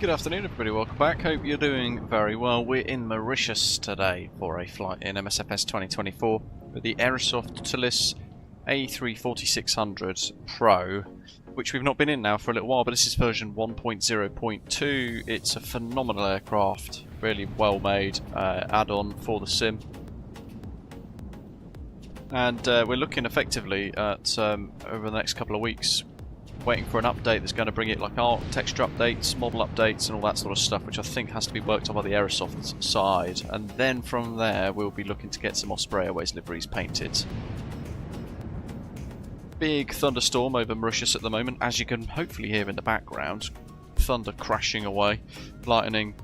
Good afternoon everybody, welcome back. Hope you're doing very well. We're in Mauritius today for a flight in MSFS 2024 with the Aerosoft A340-600 Pro, which we've not been in now for a little while, but this is version 1.0.2. It's a phenomenal aircraft, really well made, add-on for the sim. And we're looking effectively at, over the next couple of weeks, waiting for an update that's going to bring it like architecture updates, model updates and all that sort of stuff, which I think has to be worked on by the Aerosoft side. And then from there we'll be looking to get some Osprey Airways liveries painted. Big thunderstorm over Mauritius at the moment, as you can hopefully hear in the background. Thunder crashing away, lightning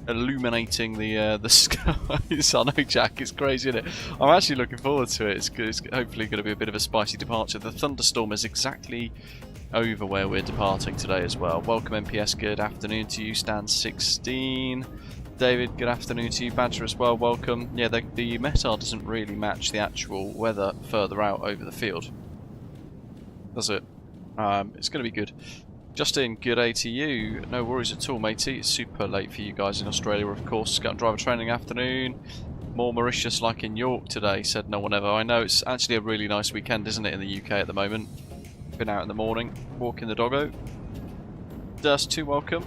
illuminating the skies. I know, Jack, it's crazy, isn't it? I'm actually looking forward to it. It's hopefully going to be a bit of a spicy departure. The thunderstorm is exactly over where we're departing today as well. Welcome MPS, good afternoon to you. Stan 16. David, good afternoon to you. Badger as well, welcome. Yeah, the METAR doesn't really match the actual weather further out over the field, does it? It's going to be good. Justin, good day to you. No worries at all, matey. It's super late for you guys in Australia, of course. Scout and driver training afternoon. More Mauritius like in York today, said no one ever. I know, it's actually a really nice weekend, isn't it, in the UK at the moment. Been out in the morning, walking the doggo. Dust, too welcome.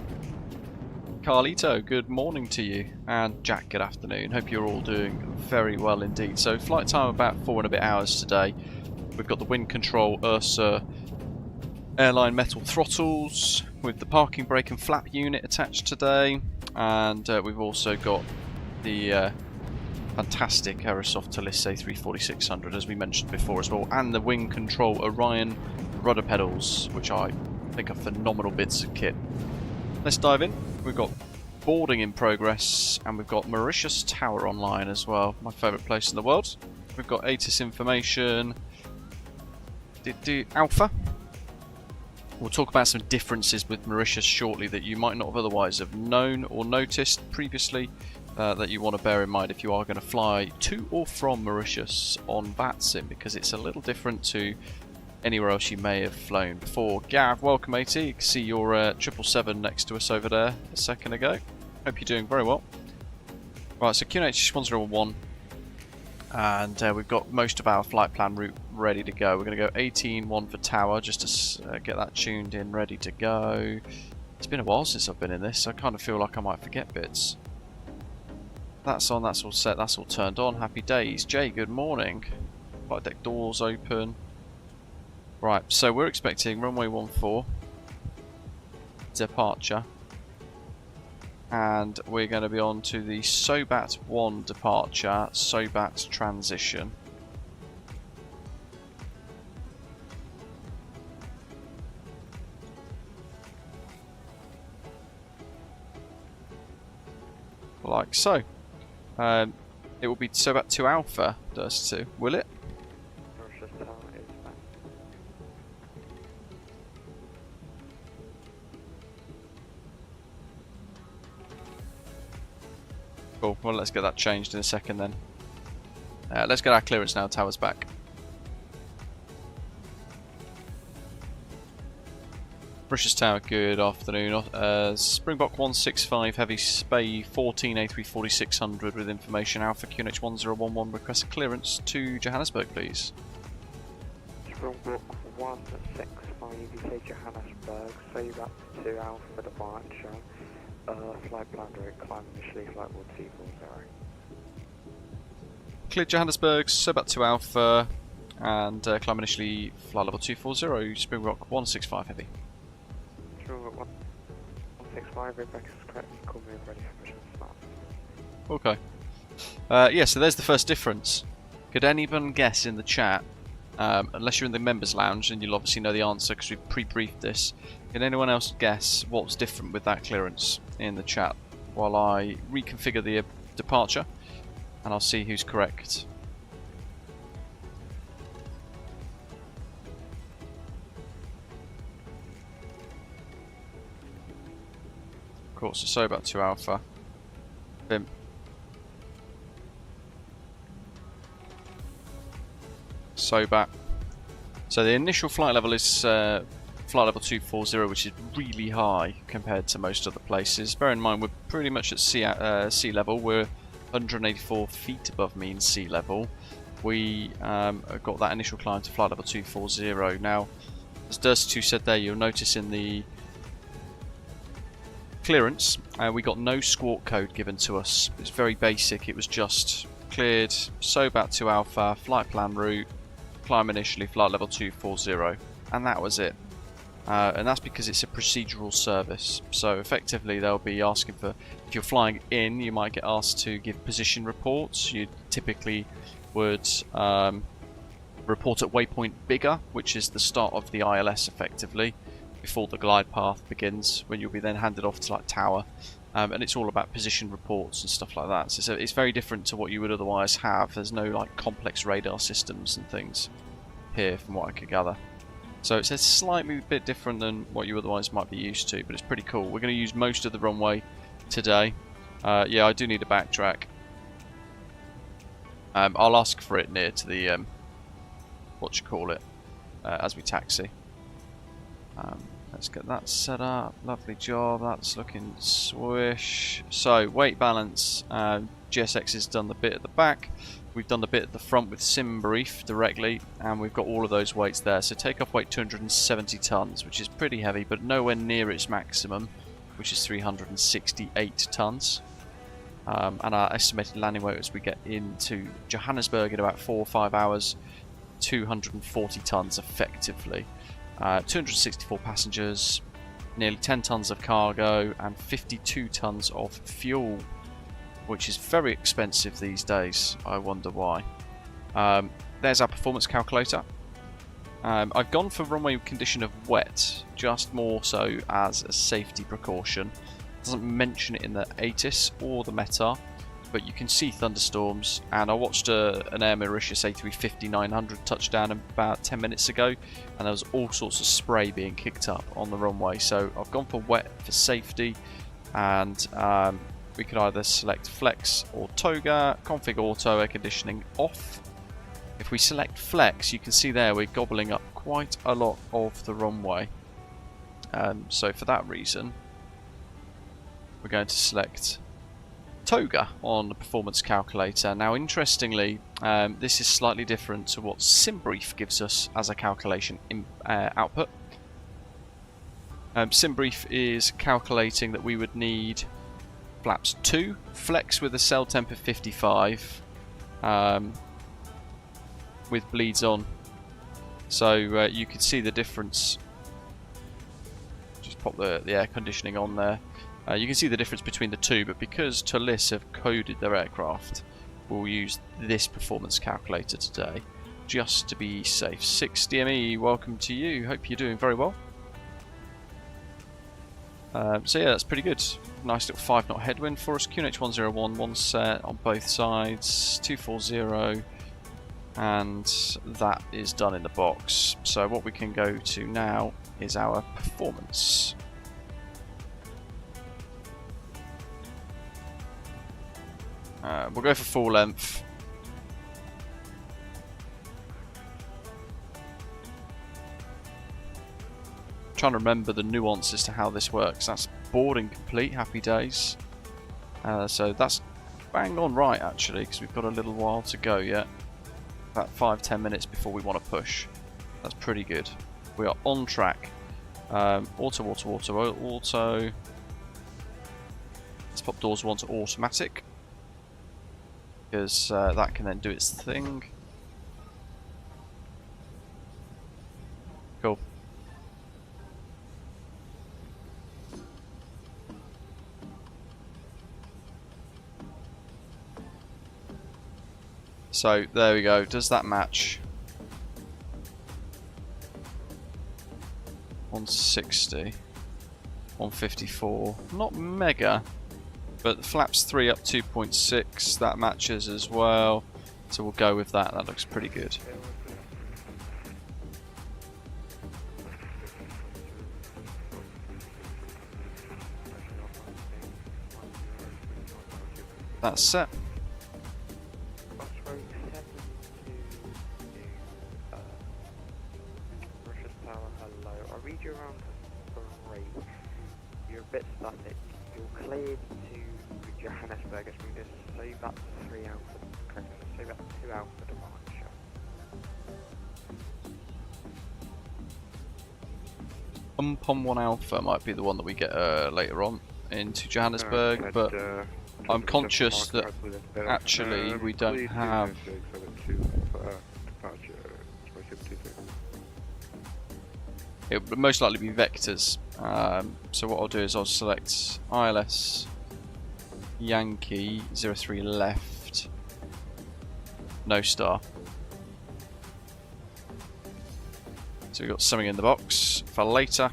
Carlito, good morning to you. And Jack, good afternoon. Hope you're all doing very well indeed. So flight time about 4 and a bit hours today. We've got the wind control Ursa Airline metal throttles with the parking brake and flap unit attached today, and we've also got the fantastic Aerosoft A340-600 as we mentioned before as well, and the wing control Orion rudder pedals, which I think are phenomenal bits of kit. Let's dive in. We've got boarding in progress, and we've got Mauritius Tower online as well, my favourite place in the world. We've got ATIS information, Alpha. We'll talk about some differences with Mauritius shortly that you might not have otherwise have known or noticed previously that you want to bear in mind if you are going to fly to or from Mauritius on VATSIM, because it's a little different to anywhere else you may have flown before. Gav, welcome matey. You can see your 777 next to us over there a second ago. Hope you're doing very well. Right, so QNH 1011. And we've got most of our flight plan route ready to go. We're going to go 18-1 for Tower, just to get that tuned in, ready to go. It's been a while since I've been in this, so I kind of feel like I might forget bits. That's on, that's all set, that's all turned on. Happy days. Jay, good morning. Flight deck doors open. Right, so we're expecting runway 14 departure. And we're going to be on to the Sobat 1 departure, Sobat transition. Like so. It will be Sobat 2 Alpha does too, will it? Cool, well let's get that changed in a second then. Let's get our clearance now, Tower's back. Mauritius Tower, good afternoon. Springbok 165 Heavy Spay 14 A340-600 with information. Alpha QNH 1011 request a clearance to Johannesburg please. Springbok 165 UK Johannesburg, save up to Alpha departure. Flight plan route, climb initially, flight 1240. Cleared Johannesburg, Sobat 2 Alpha, and climb initially, flight level 240, Springbok 165 Heavy. Springbok 165, Rebecca is correct, call me ready for mission start. Okay. Yeah, so there's the first difference. Could anyone guess in the chat, unless you're in the members lounge, and you'll obviously know the answer because we've pre-briefed this, can anyone else guess what was different with that clearance in the chat while I reconfigure the departure, and I'll see who's correct. Of course, so about 2 Alpha. FIMP. Sobat. So the initial flight level is flight level 240, which is really high compared to most other places. Bear in mind, we're pretty much at sea level. We're 184 feet above mean sea level. We got that initial climb to flight level 240. Now, as Durst2 said there, you'll notice in the clearance, we got no squawk code given to us. It's very basic. It was just cleared, SOBAT to Alpha, flight plan route, climb initially, flight level 240, and that was it. And that's because it's a procedural service. So effectively, they'll be asking for, if you're flying in, you might get asked to give position reports. You typically would report at waypoint bigger, which is the start of the ILS effectively, before the glide path begins, when you'll be then handed off to like tower. And it's all about position reports and stuff like that. So it's very different to what you would otherwise have. There's no like complex radar systems and things here, from what I could gather. So it's a slightly bit different than what you otherwise might be used to, but it's pretty cool. We're going to use most of the runway today. Yeah, I do need a backtrack. I'll ask for it near to the as we taxi. Let's get that set up. Lovely job. That's looking swish. So weight balance. GSX has done the bit at the back. We've done the bit at the front with sim brief directly, and we've got all of those weights there. So takeoff weight 270 tons, which is pretty heavy, but nowhere near its maximum, which is 368 tons. And our estimated landing weight as we get into Johannesburg in about 4 or 5 hours, 240 tons effectively. 264 passengers, nearly 10 tons of cargo, and 52 tons of fuel, which is very expensive these days. I wonder why. There's our performance calculator. I've gone for runway condition of wet, just more so as a safety precaution. It doesn't mention it in the ATIS or the METAR, but you can see thunderstorms. And I watched an Air Mauritius A340-600 touchdown about 10 minutes ago, and there was all sorts of spray being kicked up on the runway. So I've gone for wet for safety, and we could either select flex or toga, config auto, air conditioning off. If we select flex, you can see there we're gobbling up quite a lot of the runway. So for that reason, we're going to select toga on the performance calculator. Now interestingly, this is slightly different to what SimBrief gives us as a calculation output. SimBrief is calculating that we would need flaps 2, flex with a cell temp of 55, with bleeds on. So you can see the difference. Just pop the air conditioning on there. You can see the difference between the two, but because Thales have coded their aircraft, we'll use this performance calculator today, just to be safe. 6DME, welcome to you. Hope you're doing very well. So yeah, that's pretty good. Nice little 5-knot headwind for us. QNH 101, one set on both sides, 240, and that is done in the box. So what we can go to now is our performance. We'll go for full length. Trying to remember the nuance as to how this works. That's boarding complete, happy days. So that's bang on right actually, because we've got a little while to go yet. About 5-10 minutes before we want to push. That's pretty good. We are on track. Auto. Let's pop doors 1 to automatic, because that can then do its thing. Cool. So there we go. Does that match? 160, 154. Not mega, but flaps 3 up 2.6. That matches as well. So we'll go with that. That looks pretty good. That's set. bit static. You're cleared to Johannesburg as we just say that's 3 Alpha, correct, say that's 2 Alpha departure. Pom 1 Alpha might be the one that we get later on into Johannesburg, but I'm conscious that actually we don't have. It would most likely be vectors. So what I'll do is I'll select ILS Yankee 03 left, no star. So we've got something in the box for later.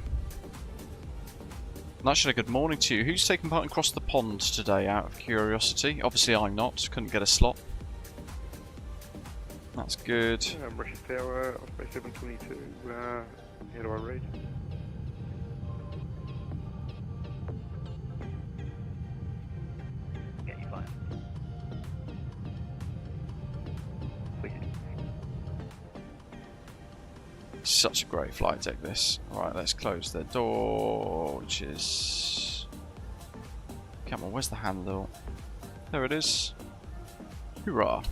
And actually, good morning to you. Who's taking part in Cross the Pond today, out of curiosity? Obviously I'm not, couldn't get a slot. That's good. British FAOR, Osprey 722, head our rate. Yeah, you fine. Such a great flight deck, this. Alright, let's close the door, which is... Come on, where's the handle? There it is. Hoorah.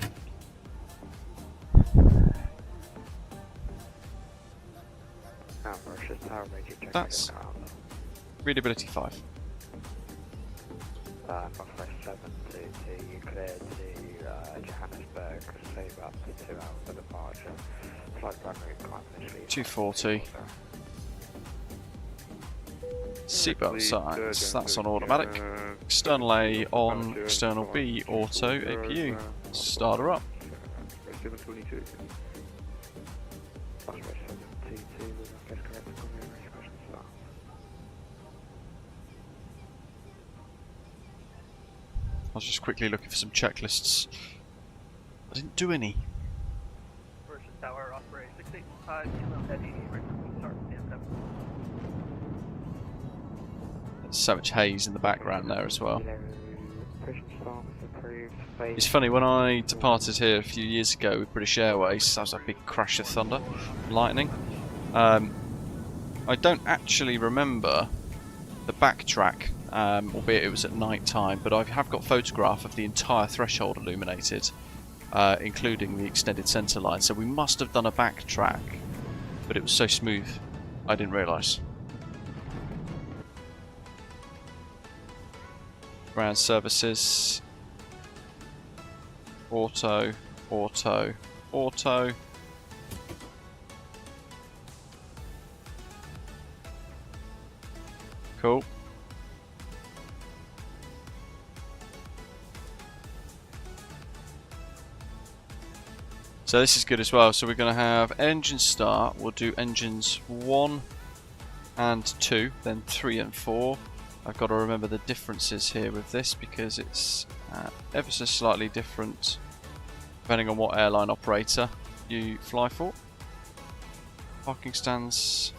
That's readability 5. Osprey 722, you cleared to Johannesburg, say about 2 hours for departure. Flight plan route quite literally 240. Seatbelt signs, that's on automatic. External A on, external B auto, APU. Start her up. Osprey 722. Osprey 722, guess correct, question start. I was just quickly looking for some checklists. I didn't do any. Versus Tower, Osprey 685, heavy, right from start, stand up. There's so much haze in the background there as well. It's funny, when I departed here a few years ago with British Airways, that was a big crash of thunder, lightning. I don't actually remember the backtrack, albeit it was at night time, but I have got a photograph of the entire threshold illuminated, including the extended centre line, so we must have done a backtrack, but it was so smooth I didn't realise. Ground services, auto, auto, auto. Cool. So this is good as well. So we're going to have engine start. We'll do engines 1 and 2, then 3 and 4. I've got to remember the differences here with this because it's ever so slightly different depending on what airline operator you fly for. Parking stands,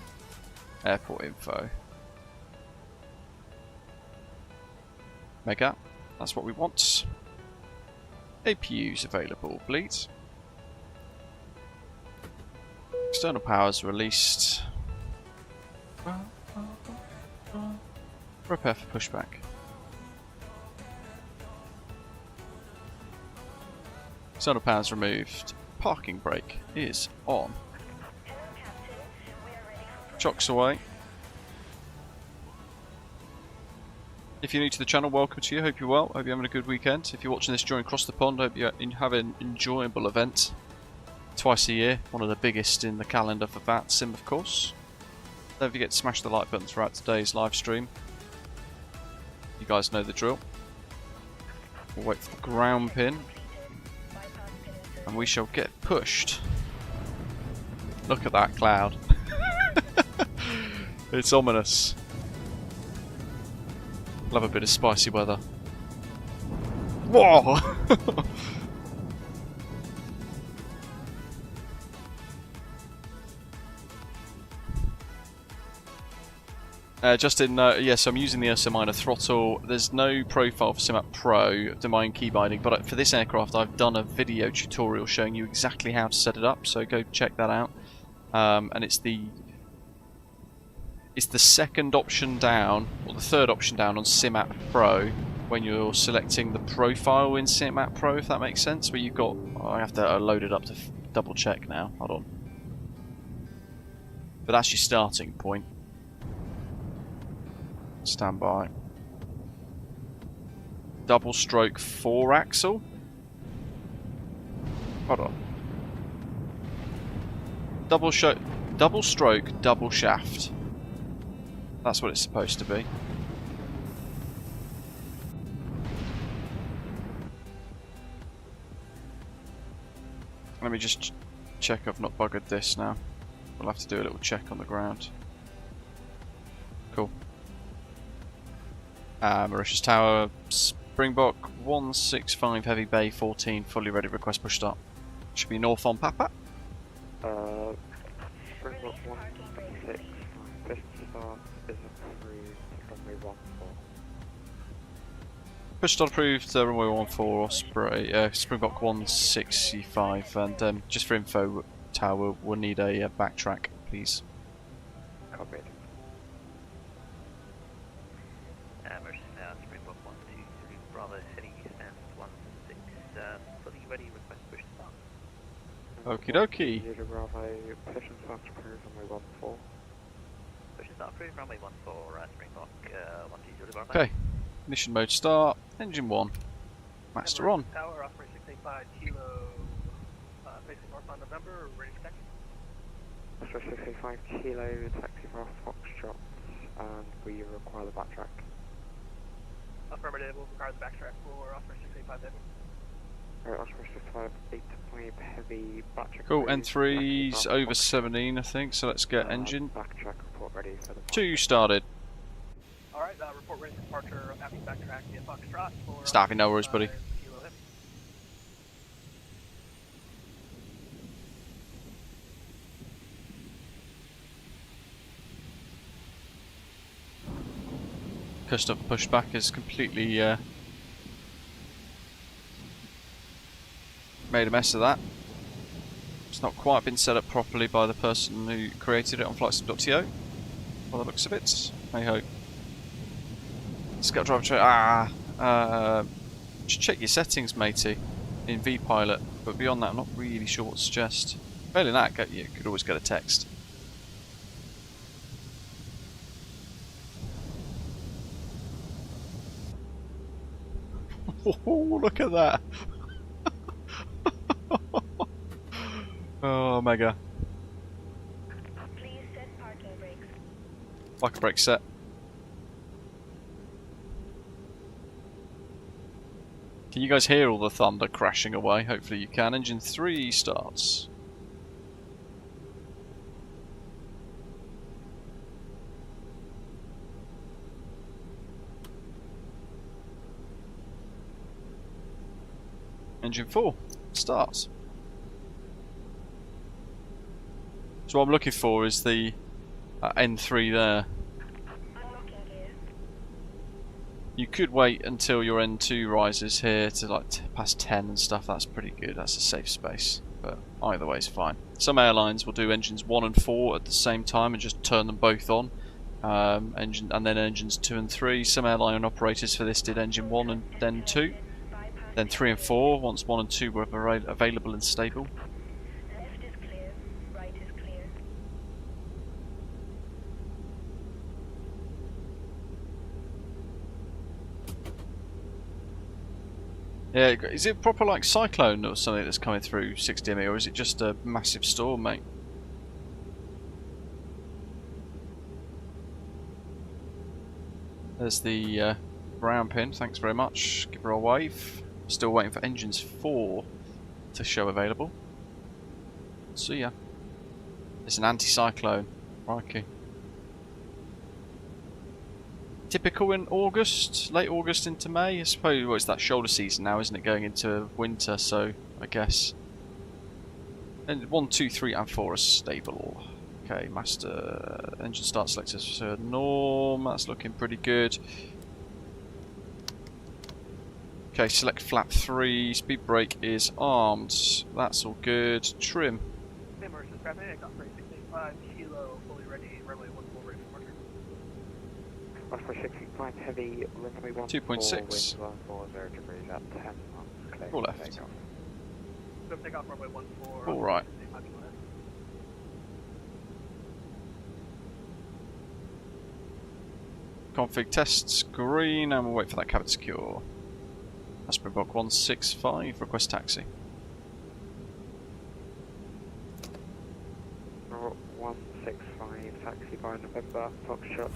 airport info. Mega, that's what we want. APUs available, please. External powers released. Prepare for pushback. External powers removed. Parking brake is on. Chocks away. If you're new to the channel, welcome to you. Hope you're well. Hope you're having a good weekend. If you're watching this during Cross the Pond, hope you have an enjoyable event. Twice a year, one of the biggest in the calendar for VATSIM, of course. Don't forget to smash the like button throughout today's live stream. You guys know the drill. We'll wait for the ground pin, and we shall get pushed. Look at that cloud. It's ominous. Love a bit of spicy weather. Whoa! Justin, yes, I'm using the Ursa Minor throttle. There's no profile for Simat Pro, domain key binding, but for this aircraft I've done a video tutorial showing you exactly how to set it up, so go check that out. And it's the It's the second option down, or the third option down on SimApp Pro when you're selecting the profile in SimApp Pro, if that makes sense. Where you've got, I have to load it up to double check now. Hold on. But that's your starting point. Stand by. Double stroke 4-axle. Hold on. Double stroke, double shaft. That's what it's supposed to be. Let me just check I've not buggered this now. We'll have to do a little check on the ground. Cool. Mauritius Tower, Springbok 165 Heavy Bay 14, fully ready, request push start. Should be north on Papa. Springbok 166, push start is approved, runway 14. Push start approved, runway 14, Osprey, Springbok 165, and just for info, Tower, we'll need a backtrack, please. Copied. Mauritius Tower, Springbok 123, Bravo, heading east and 16, fully ready, request push start. Okie dokie. Zulu Bravo, push and start approved, runway 14. Push start approved, runway 14, Springbok 120, Bravo. Okay, ignition mode start, engine 1, master on. Tower, operate 685 kilo, facing north on November, ready for taxi. Oscar 685 kilo, taxi for Foxtrot, and we require the backtrack. Affirmative, will require the backtrack for Oscar 685 heavy. Alright, Oscar 685, 8 heavy, backtrack. Cool, approved, N3's taxi for over Foxtrot, 17 I think, so let's get engine backtrack report ready for the 2 started. Alright, report ready for departure after backtrack via Foxtrot for Staffing, no worries, buddy. kilo heavy. Custom pushback is completely made a mess of that. It's not quite been set up properly by the person who created it on flightsim.to, by the looks of it. Hey ho. Scout driver check. Just check your settings, matey, in vPilot. But beyond that, I'm not really sure what to suggest. Failing that, you could always get a text. Oh, look at that! Oh, mega. Please set parking brakes. Like a brake set. Can you guys hear all the thunder crashing away? Hopefully you can. Engine 3 starts. Engine 4 starts. So what I'm looking for is the N3 there. Unlocking gear. You could wait until your N2 rises here to like past 10 and stuff. That's pretty good. That's a safe space. But either way is fine. Some airlines will do engines 1 and 4 at the same time and just turn them both on. And then engines 2 and 3. Some airline operators for this did engine 1 and then 2. Then 3 and 4 once 1 and 2 were available and stable. Left is clear, right is clear. Yeah, is it proper like cyclone or something that's coming through 60ME, or is it just a massive storm, mate? There's the brown pin, thanks very much. Give her a wave. Still waiting for engines 4 to show available. See ya. It's an anti-cyclone. Crikey. Typical in August, late August into May. I suppose well, it's that shoulder season now, isn't it? Going into winter, so I guess. And 1, 2, 3, and 4 are stable. Okay, master engine start selector for norm. That's looking pretty good. Okay, select flap 3. Speed brake is armed. That's all good. Trim. Mauritius traffic, operate 685 kilo, fully ready, runway 14 ready for departure. Osprey 665 heavy, runway 14, 2.6. wind 140 degrees at 10 knots, clear All for left. takeoff. Go take off runway 14. All right. Config tests green, and we'll wait for that cabin to secure. Springbok 165, request taxi. 165, taxi by November, Foxtrot,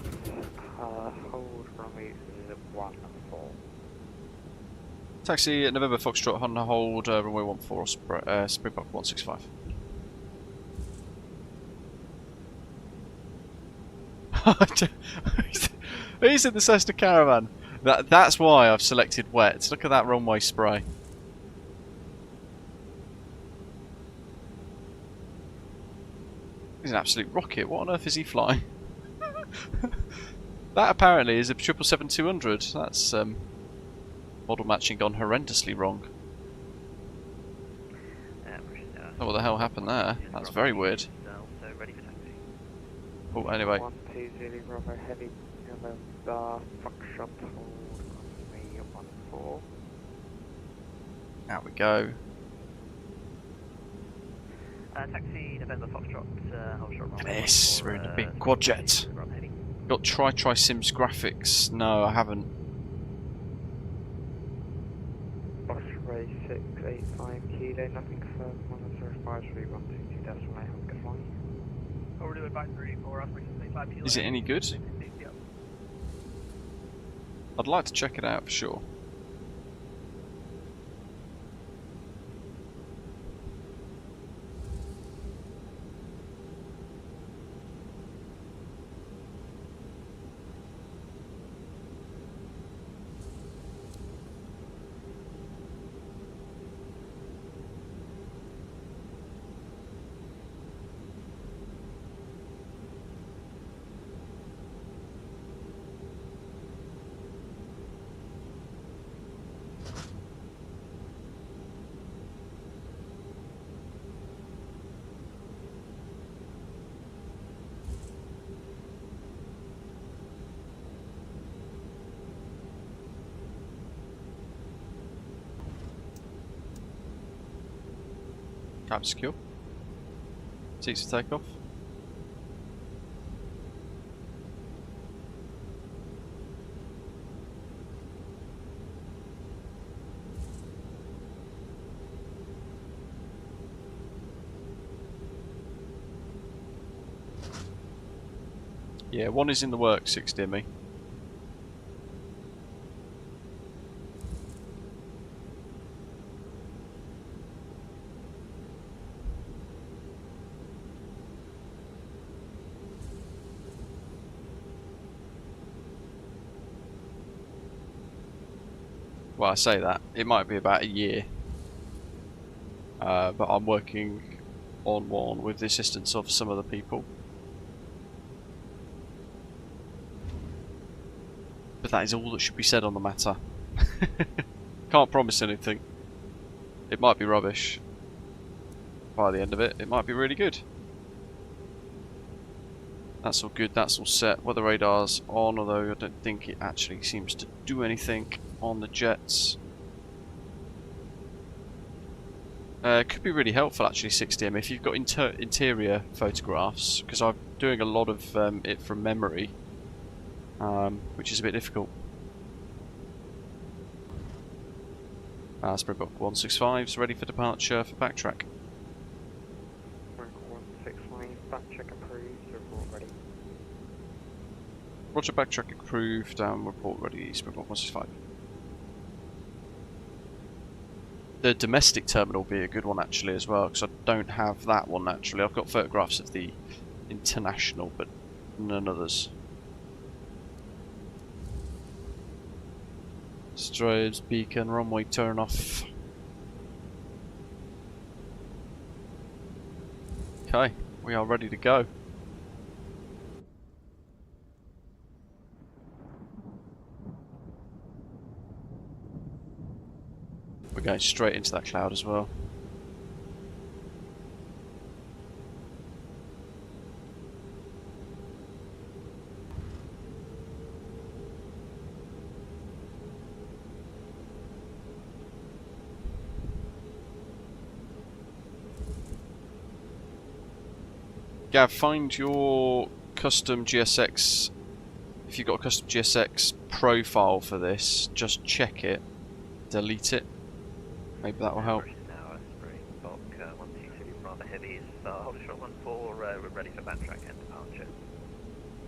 hold runway 14. Taxi at November Foxtrot, on hold, runway 14, Springbok 165. He's in the Cessna Caravan. That's why I've selected wet. Look at that runway spray. He's an absolute rocket. What on earth is he flying? That apparently is a 777-200. That's model matching gone horrendously wrong. Oh, what the hell happened there? That's very weird. So ready for taxi. Oh, anyway. 120 Bravo heavy, November, Foxtrot, hold runway 14. Out we go. Taxi November Foxtrot, hold short runway. Yes, we're in a big quad jet. Got Sims graphics? No, I haven't. Osprey 685 kilo, nothing confirmed, monitor advisory 122.8, good flying. Overdue advisory for Osprey 685 kilo. Is it any good? Yep. I'd like to check it out for sure. Cabin secure. Seats for takeoff. Yeah, one is in the works, 6DME. Well, I say that, it might be about a year, but I'm working on one with the assistance of some other people. But that is all that should be said on the matter. Can't promise anything. It might be rubbish. By the end of it, it might be really good. That's all good, that's all set. Weather radar's on, although I don't think it actually seems to do anything on the jets. It could be really helpful actually, 6DM, if you've got interior photographs, because I'm doing a lot of it from memory, which is a bit difficult. Springbok 165's ready for departure for backtrack. Springbok 165, backtrack approved, report ready. Roger, backtrack approved, report ready, Springbok 165. The domestic terminal will be a good one actually as well, because I don't have that one actually. I've got photographs of the international, but none others. Strobes, beacon, runway turn off. Okay, we are ready to go. We're going straight into that cloud as well. Gav, find your custom GSX. If you've got a custom GSX profile for this, just check it, delete it. Maybe that will help. Now, Springbok 123 Bravo Heavy is hold a short 1-4, we're ready for backtrack and departure.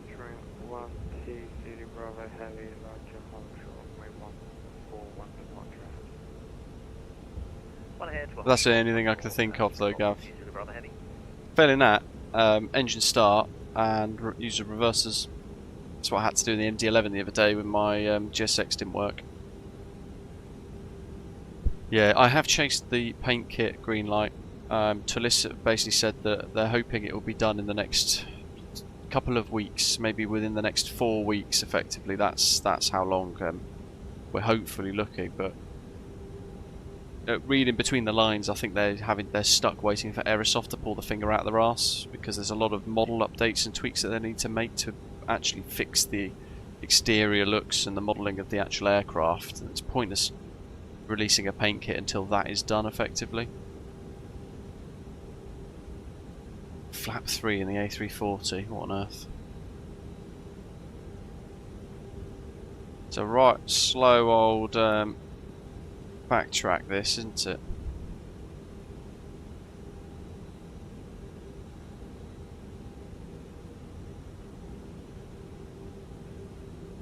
Train 120 Bravo Heavy, Roger, hold short, runway 141 departure. One ahead, That's the only thing I can think of though, Gav. 120 Bravo Heavy. Failing that, engine start and use the reversers. That's what I had to do in the MD-11 the other day when my GSX didn't work. Yeah, I have chased the paint kit green light. Tulis basically said that they're hoping it will be done in the next couple of weeks, maybe within the next 4 weeks effectively. That's how long we're hopefully looking, but reading between the lines, I think they're stuck waiting for Aerosoft to pull the finger out of their arse, because there's a lot of model updates and tweaks that they need to make to actually fix the exterior looks and the modelling of the actual aircraft. And it's pointless releasing a paint kit until that is done effectively. Flap 3 in the A340, what on earth? It's a right slow old backtrack this, isn't it?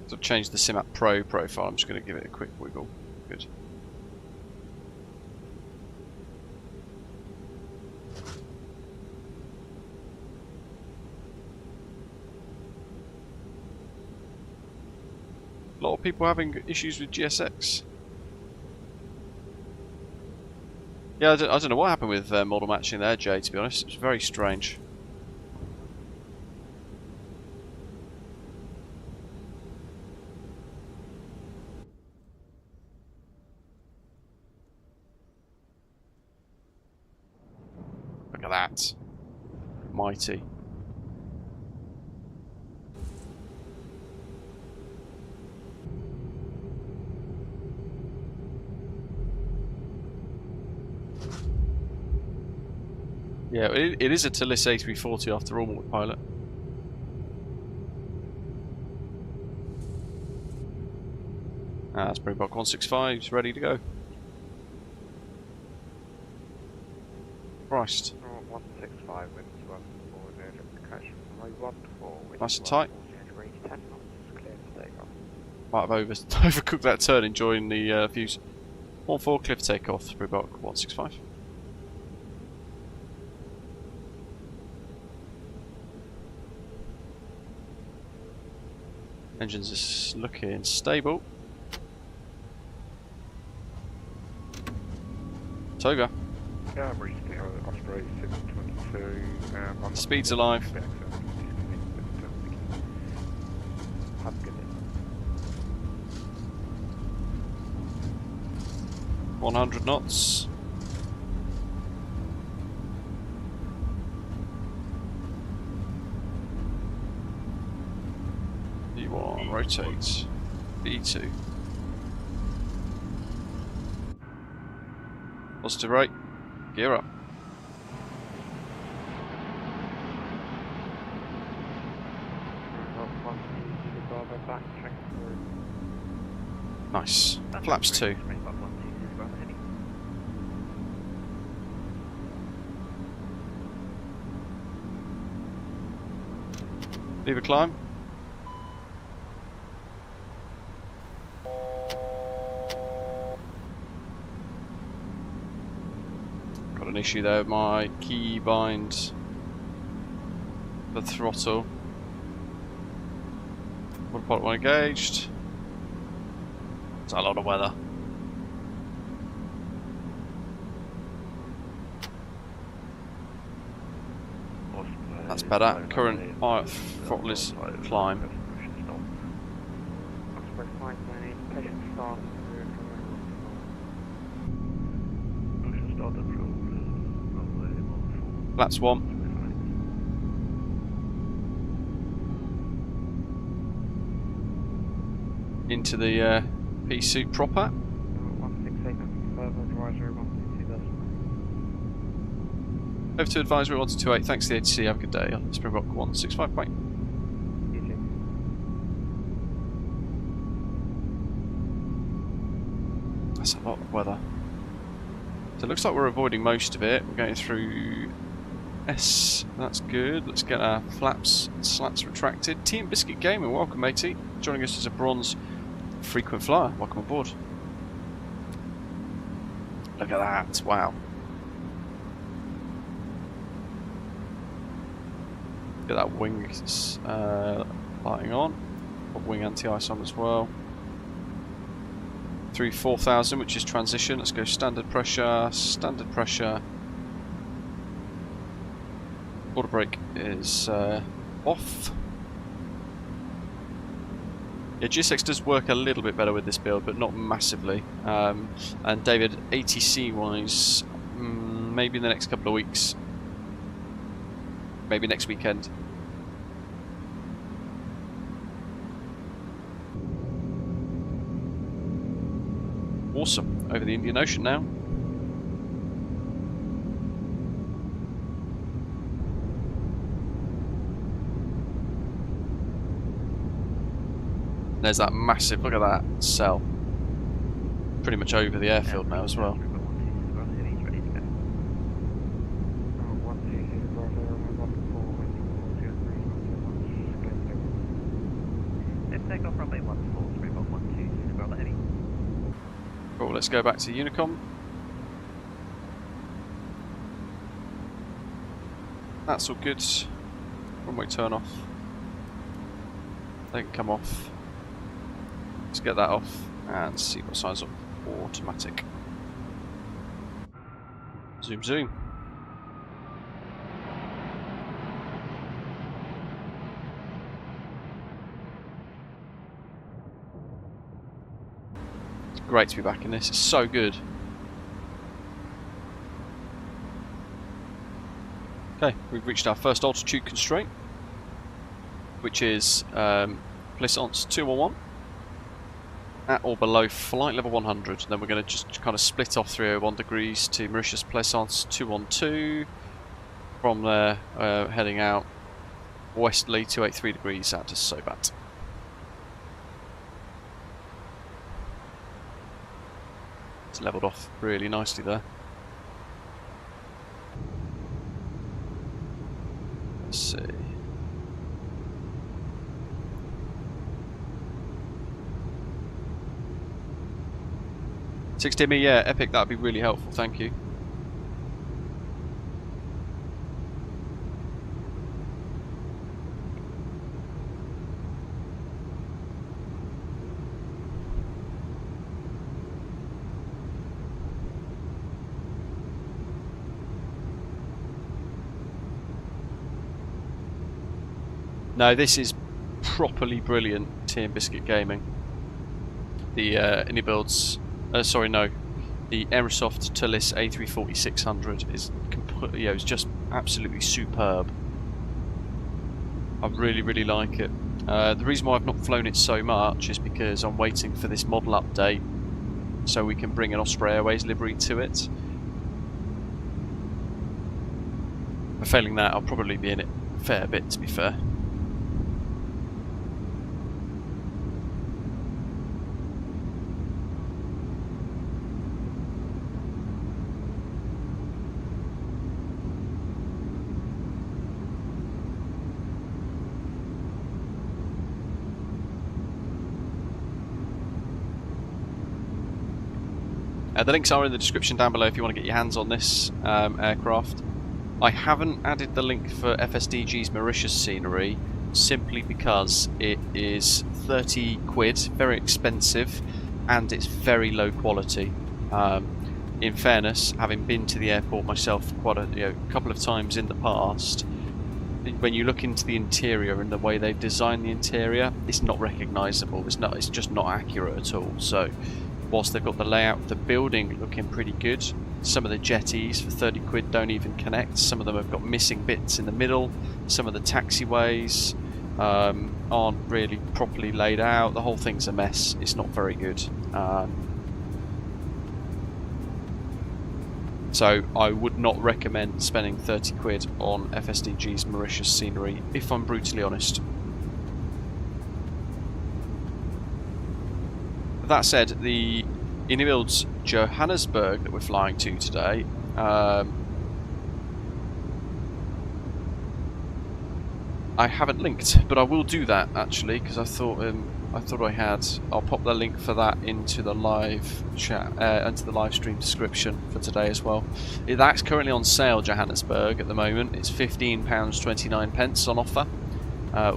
So I've changed the SimApp Pro profile, I'm just going to give it a quick wiggle. Good. A lot of people having issues with GSX. Yeah, I don't know what happened with model matching there, Jay, to be honest. It was very strange. Look at that. Mighty. Yeah, it is a Tulis A340 after all, pilot. Springbok 165 is ready to go. Christ. 165 winds 1 forward, notification. Runway 14 winds Nice and tight. 10 knots, clear for takeoff. Might have overcooked that turn enjoying the views. 1-4 clear for takeoff, Springbok 165. Engines is looking stable. Toga. Yeah, I'm reaching Osprey 622. Speed's alive. Have a good day. 100 knots. V1, rotate. V2. Positive rate. Gear up. Nice. Flaps 2. Springbok 126 Bravo Heavy. Leave a climb. Got an issue there with my key bind, the throttle. Autopilot 1 engaged. It's a lot of weather. That's better. Current throttle is climb. Flaps 1. Into the pea suit proper. 168 further advisory 122 Over to advisory 1228. Thanks to the ATC. Have a good day. Springbok 165. Bye. You too. That's a lot of weather. So it looks like we're avoiding most of it. We're going through S. That's good. Let's get our flaps and slats retracted. Team Biscuit Gaming, welcome, matey. Joining us as a bronze frequent flyer. Welcome aboard. Look at that. Wow. Get that wing lighting on. Got wing anti-ice on as well. Through 4,000, which is transition. Let's go standard pressure. Standard pressure. Water brake is off. Yeah, GSX does work a little bit better with this build, but not massively. And David, ATC wise, maybe in the next couple of weeks. Maybe next weekend. Awesome. Over the Indian Ocean now. There's that massive, look at that cell. Pretty much over the airfield now as well. Springbok 126 Bravo Heavy is ready to go. 126 Bravo, 124, If takeoff runway 14, Springbok 126 Bravo Heavy. Cool, let's go back to Unicom. That's all good. Runway turn off. They can come off. Let's get that off and see what signs up. Automatic. Zoom, zoom. It's great to be back in this. It's so good. Okay, we've reached our first altitude constraint, which is Plaisance 211 at or below flight level 100. Then we're going to just kind of split off 301 degrees to Mauritius Plaisance 212. From there, heading out westerly 283 degrees out to Sobat. It's levelled off really nicely there. Let's see. $60 yeah, Epic, that would be really helpful, thank you. No, this is properly brilliant, Team Biscuit Gaming. The Indie builds, sorry, no, the Aerosoft Airbus A340-600 is completely, is just absolutely superb. I really, really like it. The reason why I've not flown it so much is because I'm waiting for this model update so we can bring an Osprey Airways livery to it. But failing that, I'll probably be in it a fair bit, to be fair. The links are in the description down below if you want to get your hands on this aircraft. I haven't added the link for FSDG's Mauritius scenery simply because it is 30 quid, very expensive, and it's very low quality. In fairness, having been to the airport myself quite a couple of times in the past, when you look into the interior and the way they've designed the interior, it's not recognisable. It's just not accurate at all. So, whilst they've got the layout of the building looking pretty good, some of the jetties for 30 quid don't even connect. Some of them have got missing bits in the middle. Some of the taxiways aren't really properly laid out. The whole thing's a mess. It's not very good. So I would not recommend spending 30 quid on FSDG's Mauritius scenery, if I'm brutally honest. That said, the Inbuild's Johannesburg that we're flying to today, I haven't linked, but I will do that actually, because I thought I had. I'll pop the link for that into the live chat, into the live stream description for today as well. That's currently on sale, Johannesburg, at the moment. It's £15.29 on offer,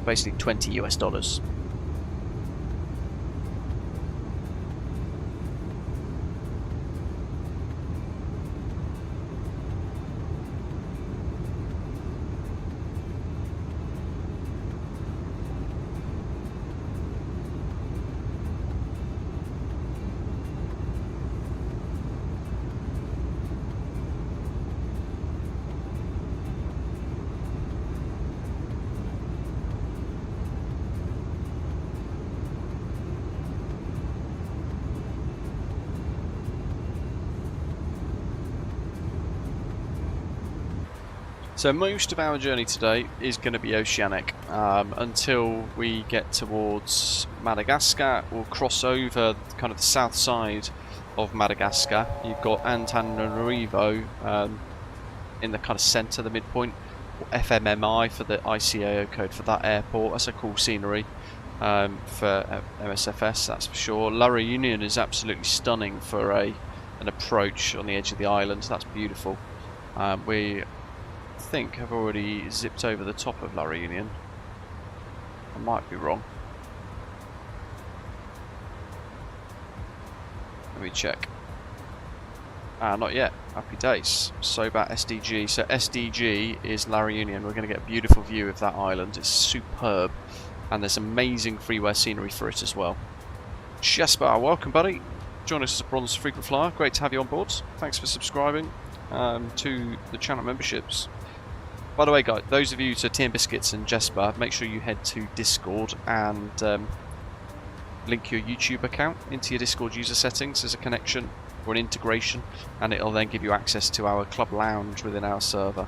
basically $20 US. So most of our journey today is going to be oceanic until we get towards Madagascar. We'll cross over kind of the south side of Madagascar. You've got Antananarivo in the kind of centre, the midpoint. FMMI for the ICAO code for that airport. That's a cool scenery for msfs, that's for sure. La Reunion is absolutely stunning for an approach on the edge of the island. That's beautiful. We think I've already zipped over the top of La Reunion. I might be wrong. Let me check. Not yet. Happy days. So about SDG. So SDG is La Reunion. We're going to get a beautiful view of that island. It's superb, and there's amazing freeware scenery for it as well. Jesper, welcome buddy. Join us as a bronze frequent flyer. Great to have you on board. Thanks for subscribing to the channel memberships. By the way, guys, those of you to Team Biscuits and Jesper, make sure you head to Discord and link your YouTube account into your Discord user settings as a connection or an integration, and it'll then give you access to our club lounge within our server.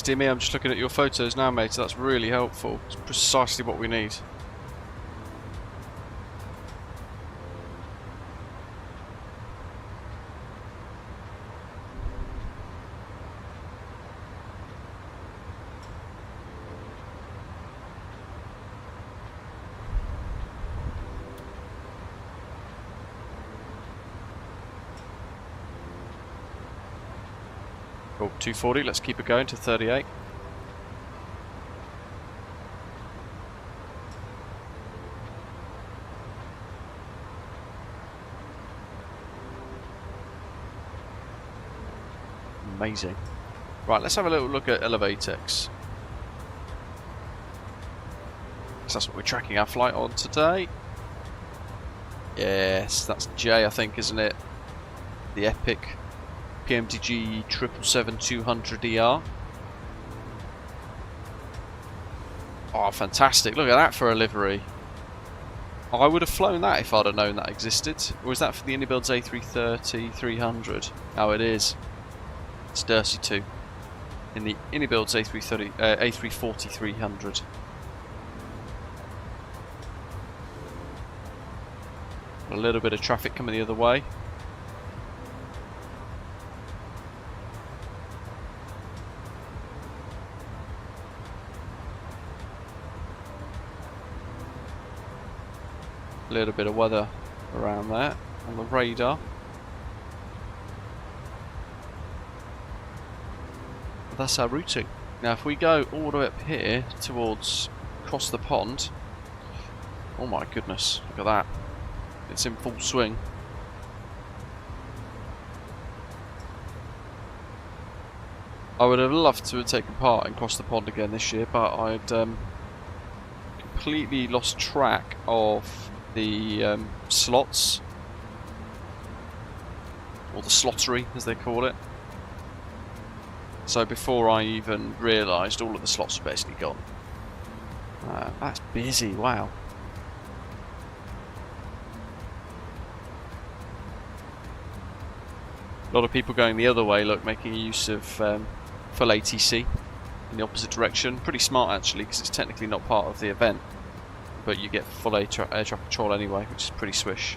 Me, I'm just looking at your photos now, mate, so that's really helpful. It's precisely what we need. Cool, 240, let's keep it going to 38. Amazing. Right, let's have a little look at Elevatex. So that's what we're tracking our flight on today. Yes, that's J, I think, isn't it? The Epic PMDG 777-200ER. Oh, fantastic. Look at that for a livery. I would have flown that if I'd have known that existed. Or is that for the Inbuild's A330-300? Oh, it is. It's dirty too. In the Inbuild's A340-300. A little bit of traffic coming the other way. A little bit of weather around there on the radar. But that's our routing. Now if we go all the way up here towards across the pond, oh my goodness, look at that. It's in full swing. I would have loved to have taken part in Cross the Pond again this year, but I'd completely lost track of the slots, or the slottery as they call it. So before I even realised, all of the slots were basically gone. That's busy, wow. A lot of people going the other way, look, making use of full ATC in the opposite direction. Pretty smart actually, because it's technically not part of the event, but you get full air traffic control anyway, which is pretty swish.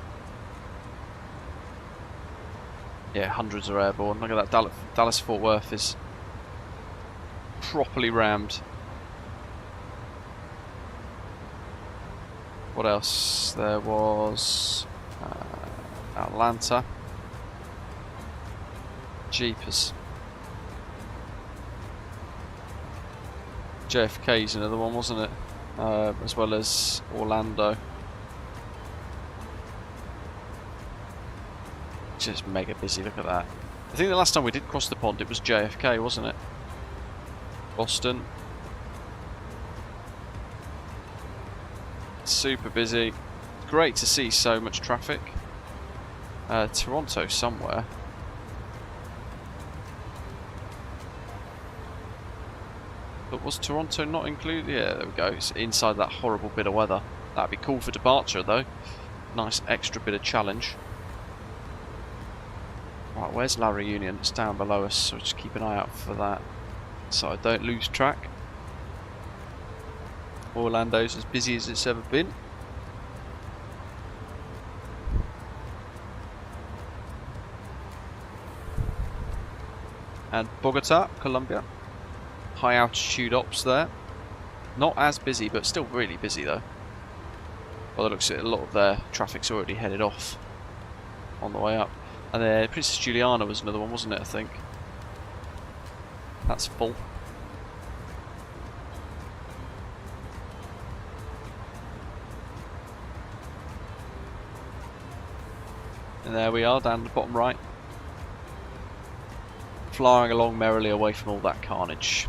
Yeah, hundreds are airborne. Look at that, Dallas Fort Worth is properly rammed. What else? There was Atlanta. Jeepers. JFK's another one, wasn't it? As well as Orlando. Just mega busy, look at that. I think the last time we did cross the pond it was JFK, wasn't it? Boston. Super busy. Great to see so much traffic. Toronto somewhere. But was Toronto not included? Yeah, there we go. It's inside that horrible bit of weather. That'd be cool for departure though. Nice extra bit of challenge. Right, where's La Reunion? It's down below us, so just keep an eye out for that, so I don't lose track. Orlando's as busy as it's ever been. And Bogota, Colombia. High altitude ops there. Not as busy, but still really busy though. By the looks of it, a lot of their traffic's already headed off on the way up. And then Princess Juliana was another one, wasn't it, I think? That's full. And there we are, down the bottom right. Flying along merrily away from all that carnage.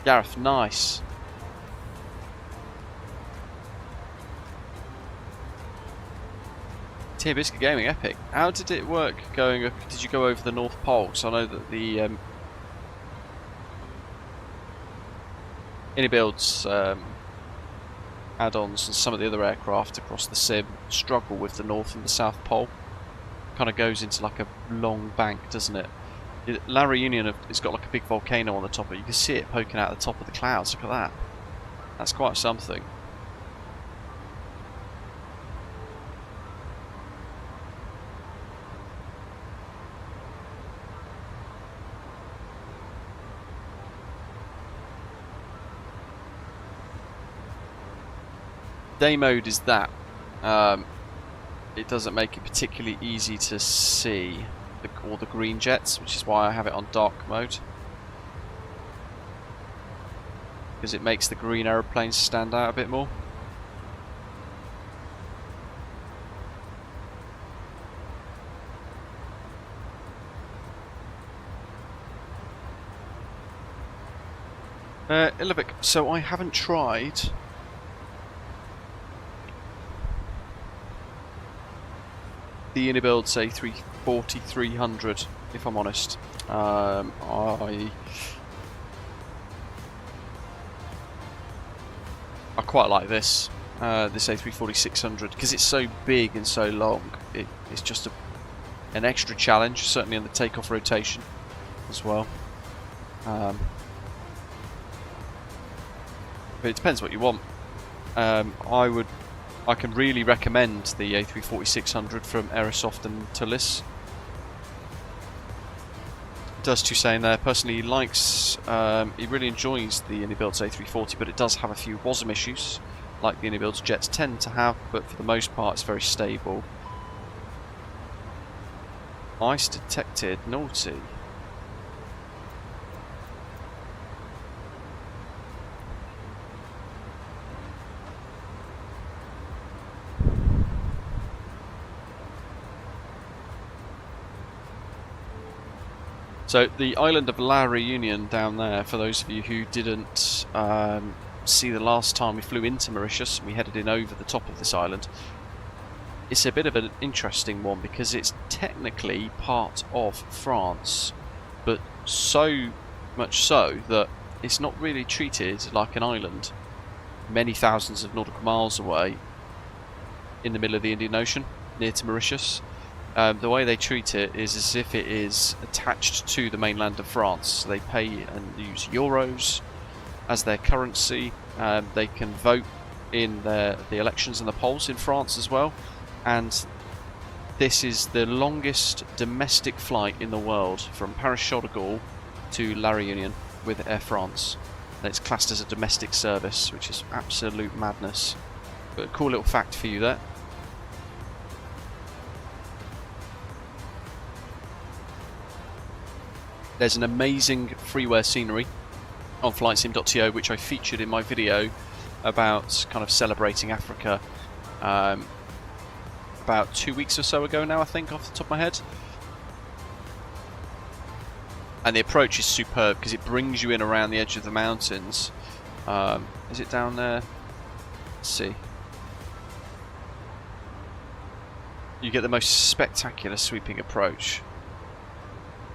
Gareth, nice. Tier Biscuit Gaming, epic. How did it work going up? Did you go over the North Pole? So I know that the Inibuilds add-ons and some of the other aircraft across the sim struggle with the North and the South Pole. Kind of goes into like a long bank, doesn't it? La Reunion has got like a big volcano on the top of it. You can see it poking out the top of the clouds. Look at that. That's quite something. Day mode is that. It doesn't make it particularly easy to see all the green jets, which is why I have it on dark mode, because it makes the green aeroplanes stand out a bit more. Ilivik, so I haven't tried the Inibuilds A340-600, if I'm honest. I quite like this A340-600 because it's so big and so long. It's just an extra challenge, certainly in the takeoff rotation as well. But it depends what you want. I can really recommend the A340-600 from Aerosoft and Intl. does to saying there, personally he likes, he really enjoys the Indybuild's A340, but it does have a few WASM issues, like the Indybuild's jets tend to have, but for the most part it's very stable. Ice detected, naughty. So the island of La Reunion down there, for those of you who didn't see the last time we flew into Mauritius, we headed in over the top of this island. It's a bit of an interesting one because it's technically part of France, but so much so that it's not really treated like an island many thousands of nautical miles away in the middle of the Indian Ocean, near to Mauritius. The way they treat it is as if it is attached to the mainland of France. They pay and use euros as their currency. They can vote in the elections and the polls in France as well. And this is the longest domestic flight in the world from Paris-Charles de Gaulle to La Réunion with Air France. And it's classed as a domestic service, which is absolute madness. But a cool little fact for you there. There's an amazing freeware scenery on FlightSim.to, which I featured in my video about kind of celebrating Africa about 2 weeks or so ago now, I think, off the top of my head. And the approach is superb because it brings you in around the edge of the mountains. Is it down there? Let's see. You get the most spectacular sweeping approach.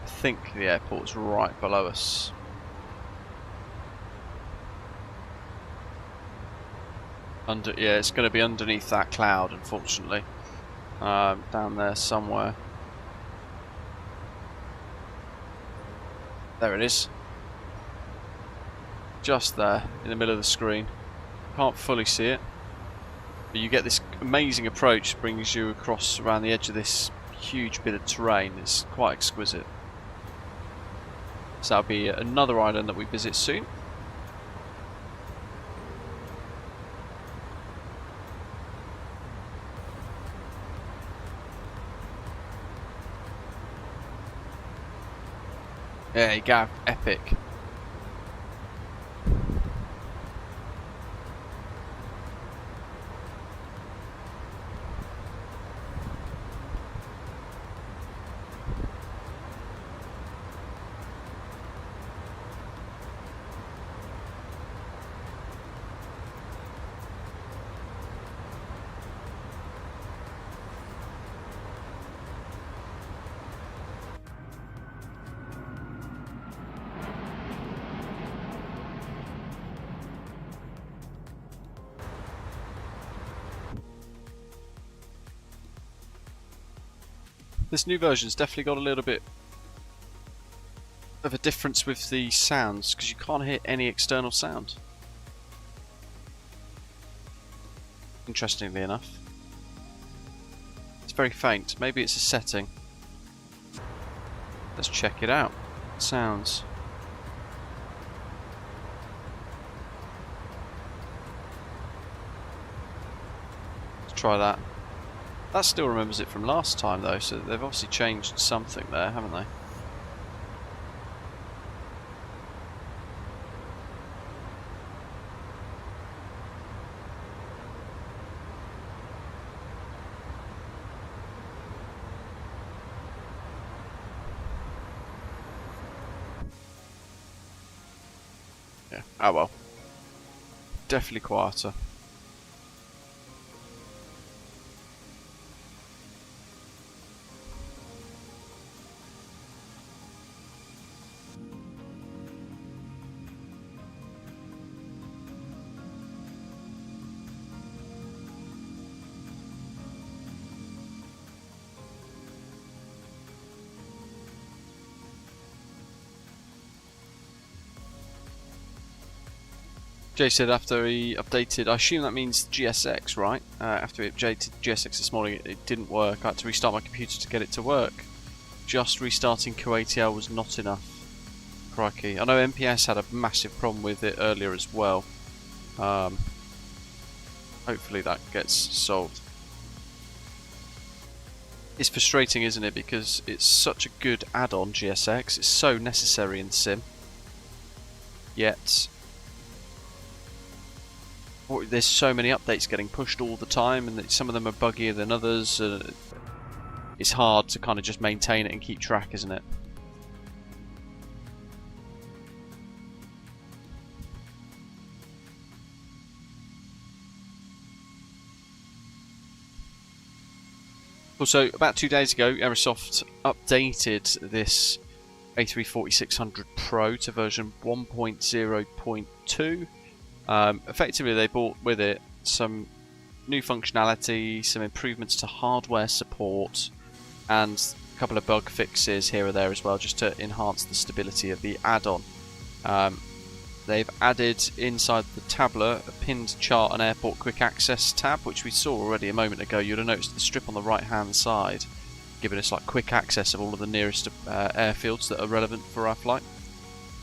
I think the airport's right below us. Yeah, it's going to be underneath that cloud, unfortunately. Down there somewhere. There it is. Just there, in the middle of the screen. Can't fully see it. But you get this amazing approach, brings you across around the edge of this huge bit of terrain. It's quite exquisite. So that'll be another island that we visit soon. There you go, epic. This new version's definitely got a little bit of a difference with the sounds, because you can't hear any external sound. Interestingly enough. It's very faint. Maybe it's a setting. Let's check it out. Sounds. Let's try that. That still remembers it from last time though, so they've obviously changed something there, haven't they? Yeah, oh well. Definitely quieter. Jay said after he updated, I assume that means GSX, right? After he updated GSX this morning, it didn't work. I had to restart my computer to get it to work. just restarting QATL was not enough. Crikey. I know MPS had a massive problem with it earlier as well. Hopefully that gets solved. It's frustrating, isn't it, because it's such a good add-on, GSX. It's so necessary in sim. Yet there's so many updates getting pushed all the time, and some of them are buggier than others. It's hard to kind of just maintain it and keep track, isn't it? Also, about 2 days ago, Aerosoft updated this A340-600 Pro to version 1.0.2. Effectively, they brought with it some new functionality, some improvements to hardware support, and a couple of bug fixes here or there as well, just to enhance the stability of the add-on. They've added inside the tablet a pinned chart and airport quick access tab, which we saw already a moment ago. You'll have noticed the strip on the right hand side giving us like quick access of all of the nearest airfields that are relevant for our flight.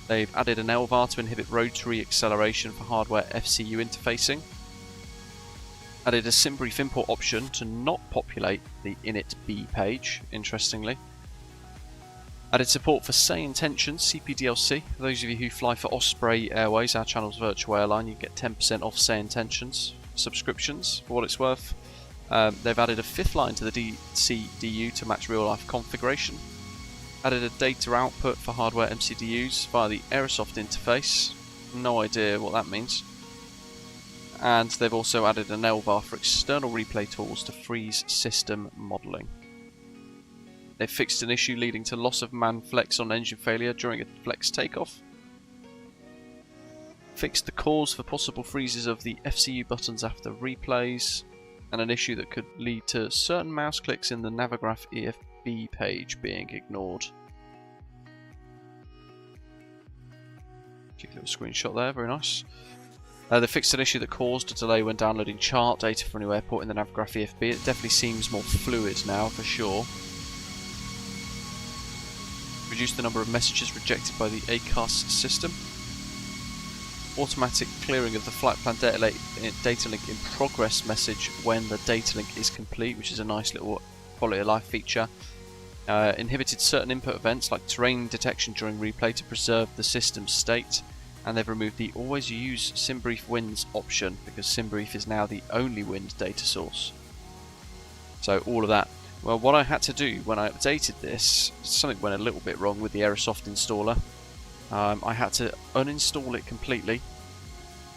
They've added an LVAR to inhibit rotary acceleration for hardware FCU interfacing. Added a SimBrief import option to not populate the init B page, interestingly. Added support for Say Intentions, CPDLC. For those of you who fly for Osprey Airways, our channel's virtual airline, you get 10% off Say Intentions subscriptions, for what it's worth. They've added a 5th line to the DCDU to match real-life configuration. Added a data output for hardware MCDUs via the Aerosoft interface. No idea what that means. And they've also added an LVAR for external replay tools to freeze system modelling. They've fixed an issue leading to loss of man flex on engine failure during a flex takeoff. Fixed the cause for possible freezes of the FCU buttons after replays, and an issue that could lead to certain mouse clicks in the Navigraph EFB page being ignored. Cheeky little screenshot there, very nice. They fixed an issue that caused a delay when downloading chart data for a new airport in the Navigraph EFB. It definitely seems more fluid now, for sure. Reduced the number of messages rejected by the ACAS system. Automatic clearing of the flight plan data link in progress message when the data link is complete, which is a nice little quality of life feature. Inhibited certain input events like terrain detection during replay to preserve the system's state. And they've removed the always use SimBrief winds option because SimBrief is now the only wind data source. So all of that. Well, what I had to do when I updated this, something went a little bit wrong with the Aerosoft installer. I had to uninstall it completely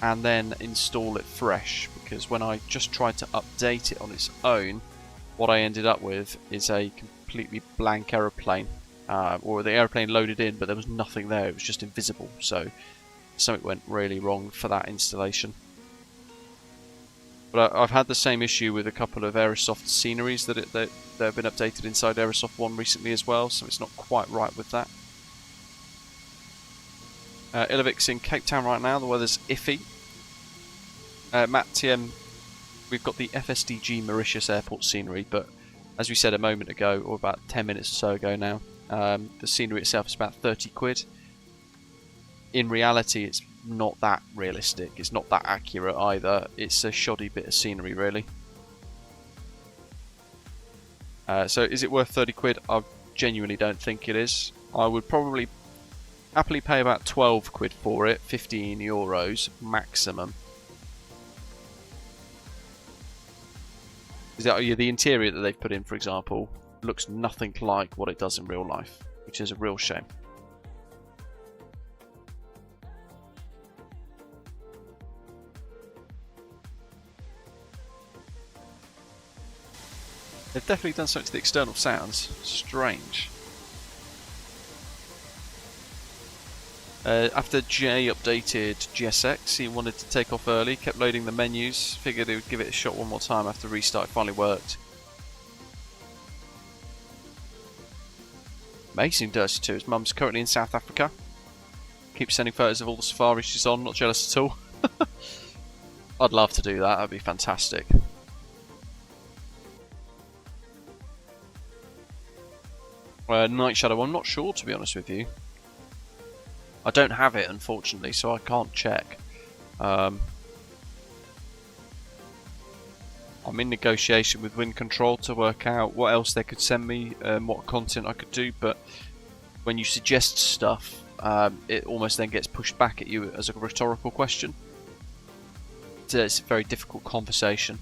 and then install it fresh, because when I just tried to update it on its own, what I ended up with is a completely blank aeroplane, or the aeroplane loaded in but there was nothing there, it was just invisible. So something went really wrong for that installation. But I've had the same issue with a couple of Aerosoft sceneries that have been updated inside Aerosoft 1 recently as well, so it's not quite right with that. Ilavik's in Cape Town right now, the weather's iffy. Matt TM, we've got the FSDG Mauritius airport scenery, but as we said a moment ago, or about 10 minutes or so ago now, the scenery itself is about 30 quid. In reality, it's not that realistic, it's not that accurate either, it's a shoddy bit of scenery really. So is it worth 30 quid? I genuinely don't think it is. I would probably happily pay about 12 quid for it, 15 euros maximum. Is that the interior that they've put in, for example, looks nothing like what it does in real life, which is a real shame. They've definitely done something to the external sounds. Strange. After Jay updated GSX, he wanted to take off early, kept loading the menus, figured he would give it a shot one more time after restart. It finally worked. Amazing Dirty too. His mum's currently in South Africa. Keeps sending photos of all the safaris she's on, not jealous at all. I'd love to do that, that'd be fantastic. Night Shadow, I'm not sure, to be honest with you. I don't have it, unfortunately, so I can't check. I'm in negotiation with Wind Control to work out what else they could send me and what content I could do, but when you suggest stuff, it almost then gets pushed back at you as a rhetorical question. So it's a very difficult conversation.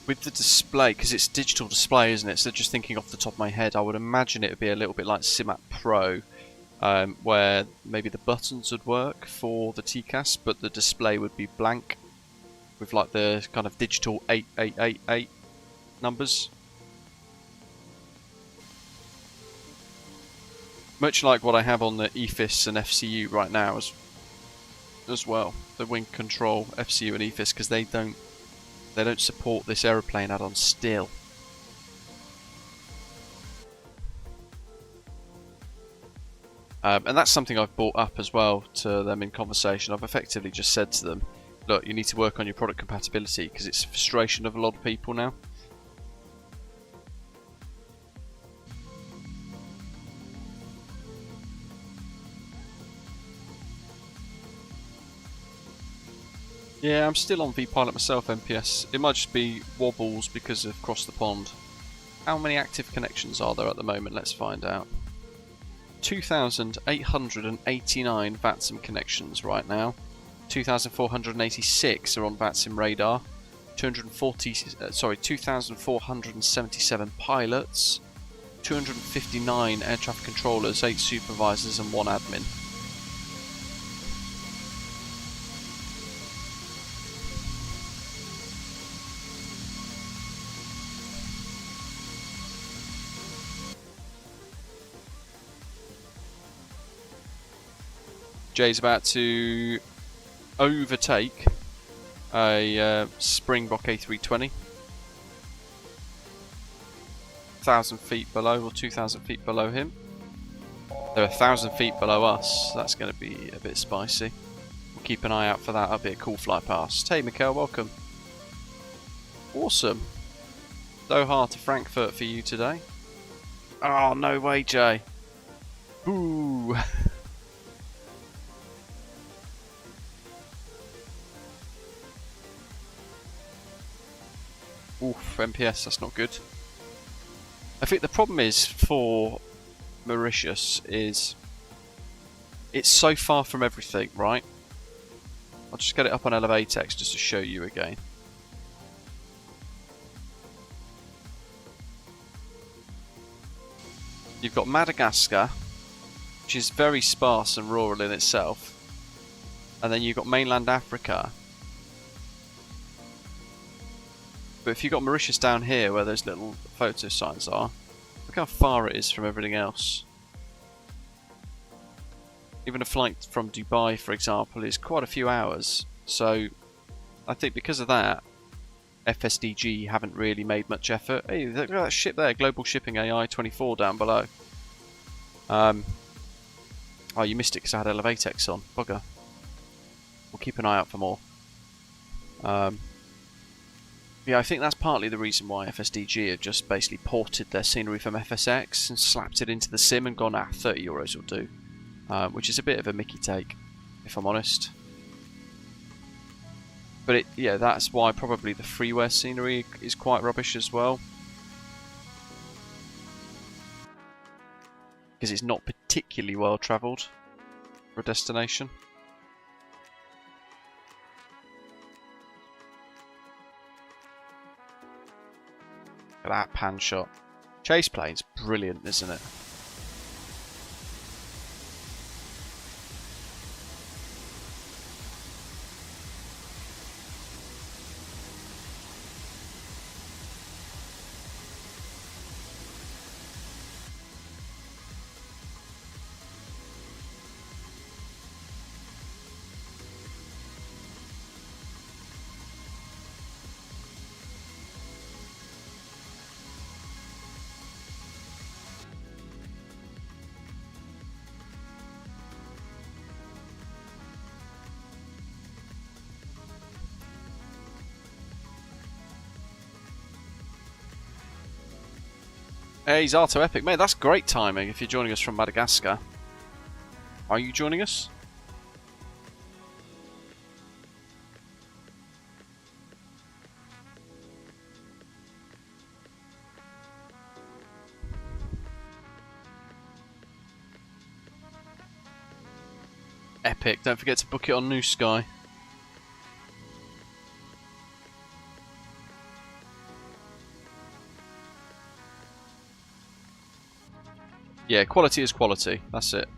With the display, because it's digital display, isn't it? So just thinking off the top of my head, I would imagine it would be a little bit like SIMAP Pro, where maybe the buttons would work for the TCAS, but the display would be blank, with like the kind of digital 8888 numbers. Much like what I have on the EFIS and FCU right now as well, the Wind Control, FCU and EFIS, because they don't support this aeroplane add-on still. And that's something I've brought up as well to them in conversation. I've effectively just said to them, look, you need to work on your product compatibility, because it's a frustration of a lot of people now. Yeah, I'm still on vPilot myself, MPS. It might just be wobbles because of Cross the Pond. How many active connections are there at the moment? Let's find out. 2,889 VATSIM connections right now. 2,486 are on VATSIM radar. 2,477 pilots. 259 air traffic controllers, 8 supervisors and 1 admin. Jay's about to overtake a Springbok A320. 1,000 feet below, or 2,000 feet below him. They're 1,000 feet below us. That's going to be a bit spicy. We'll keep an eye out for that. That'll be a cool fly past. Hey, Mikhail, welcome. Awesome. Doha to Frankfurt for you today. Oh, no way, Jay. Boo. Oof, MPS, that's not good. I think the problem is for Mauritius is it's so far from everything, right? I'll just get it up on Elevatex just to show you again. You've got Madagascar, which is very sparse and rural in itself. And then you've got mainland Africa. But if you've got Mauritius down here where those little photo signs are, look how far it is from everything else. Even a flight from Dubai, for example, is quite a few hours. So I think because of that, FSDG haven't really made much effort. Hey, look at that ship there, Global Shipping AI 24 down below. Oh, you missed it because I had Elevatex on. Bugger. We'll keep an eye out for more. Yeah, I think that's partly the reason why FSDG have just basically ported their scenery from FSX and slapped it into the sim and gone, €30 will do. Which is a bit of a Mickey take, if I'm honest. But yeah, that's why probably the freeware scenery is quite rubbish as well. Because it's not particularly well travelled for a destination. Look at that pan shot. Chase plane's brilliant, isn't it? Hey, Zato Epic. Mate, that's great timing if you're joining us from Madagascar. Are you joining us? Epic. Don't forget to book it on New Sky. Yeah, quality is quality. That's it.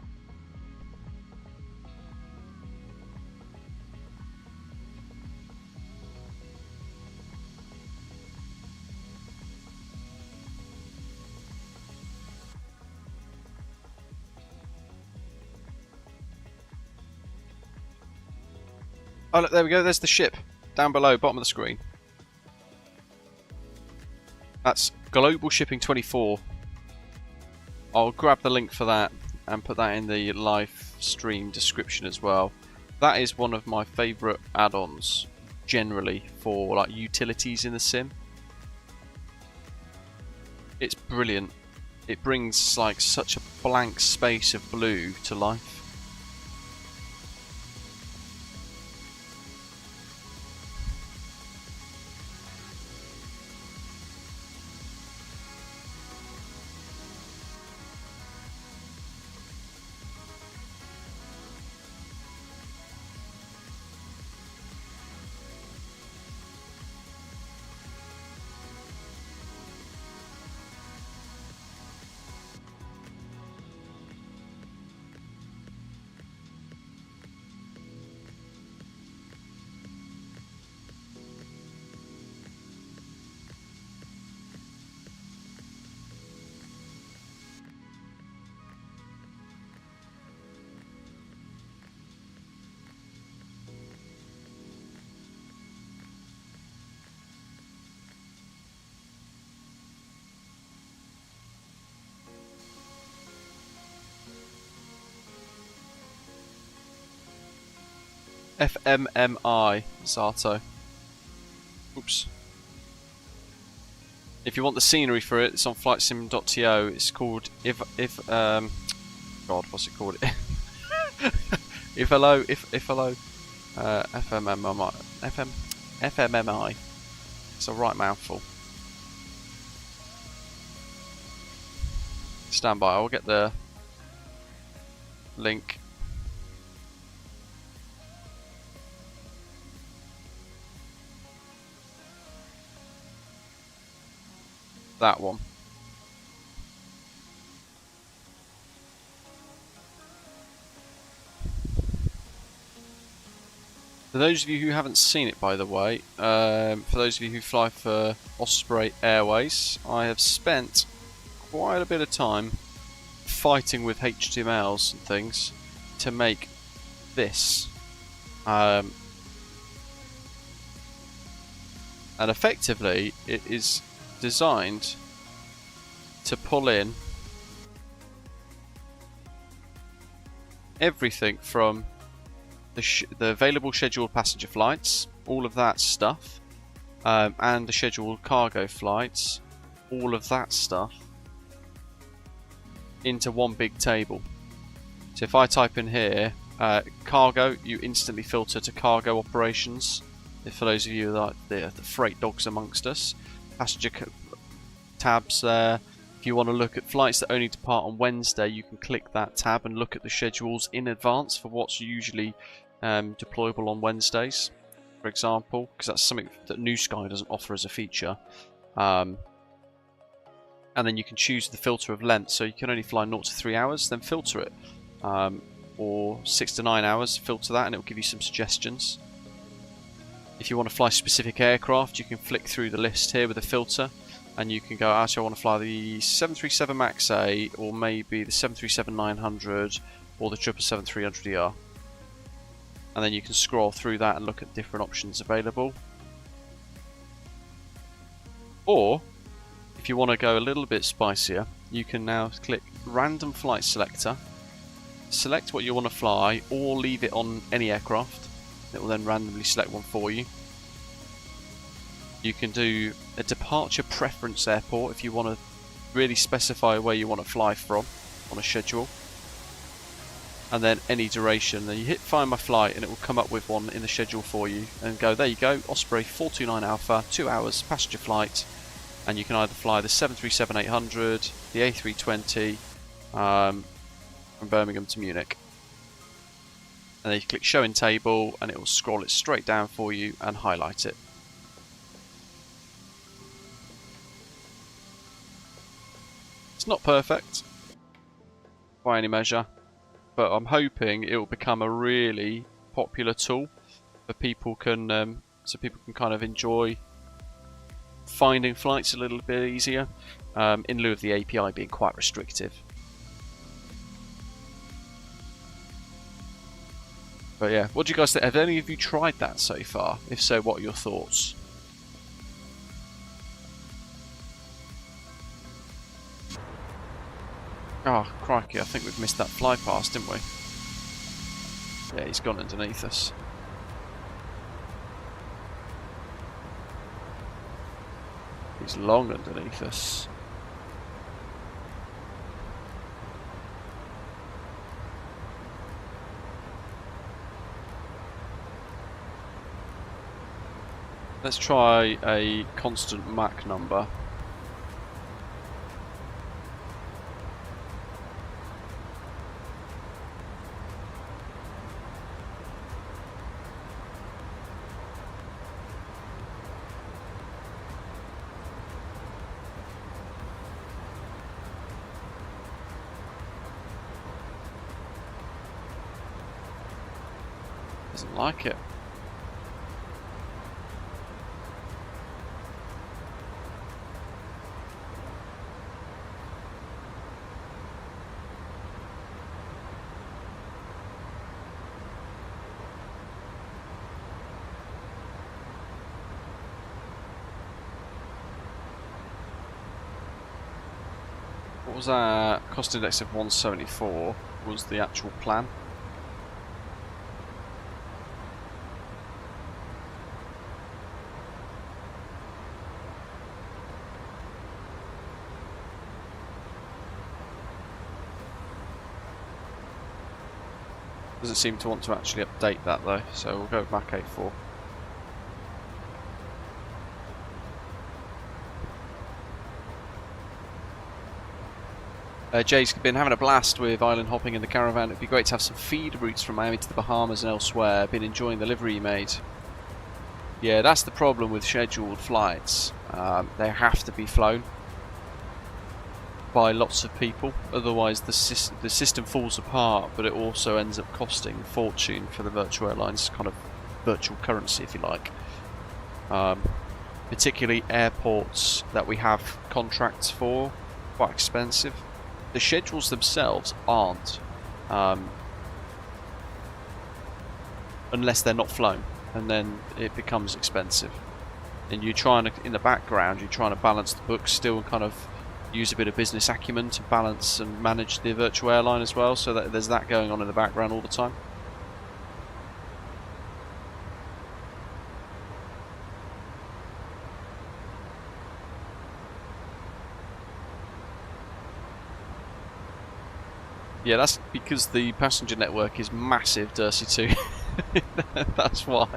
Oh, look, there we go. There's the ship down below, bottom of the screen. That's Global Shipping 24. I'll grab the link for that and put that in the live stream description as well. That is one of my favourite add-ons generally for like utilities in the sim. It's brilliant. It brings like such a blank space of blue to life. FMMI, Zato. Oops. If you want the scenery for it, it's on flightsim.to. It's called God, what's it called? FMMI. FMMI. It's a right mouthful. Stand by, I'll get the link. That one. For those of you who haven't seen it, by the way, for those of you who fly for Osprey Airways, I have spent quite a bit of time fighting with HTMLs and things to make this. And effectively, it is designed to pull in everything from the available scheduled passenger flights, all of that stuff, and the scheduled cargo flights, all of that stuff, into one big table. So if I type in here cargo, you instantly filter to cargo operations. If for those of you like the freight dogs amongst us, passenger tabs there. If you want to look at flights that only depart on Wednesday, you can click that tab and look at the schedules in advance for what's usually deployable on Wednesdays, for example, because that's something that New Sky doesn't offer as a feature. And then you can choose the filter of length, so you can only fly 0 to 3 hours, then filter it, or 6 to 9 hours, filter that, and it will give you some suggestions. If you want to fly specific aircraft, you can flick through the list here with a filter, and you can go, actually I want to fly the 737 MAX 8, or maybe the 737-900, or the 777-300ER. And then you can scroll through that and look at different options available. Or, if you want to go a little bit spicier, you can now click Random Flight Selector, select what you want to fly, or leave it on any aircraft. It will then randomly select one for you. You can do a departure preference airport if you want to really specify where you want to fly from on a schedule, and then any duration. Then you hit find my flight and it will come up with one in the schedule for you and go, there you go, Osprey 429 Alpha, 2 hours passenger flight, and you can either fly the 737-800, the A320 from Birmingham to Munich. And then you click show in table and it will scroll it straight down for you and highlight it. It's not perfect by any measure, but I'm hoping it will become a really popular tool for people can so people can kind of enjoy finding flights a little bit easier, in lieu of the API being quite restrictive. But yeah, what do you guys think? Have any of you tried that so far? If so, what are your thoughts? Oh, crikey, I think we've missed that fly past, didn't we? Yeah, he's gone underneath us. He's long underneath us. Let's try a constant Mach number. Doesn't like it. What was our cost index of 174 was the actual plan. Doesn't seem to want to actually update that though, so we'll go with Mach A4. Jay's been having a blast with island hopping in the caravan. It'd be great to have some feed routes from Miami to the Bahamas and elsewhere. Been enjoying the livery you made. Yeah, that's the problem with scheduled flights. They have to be flown by lots of people, otherwise the system falls apart, but it also ends up costing a fortune for the virtual airlines, kind of virtual currency if you like. Particularly airports that we have contracts for, quite expensive. The schedules themselves aren't, unless they're not flown, and then it becomes expensive. And you're trying to, in the background, you're trying to balance the books still and kind of use a bit of business acumen to balance and manage the virtual airline as well, so that there's that going on in the background all the time. Yeah, that's because the passenger network is massive, Dursey too. That's why.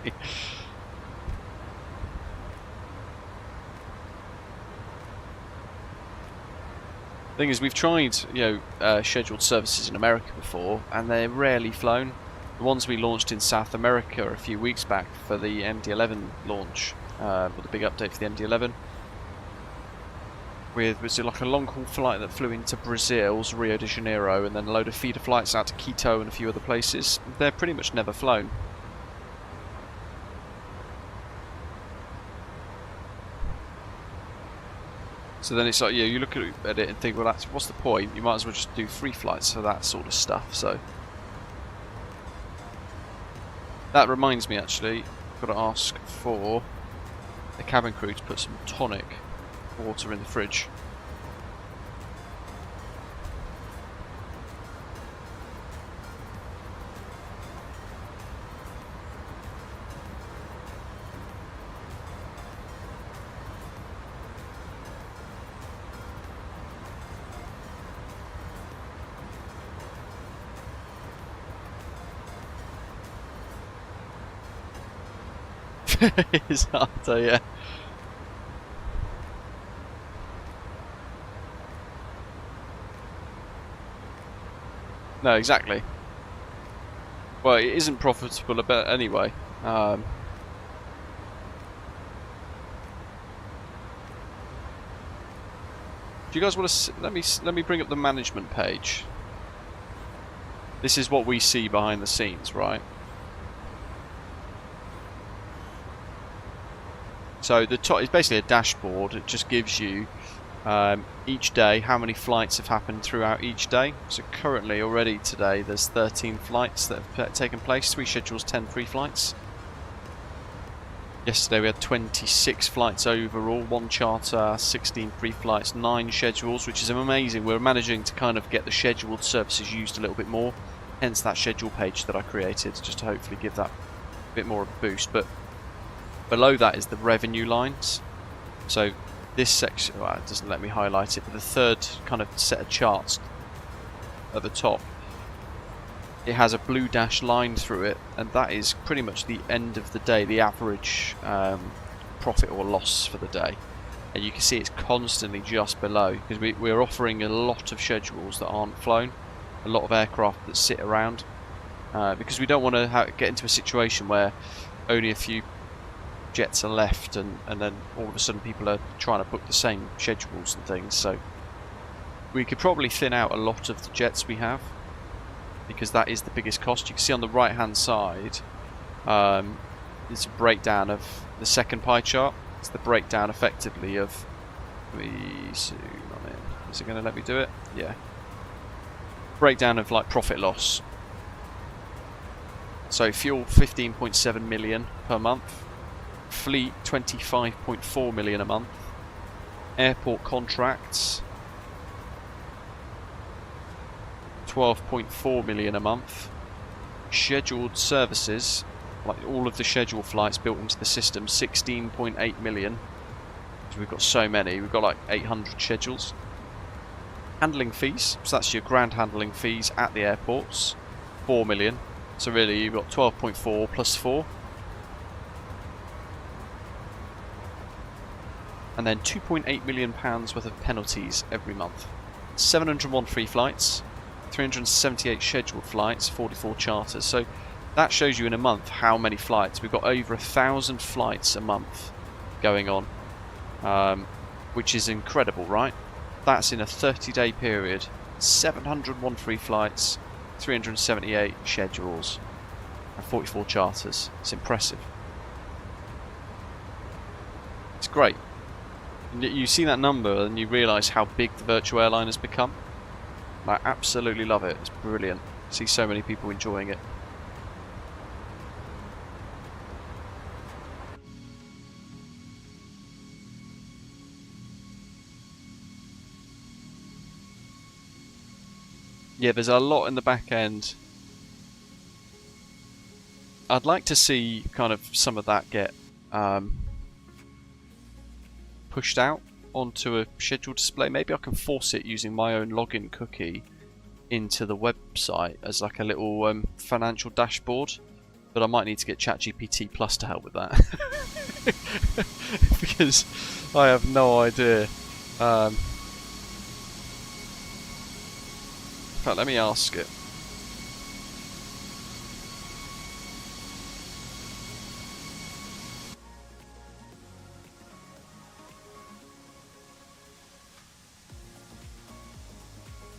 Thing is, we've tried, scheduled services in America before, and they're rarely flown. The ones we launched in South America a few weeks back for the MD-11 launch, or the big update for the MD-11, was it like a long-haul flight that flew into Brazil's Rio de Janeiro, and then a load of feeder flights out to Quito and a few other places. They're pretty much never flown. So then it's like, yeah, you look at it and think, well, that's, what's the point? You might as well just do free flights for that sort of stuff. So that reminds me, actually, I've got to ask for the cabin crew to put some tonic water in the fridge. It's harder, yeah. No, exactly. Well, it isn't profitable about anyway. Do you guys want to let me bring up the management page? This is what we see behind the scenes, right? So the top is basically a dashboard. It just gives you each day how many flights have happened throughout each day. So currently, already today, there's 13 flights that have taken place. 3 schedules, 10 free flights. Yesterday we had 26 flights overall, 1 charter, 16 free flights, 9 schedules, which is amazing. We're managing to kind of get the scheduled services used a little bit more. Hence that schedule page that I created, just to hopefully give that a bit more of a boost. But below that is the revenue lines. So this section, well, it doesn't let me highlight it, but the third kind of set of charts at the top, it has a blue dash line through it, and that is pretty much the end of the day, the average profit or loss for the day. And you can see it's constantly just below, because we're offering a lot of schedules that aren't flown, a lot of aircraft that sit around, because we don't want to get into a situation where only a few jets are left, and then all of a sudden people are trying to book the same schedules and things. So we could probably thin out a lot of the jets we have, because that is the biggest cost. You can see on the right hand side it's a breakdown of the second pie chart. It's the breakdown effectively of, let me zoom on it. Is it going to let me do it? Yeah. Breakdown of like profit loss. So fuel 15.7 million per month. Fleet 25.4 million a month. Airport contracts 12.4 million a month. Scheduled services, like all of the scheduled flights built into the system, 16.8 million. So we've got so many, we've got like 800 schedules. Handling fees, so that's your ground handling fees at the airports, 4 million. So really you've got 12.4 plus 4. And then £2.8 million worth of penalties every month. 701 free flights, 378 scheduled flights, 44 charters. So that shows you in a month how many flights. We've got over 1,000 flights a month going on, which is incredible, right? That's in a 30-day period. 701 free flights, 378 schedules, and 44 charters. It's impressive. It's great. You see that number and you realise how big the virtual airline has become. I absolutely love it. It's brilliant. I see so many people enjoying it. Yeah, there's a lot in the back end. I'd like to see kind of some of that get pushed out onto a schedule display. Maybe I can force it using my own login cookie into the website as like a little financial dashboard, but I might need to get ChatGPT Plus to help with that because I have no idea. In fact, let me ask it.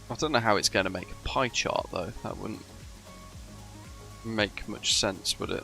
I don't know how it's going to make a pie chart though. That wouldn't make much sense, would it?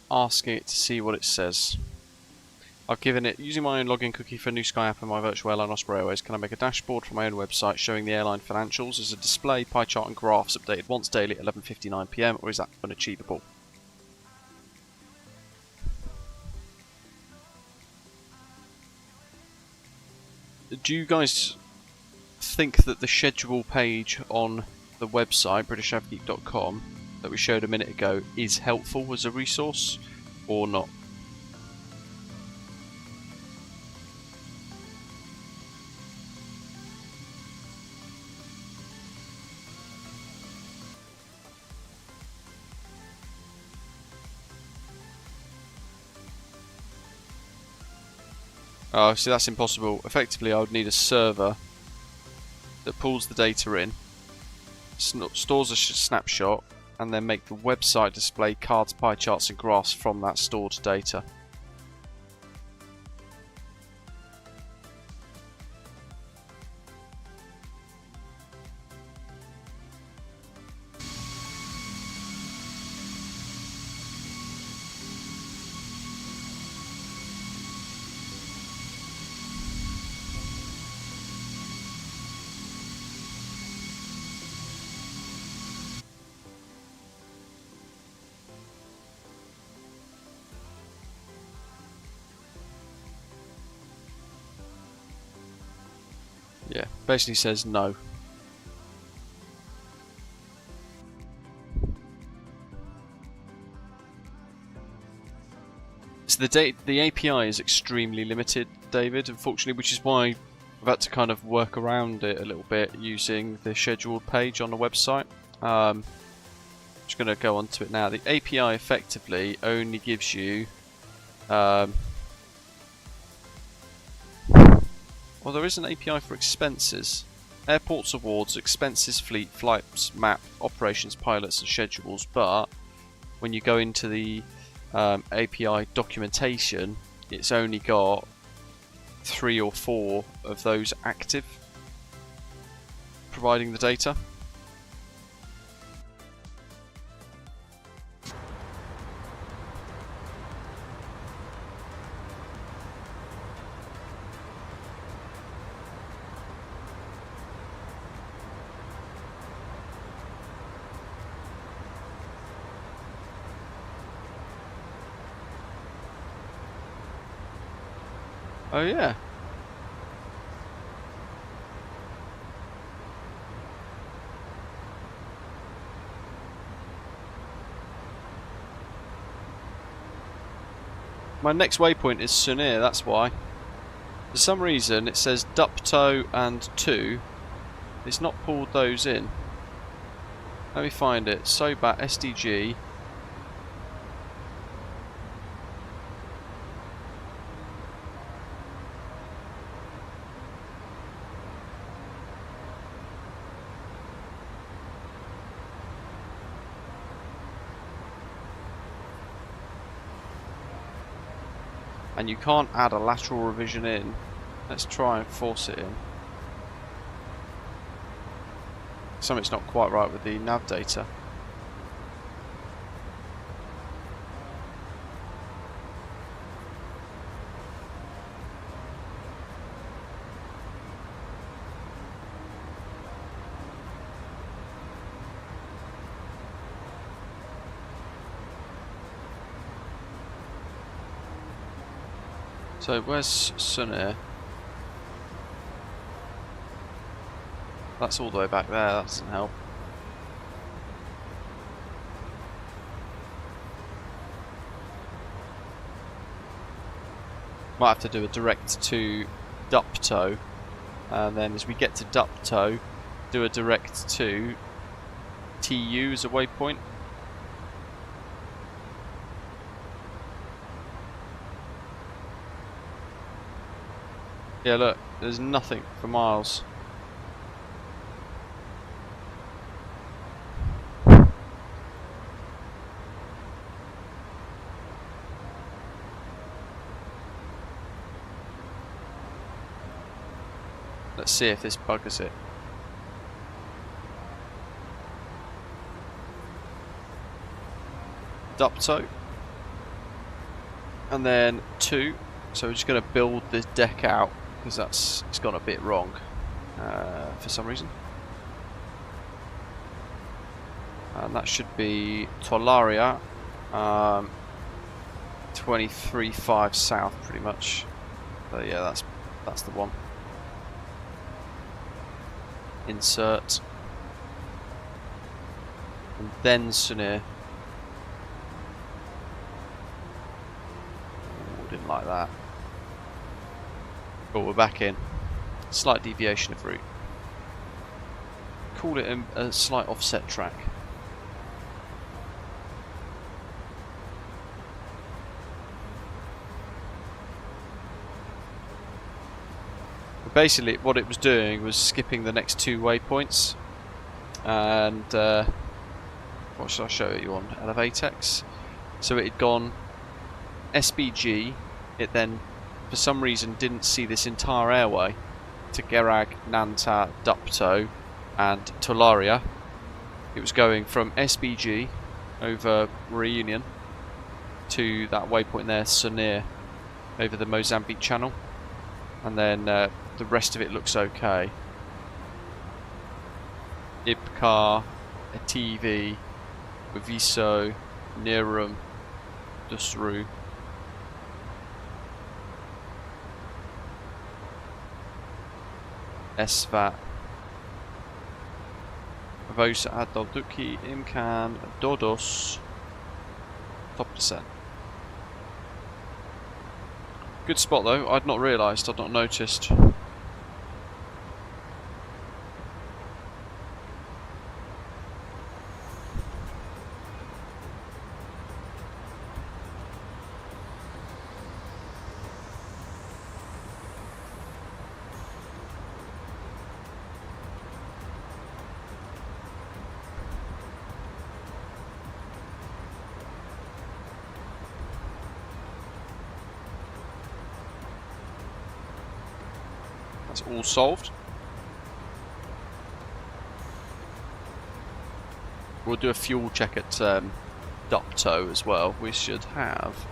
asking it to see what it says. I've given it, using my own login cookie for New Sky app and my virtual airline Osprey Airways, can I make a dashboard from my own website showing the airline financials as a display, pie chart and graphs updated once daily at 11:59 PM, or is that unachievable? Do you guys think that the schedule page on the website, britishavgeek.com, that we showed a minute ago, is helpful as a resource, or not? Oh, see, that's impossible. Effectively, I would need a server that pulls the data in, stores a snapshot, and then make the website display cards, pie charts, and graphs from that stored data. Yeah, basically says no. So the API is extremely limited, David, unfortunately, which is why I've had to kind of work around it a little bit using the scheduled page on the website. Just going to go onto it now. The API effectively only gives you well, there is an API for expenses. Airports awards, expenses, fleet, flights, map, operations, pilots and schedules, but when you go into the API documentation, it's only got 3 or 4 of those active, providing the data. Oh yeah. My next waypoint is Sunir, that's why. For some reason it says Dupto and 2. It's not pulled those in. Let me find it. Sobat SDG. And you can't add a lateral revision in. Let's try and force it in. Something's not quite right with the nav data. So where's Sunir? That's all the way back there, that doesn't help. Might have to do a direct to Dupto, and then as we get to Dupto, do a direct to TU as a waypoint. Yeah, look, there's nothing for miles. Let's see if this buggers it. Dupto. and then 2. So we're just going to build this deck out because it's gone a bit wrong for some reason. And that should be Tolaria, 23.5 south, pretty much. So yeah, that's the one. Insert, and then Sunir. Oh, didn't like that. But we're back in. Slight deviation of route. Call it a slight offset track. Basically, what it was doing was skipping the next 2 waypoints, and what shall I show you on Elevatex? So it had gone SBG. It then, for some reason, didn't see this entire airway to Gerag, Nanta, Dupto, and Tolaria. It was going from SBG over Reunion to that waypoint there, Sunir, over the Mozambique Channel, and then the rest of it looks okay. Ibkar, TV, Viso, Nerum, Dusru. Esvat, Vosa Adolduki, Imkan, Dodos, top percent. Good spot though, I'd not realised, I'd not noticed. That's all solved. We'll do a fuel check at Dupto as well. We should have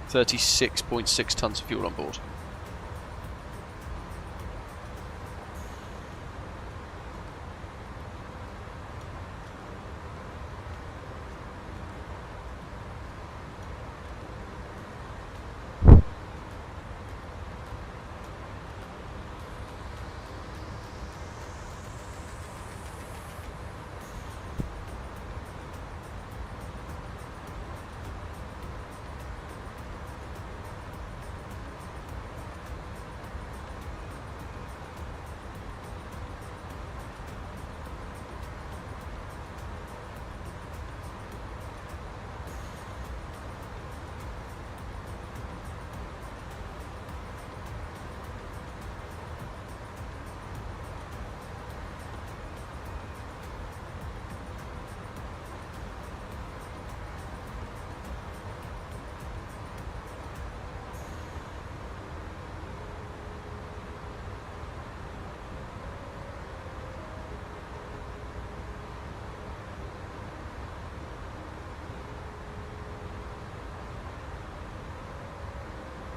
36.6 tons of fuel on board.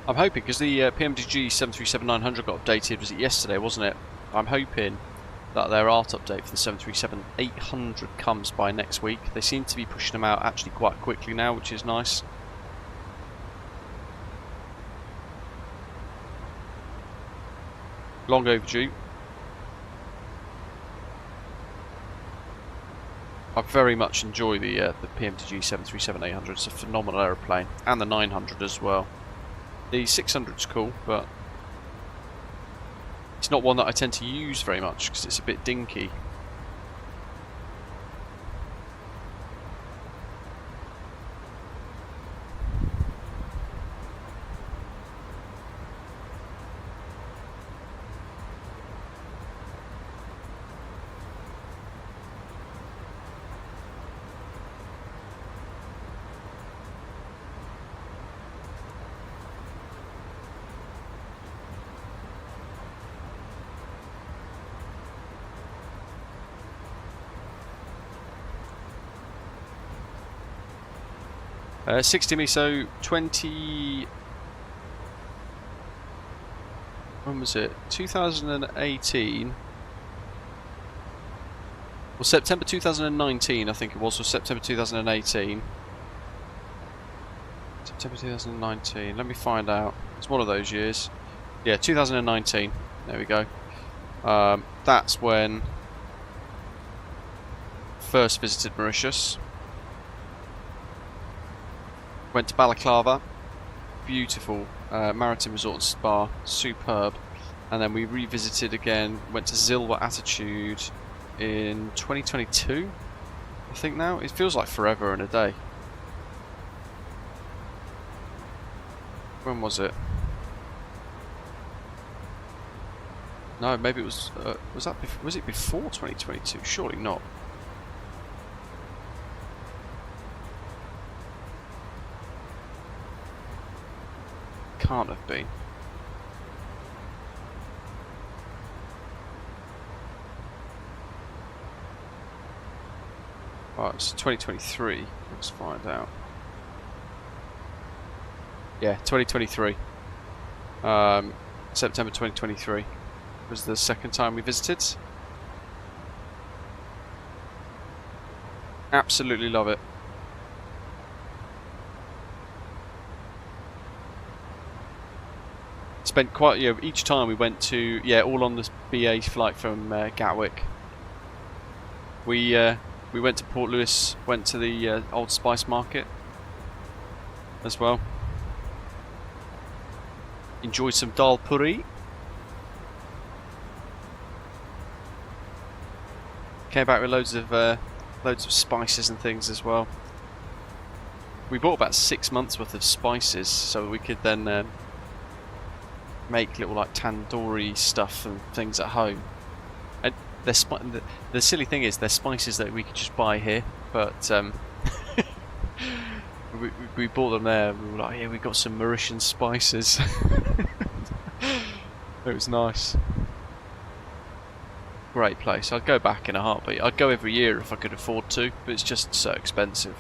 I'm hoping, because the PMDG 737-900 got updated, was it yesterday, wasn't it? I'm hoping that their ART update for the 737-800 comes by next week. They seem to be pushing them out actually quite quickly now, which is nice. Long overdue. I very much enjoy the PMDG 737-800. It's a phenomenal aeroplane, and the 900 as well. The 600's cool, but it's not one that I tend to use very much because it's a bit dinky. 60 me, so 20... When was it? 2018. Well, September 2019, I think it was, or September 2018. September 2019, let me find out. It's one of those years. Yeah, 2019. There we go. That's when first visited Mauritius. Went to Balaclava. Beautiful maritime resort and spa. Superb. And then we revisited again. Went to Zilwa Attitude in 2022, I think now. It feels like forever and a day. When was it? No, maybe it was. Was it before 2022? Surely not. Can't have been. Right, it's 2023. Let's find out. Yeah, 2023. September 2023 was the second time we visited. Absolutely love it. Spent quite, each time we went to, all on this BA flight from Gatwick. We went to Port Louis, went to the Old Spice Market as well. Enjoyed some dal puri. Came back with loads of spices and things as well. We bought about 6 months worth of spices so we could then make little like tandoori stuff and things at home. And the silly thing is, they're spices that we could just buy here, but we bought them there. And we were like, yeah, we got some Mauritian spices. It was nice. Great place. I'd go back in a heartbeat. I'd go every year if I could afford to, but it's just so expensive.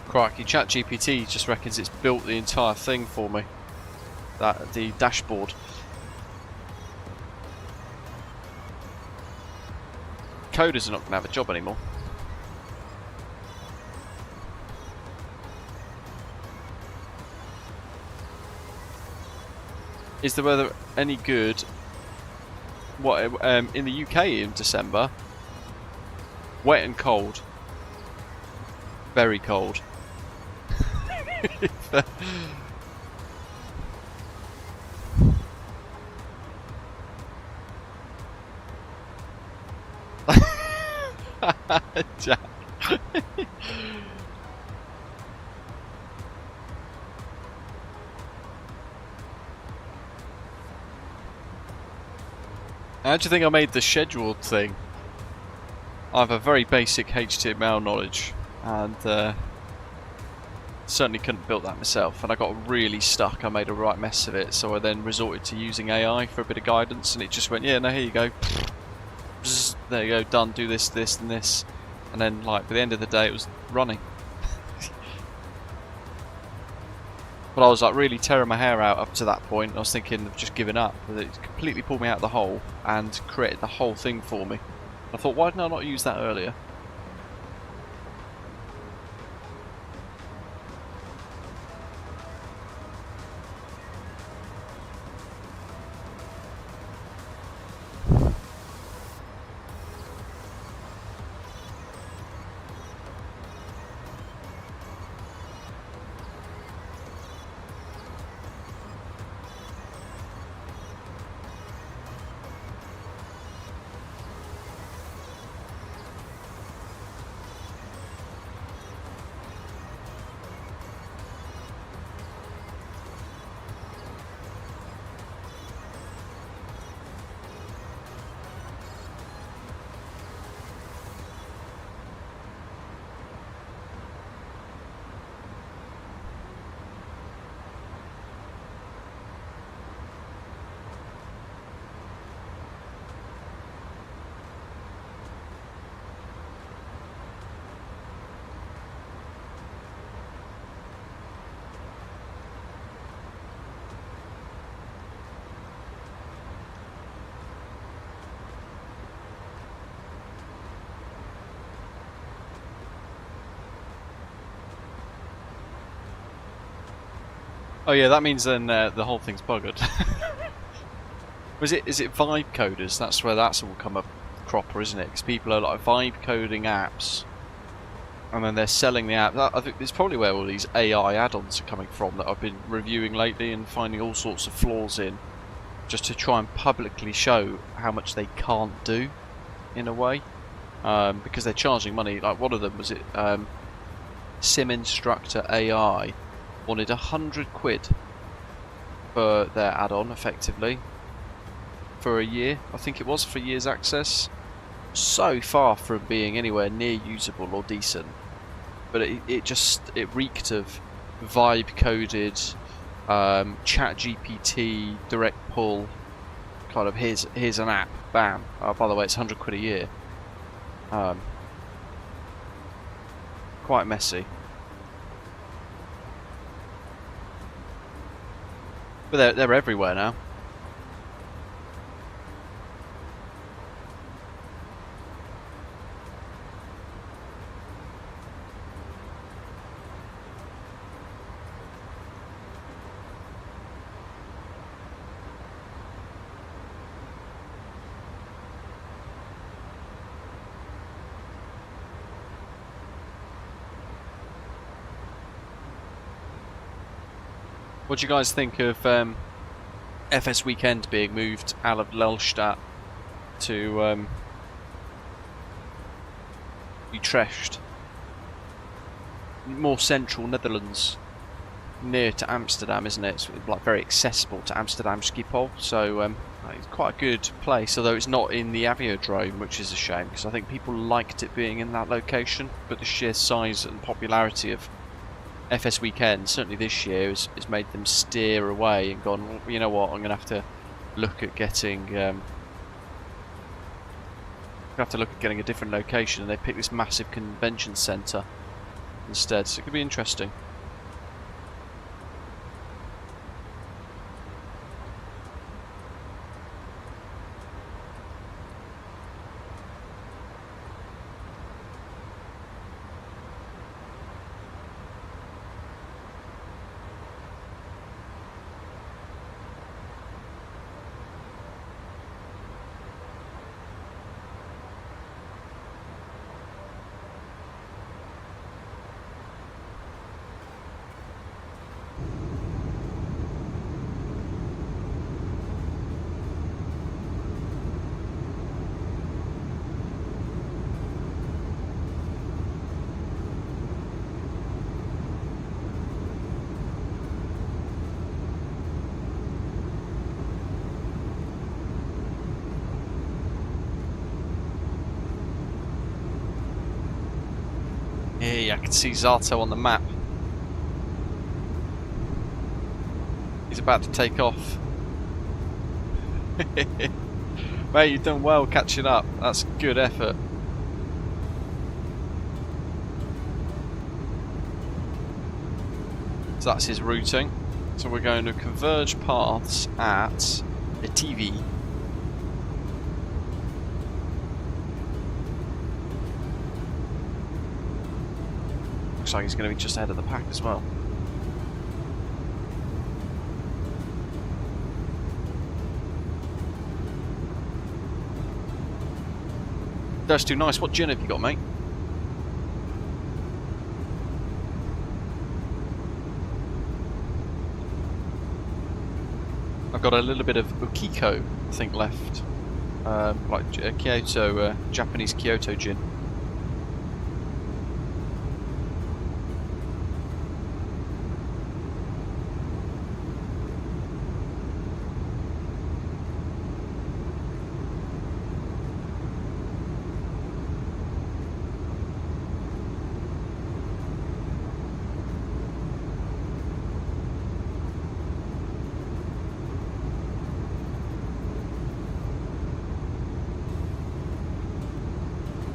Crikey, ChatGPT just reckons it's built the entire thing for me. The dashboard. Coders are not going to have a job anymore. Is the weather any good? What in the UK in December? Wet and cold. Very cold. Jack. How do you think I made the scheduled thing? I have a very basic HTML knowledge, and certainly couldn't build that myself, and I got really stuck. I made a right mess of it, so I then resorted to using AI for a bit of guidance, and it just went, yeah, no, here you go. Bzz, there you go, done, do this, this, and this. And then, like, by the end of the day, it was running. But I was, like, really tearing my hair out up to that point. I was thinking of just giving up. But it completely pulled me out of the hole and created the whole thing for me. I thought, why didn't I not use that earlier? Oh yeah, that means then the whole thing's buggered. Is it vibe coders? That's where that's all come up cropper, isn't it? Because people are like vibe coding apps, and then they're selling the app. I think it's probably where all these AI add-ons are coming from that I've been reviewing lately and finding all sorts of flaws in, just to try and publicly show how much they can't do, in a way, because they're charging money. Like one of them was it Sim Instructor AI wanted 100 quid for their add-on, effectively, for a year. I think it was for a year's access. So far from being anywhere near usable or decent, but it reeked of vibe coded, chat GPT direct pull, kind of here's an app, bam. By the way, it's 100 quid a year. Quite messy. But they're everywhere now. What do you guys think of FS Weekend being moved out of Lelystad to Utrecht? More central Netherlands, near to Amsterdam, isn't it? It's like very accessible to Amsterdam Schiphol, so it's quite a good place, although it's not in the Aviodrome, which is a shame, because I think people liked it being in that location, but the sheer size and popularity of FS Weekend, certainly this year, has made them steer away and gone, well, you know what, I'm going to have to look at getting a different location, and they picked this massive convention centre instead, so it could be interesting. Hey, I can see Zato on the map. He's about to take off. Mate, you've done well catching up. That's good effort. So that's his routing. So we're going to converge paths at a TV. Looks like he's going to be just ahead of the pack as well. That's too nice. What gin have you got, mate? I've got a little bit of Ukiko, I think, left. Like Kyoto, Japanese Kyoto gin.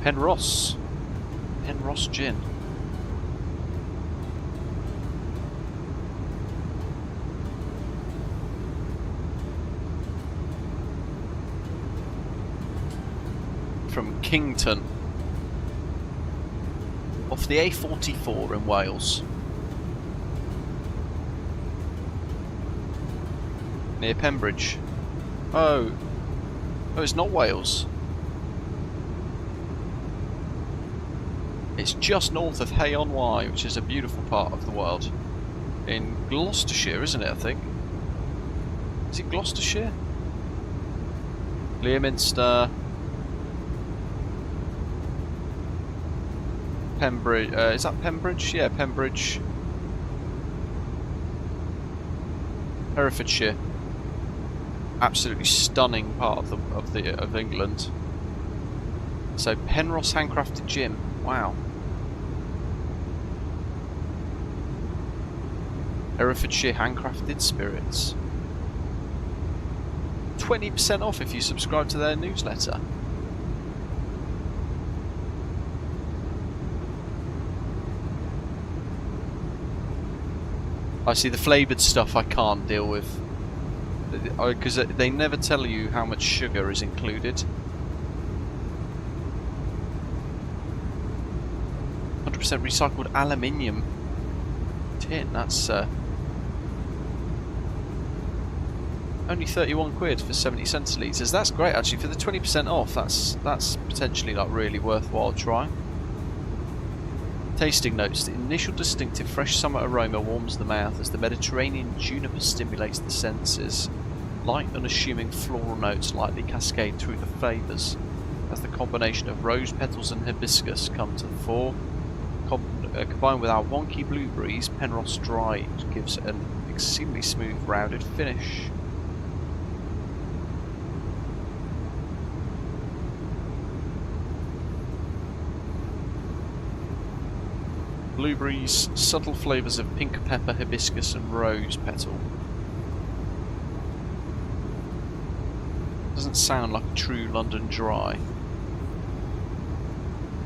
Penross gin. From Kington, off the A44 in Wales. Near Pembridge. Oh. Oh, it's not Wales. It's just north of Hay-on-Wye, which is a beautiful part of the world. In Gloucestershire, isn't it, I think? Is it Gloucestershire? Leominster. Pembridge. Is that Pembridge? Yeah, Pembridge. Herefordshire. Absolutely stunning part of England. So Penrose handcrafted gin. Wow. Herefordshire handcrafted spirits. 20% off if you subscribe to their newsletter. I see the flavoured stuff I can't deal with. Because they never tell you how much sugar is included. 100% recycled aluminium tin, that's only 31 quid for 70 centilitres. That's great actually, for the 20% off, that's potentially like really worthwhile trying. Tasting notes: the initial distinctive fresh summer aroma warms the mouth as the Mediterranean juniper stimulates the senses. Light unassuming floral notes lightly cascade through the flavours as the combination of rose petals and hibiscus come to the fore. Combined with our wonky blueberries, Penrose Dry gives an extremely smooth, rounded finish. Blueberries, subtle flavours of pink pepper, hibiscus and rose petal. Doesn't sound like a true London Dry.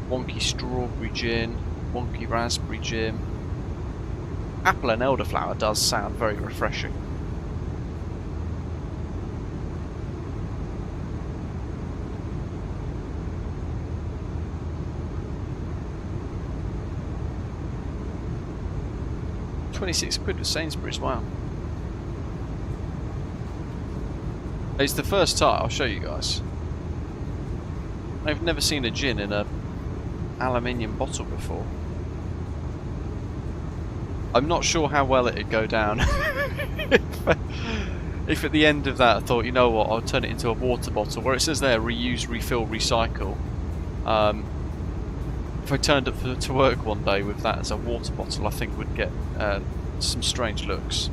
Wonky strawberry gin, wonky raspberry gin. Apple and elderflower does sound very refreshing. £26 with Sainsbury's, wow. It's the first time, I'll show you guys. I've never seen a gin in a aluminium bottle before. I'm not sure how well it'd go down. if at the end of that I thought, you know what, I'll turn it into a water bottle, where it says there, reuse, refill, recycle. If I turned up to work one day with that as a water bottle, I think would get some strange looks.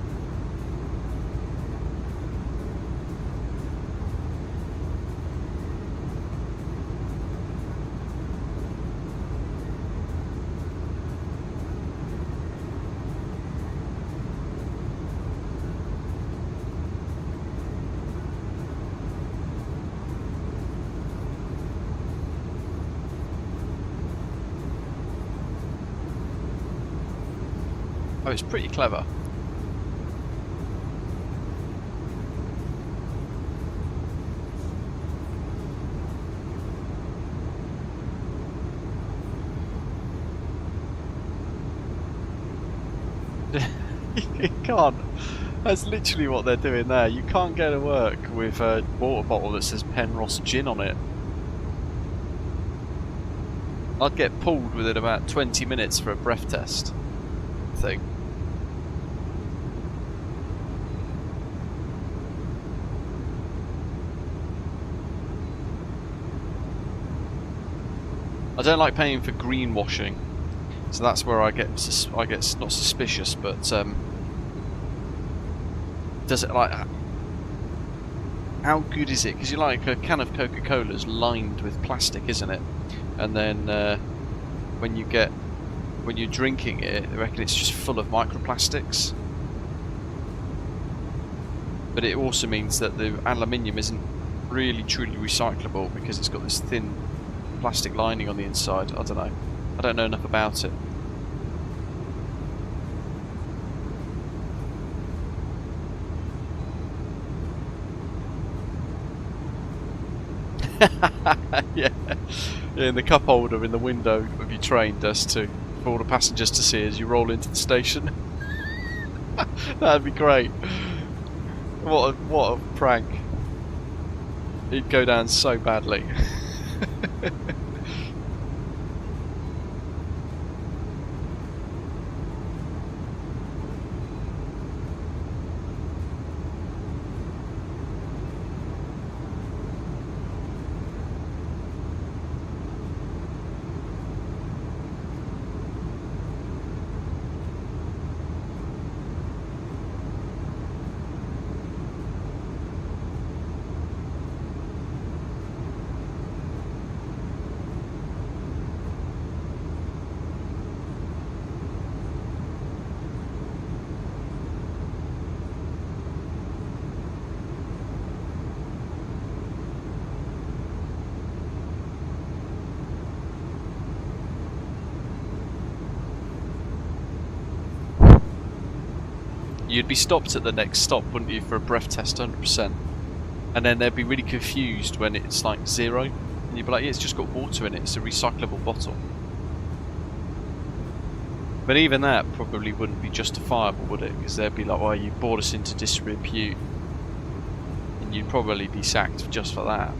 Oh, it's pretty clever. You can't. That's literally what they're doing there. You can't go to work with a water bottle that says Penrose Gin on it. I'd get pulled within about 20 minutes for a breath test thing. I don't like paying for greenwashing, so that's where I get not suspicious, but does it like, how good is it? Because you like a can of Coca-Cola's lined with plastic, isn't it? And then when you're drinking it, I reckon it's just full of microplastics. But it also means that the aluminium isn't really truly recyclable because it's got this thin plastic lining on the inside. I don't know. I don't know enough about it. Yeah. Yeah, and the cup holder in the window of your train does too, for all the passengers to see as you roll into the station. That'd be great. What a prank. It'd go down so badly. You'd be stopped at the next stop, wouldn't you, for a breath test, 100%. And then they'd be really confused when it's like 0. And you'd be like, yeah, it's just got water in it, it's a recyclable bottle. But even that probably wouldn't be justifiable, would it? Because they'd be like, well, you brought us into disrepute. And you'd probably be sacked just for that.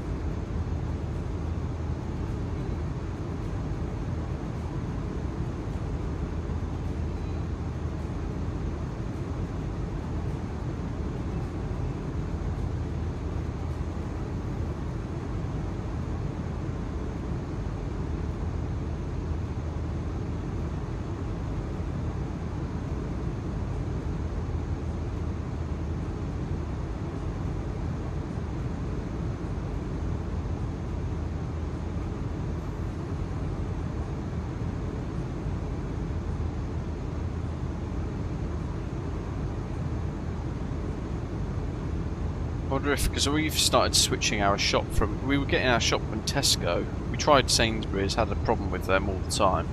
I wonder if, because we've started switching our shop from, we were getting our shop from Tesco. We tried Sainsbury's, had a problem with them all the time,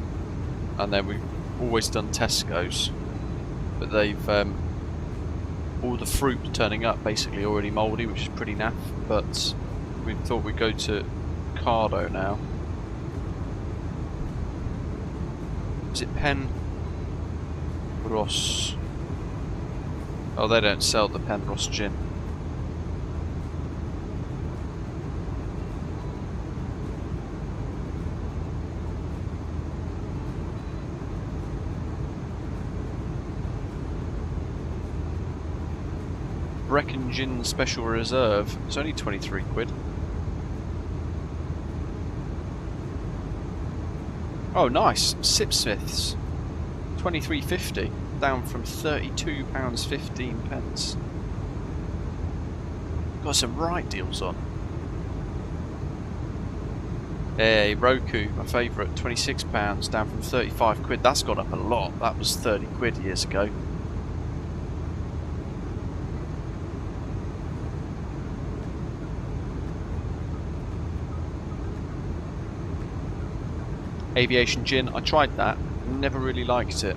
and then we've always done Tesco's, but they've all the fruit turning up basically already mouldy, which is pretty naff. But we thought we'd go to Cardo now. Is it Pen Ross? Oh, they don't sell the Pen Ross gin. Brecon Gin Special Reserve. It's only 23 quid. Oh, nice. Sipsmiths. 23.50. Down from £32.15. Got some right deals on. Hey, Roku, my favourite. £26. Down from 35 quid. That's gone up a lot. That was 30 quid years ago. Aviation gin, I tried that, never really liked it.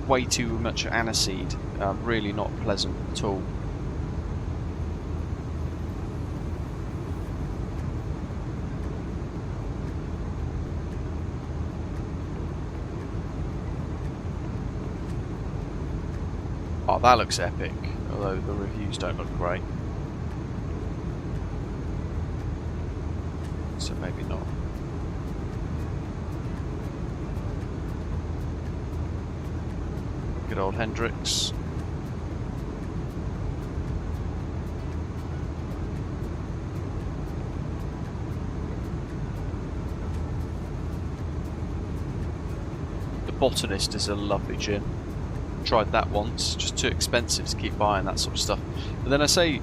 Way too much aniseed, really not pleasant at all. Oh, that looks epic, although the reviews don't look great. So maybe not. Good old Hendrix. The Botanist is a lovely gin. Tried that once, just too expensive to keep buying that sort of stuff. But then I say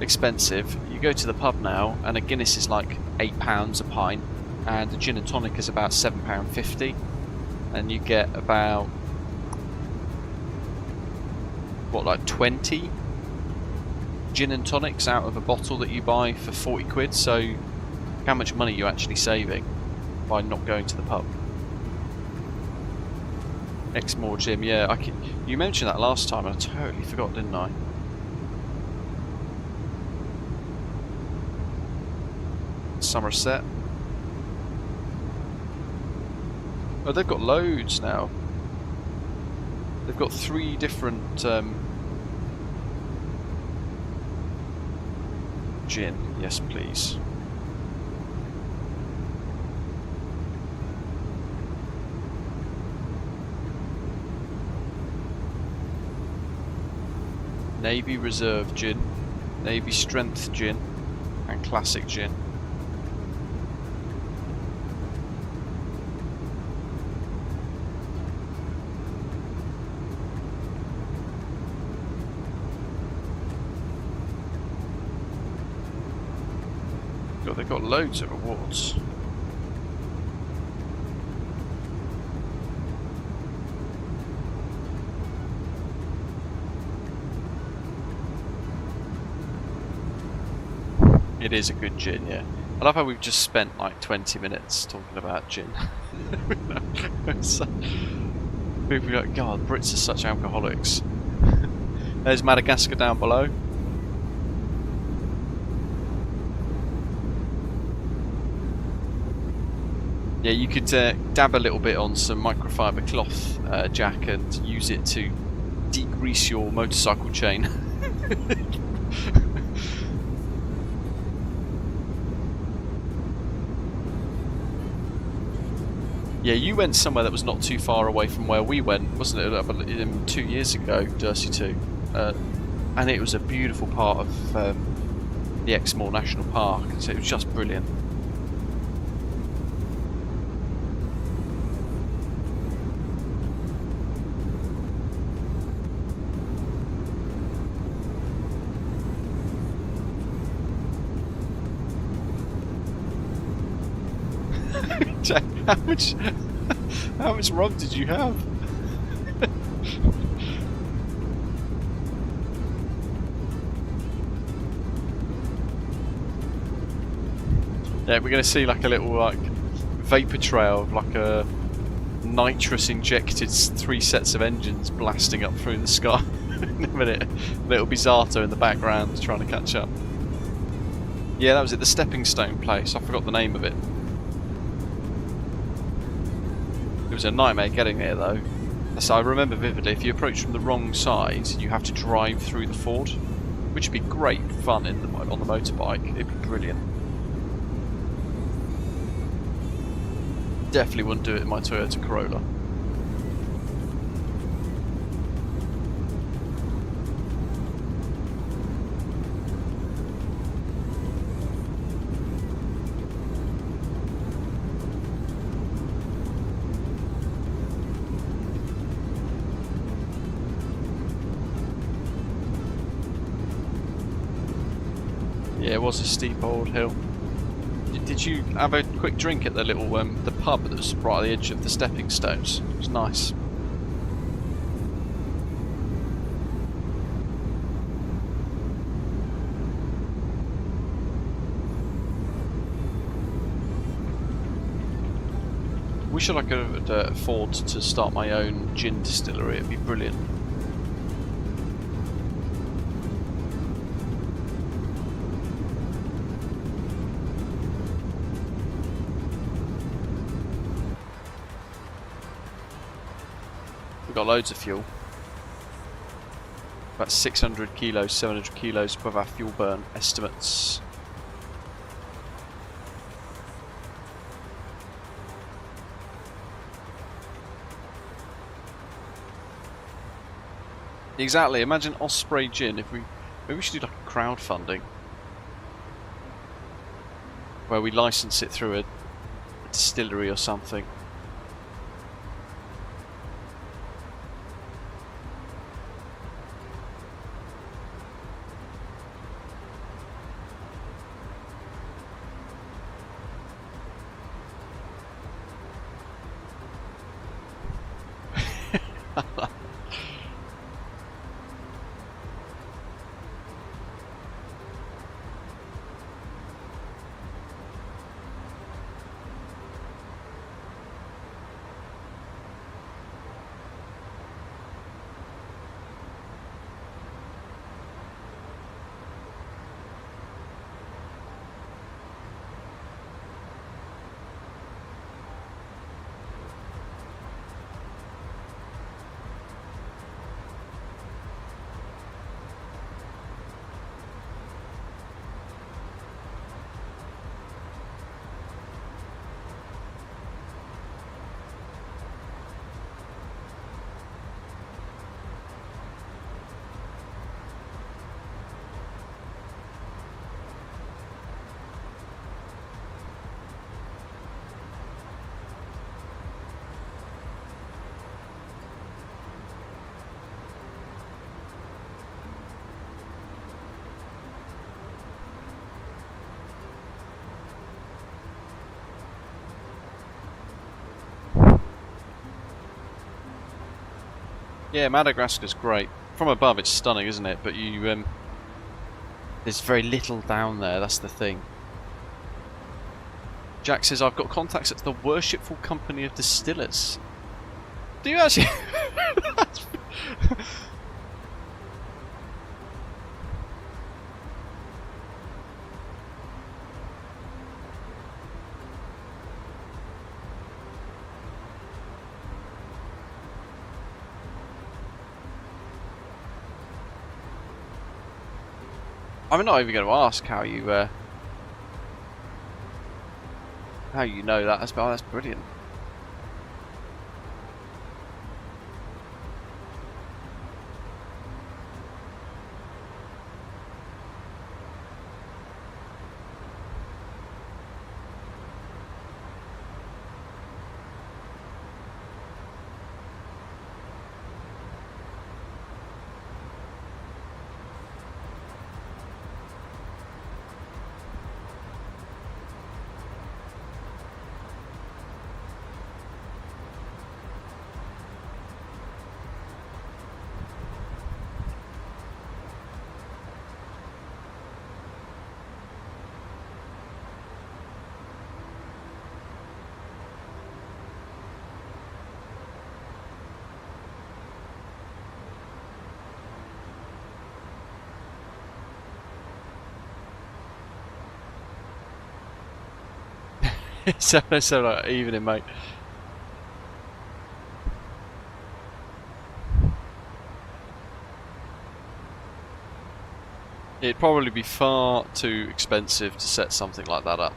expensive, you go to the pub now and a Guinness is like £8 a pint and a gin and tonic is about £7.50 and you get about what, like 20 gin and tonics out of a bottle that you buy for 40 quid, so how much money are you actually saving by not going to the pub? Exmoor Gym, yeah, you mentioned that last time and I totally forgot, didn't I? Somerset. Oh, they've got loads now. They've got 3 different Gin, yes please. Navy Reserve Gin, Navy Strength Gin, and Classic Gin. God, they've got loads of awards. It is a good gin, yeah. I love how we've just spent like 20 minutes talking about gin. So, people be like, God, Brits are such alcoholics. There's Madagascar down below. Yeah, you could dab a little bit on some microfiber cloth, Jack, and use it to degrease your motorcycle chain. Yeah, you went somewhere that was not too far away from where we went, wasn't it? 2 years ago, Dursey 2. And it was a beautiful part of the Exmoor National Park, so it was just brilliant. Jack, how much rum did you have? Yeah, we're going to see like a little like vapor trail of like a nitrous injected 3 sets of engines blasting up through the sky in a minute. Little Bizarto in the background trying to catch up. Yeah, that was it, the Stepping Stone place. I forgot the name of it. It was a nightmare getting there though. So I remember vividly, if you approach from the wrong side, you have to drive through the ford, which would be great fun on the motorbike. It'd be brilliant. Definitely wouldn't do it in my Toyota Corolla. Yeah, it was a steep old hill. Did you have a quick drink at the little the pub that was right at the edge of the stepping stones? It was nice. Wish I could afford to start my own gin distillery. It'd be brilliant. We've got loads of fuel. About 600 kilos, 700 kilos above our fuel burn estimates. Exactly, imagine Osprey Gin if maybe we should do like a crowdfunding where we license it through a distillery or something. Yeah, Madagascar's great. From above it's stunning, isn't it? But you there's very little down there, that's the thing. Jack says, I've got contacts at the Worshipful Company of Distillers. Do you actually? I'm not even going to ask how you know that. That's brilliant. so like evening, mate. It'd probably be far too expensive to set something like that up.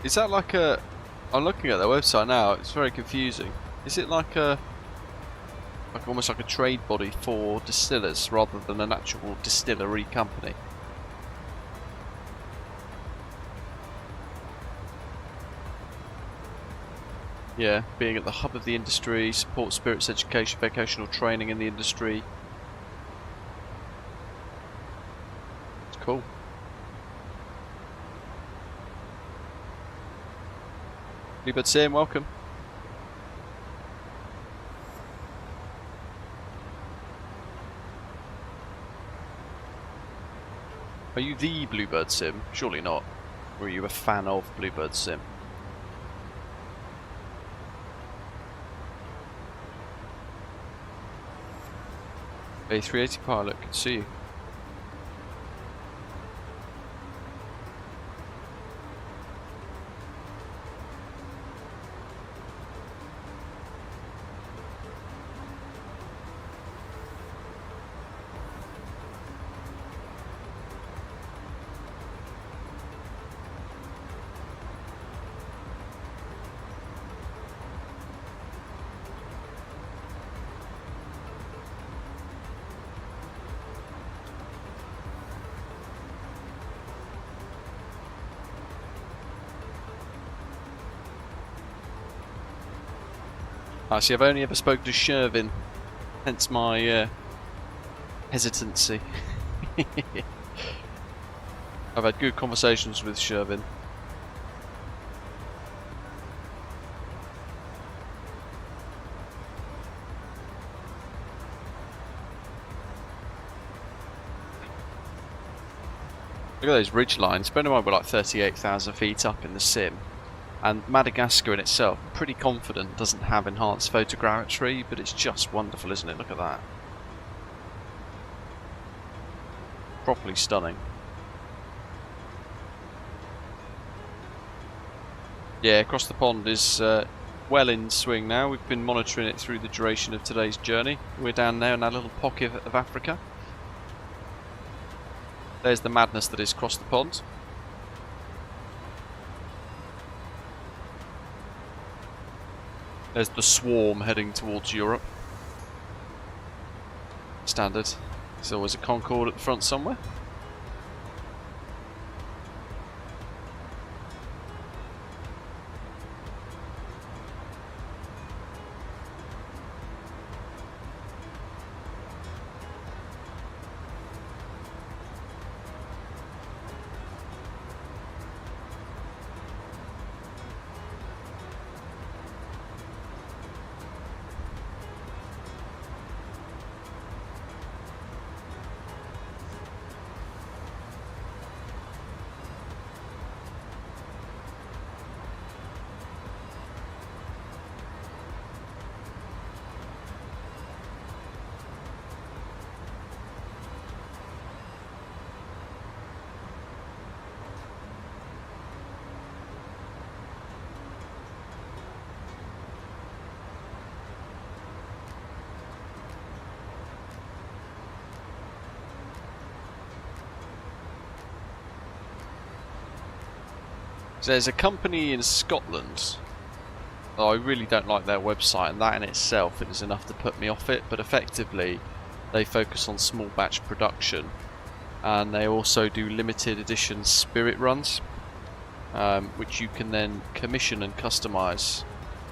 Is that like a... I'm looking at their website now, it's very confusing. Is it like a... like almost like a trade body for distillers rather than an actual distillery company? Yeah, being at the hub of the industry, support spirits education, vocational training in the industry. It's cool. VATSIM, welcome. Are you the Bluebird Sim? Surely not. Or are you a fan of Bluebird Sim? A380 pilot, good to see you. Actually, I've only ever spoken to Shervin, hence my hesitancy. I've had good conversations with Shervin. Look at those ridge lines. Bear in mind we're like 38,000 feet up in the sim. And Madagascar in itself, I'm pretty confident, doesn't have enhanced photogrammetry, but it's just wonderful, isn't it? Look at that. Properly stunning. Yeah, across the pond is well in swing now. We've been monitoring it through the duration of today's journey. We're down there in that little pocket of Africa. There's the madness that is across the pond. There's the swarm heading towards Europe. Standard. There's always a Concorde at the front somewhere. So there's a company in Scotland. Oh, I really don't like their website, and that in itself is enough to put me off it, but effectively they focus on small batch production, and they also do limited edition spirit runs, which you can then commission and customize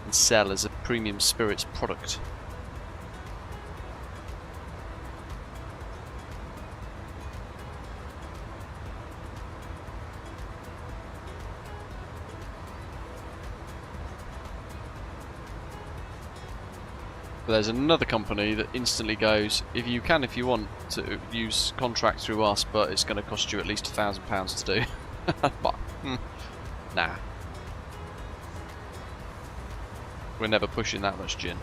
and sell as a premium spirits product. But there's another company that instantly goes, if you want to use contract through us, but it's going to cost you at least £1,000 to do. But, nah. We're never pushing that much gin.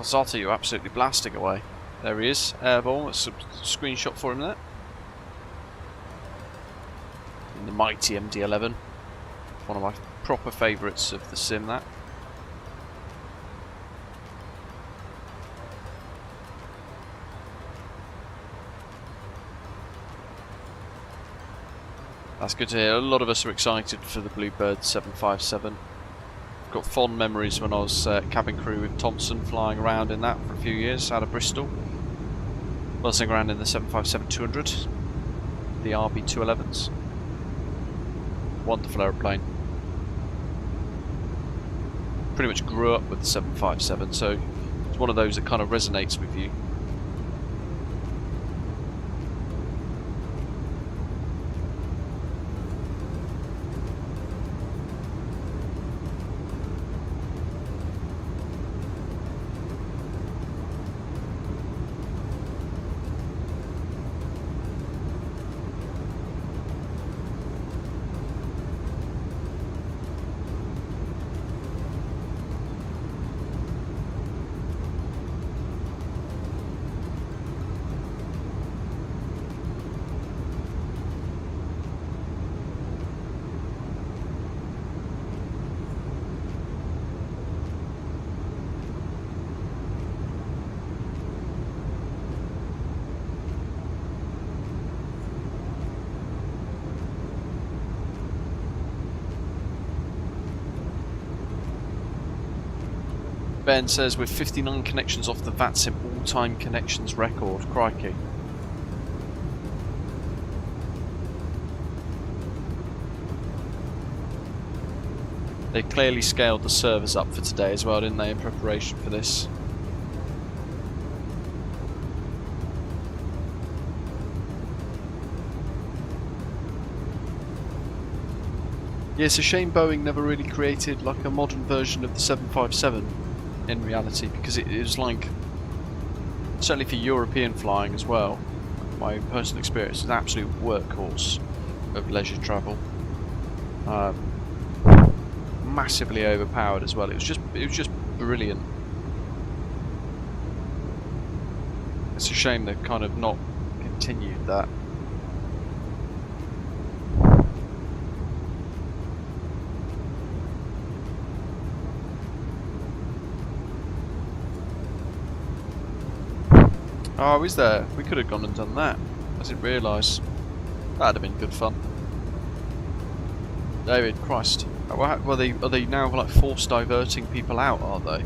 Zata, you're absolutely blasting away. There he is, airborne. That's a screenshot for him there. In the mighty MD-11. One of my proper favourites of the sim, that. That's good to hear. A lot of us are excited for the Bluebird 757. Got fond memories when I was cabin crew with Thompson, flying around in that for a few years out of Bristol. Buzzing around in the 757-200, the RB211s. Wonderful aeroplane. Pretty much grew up with the 757, so it's one of those that kind of resonates with you. Ben says with 59 connections off the VATSIM all-time connections record. Crikey. They clearly scaled the servers up for today as well, didn't they, in preparation for this? Yeah, it's a shame Boeing never really created like a modern version of the 757. in reality, because it was like, certainly for European flying as well, my own personal experience is an absolute workhorse of leisure travel. Massively overpowered as well. It was just brilliant. It's a shame they've kind of not continued that. Oh, is there? We could have gone and done that. I didn't realise. That'd have been good fun. David, Christ. Are they now like force diverting people out, are they?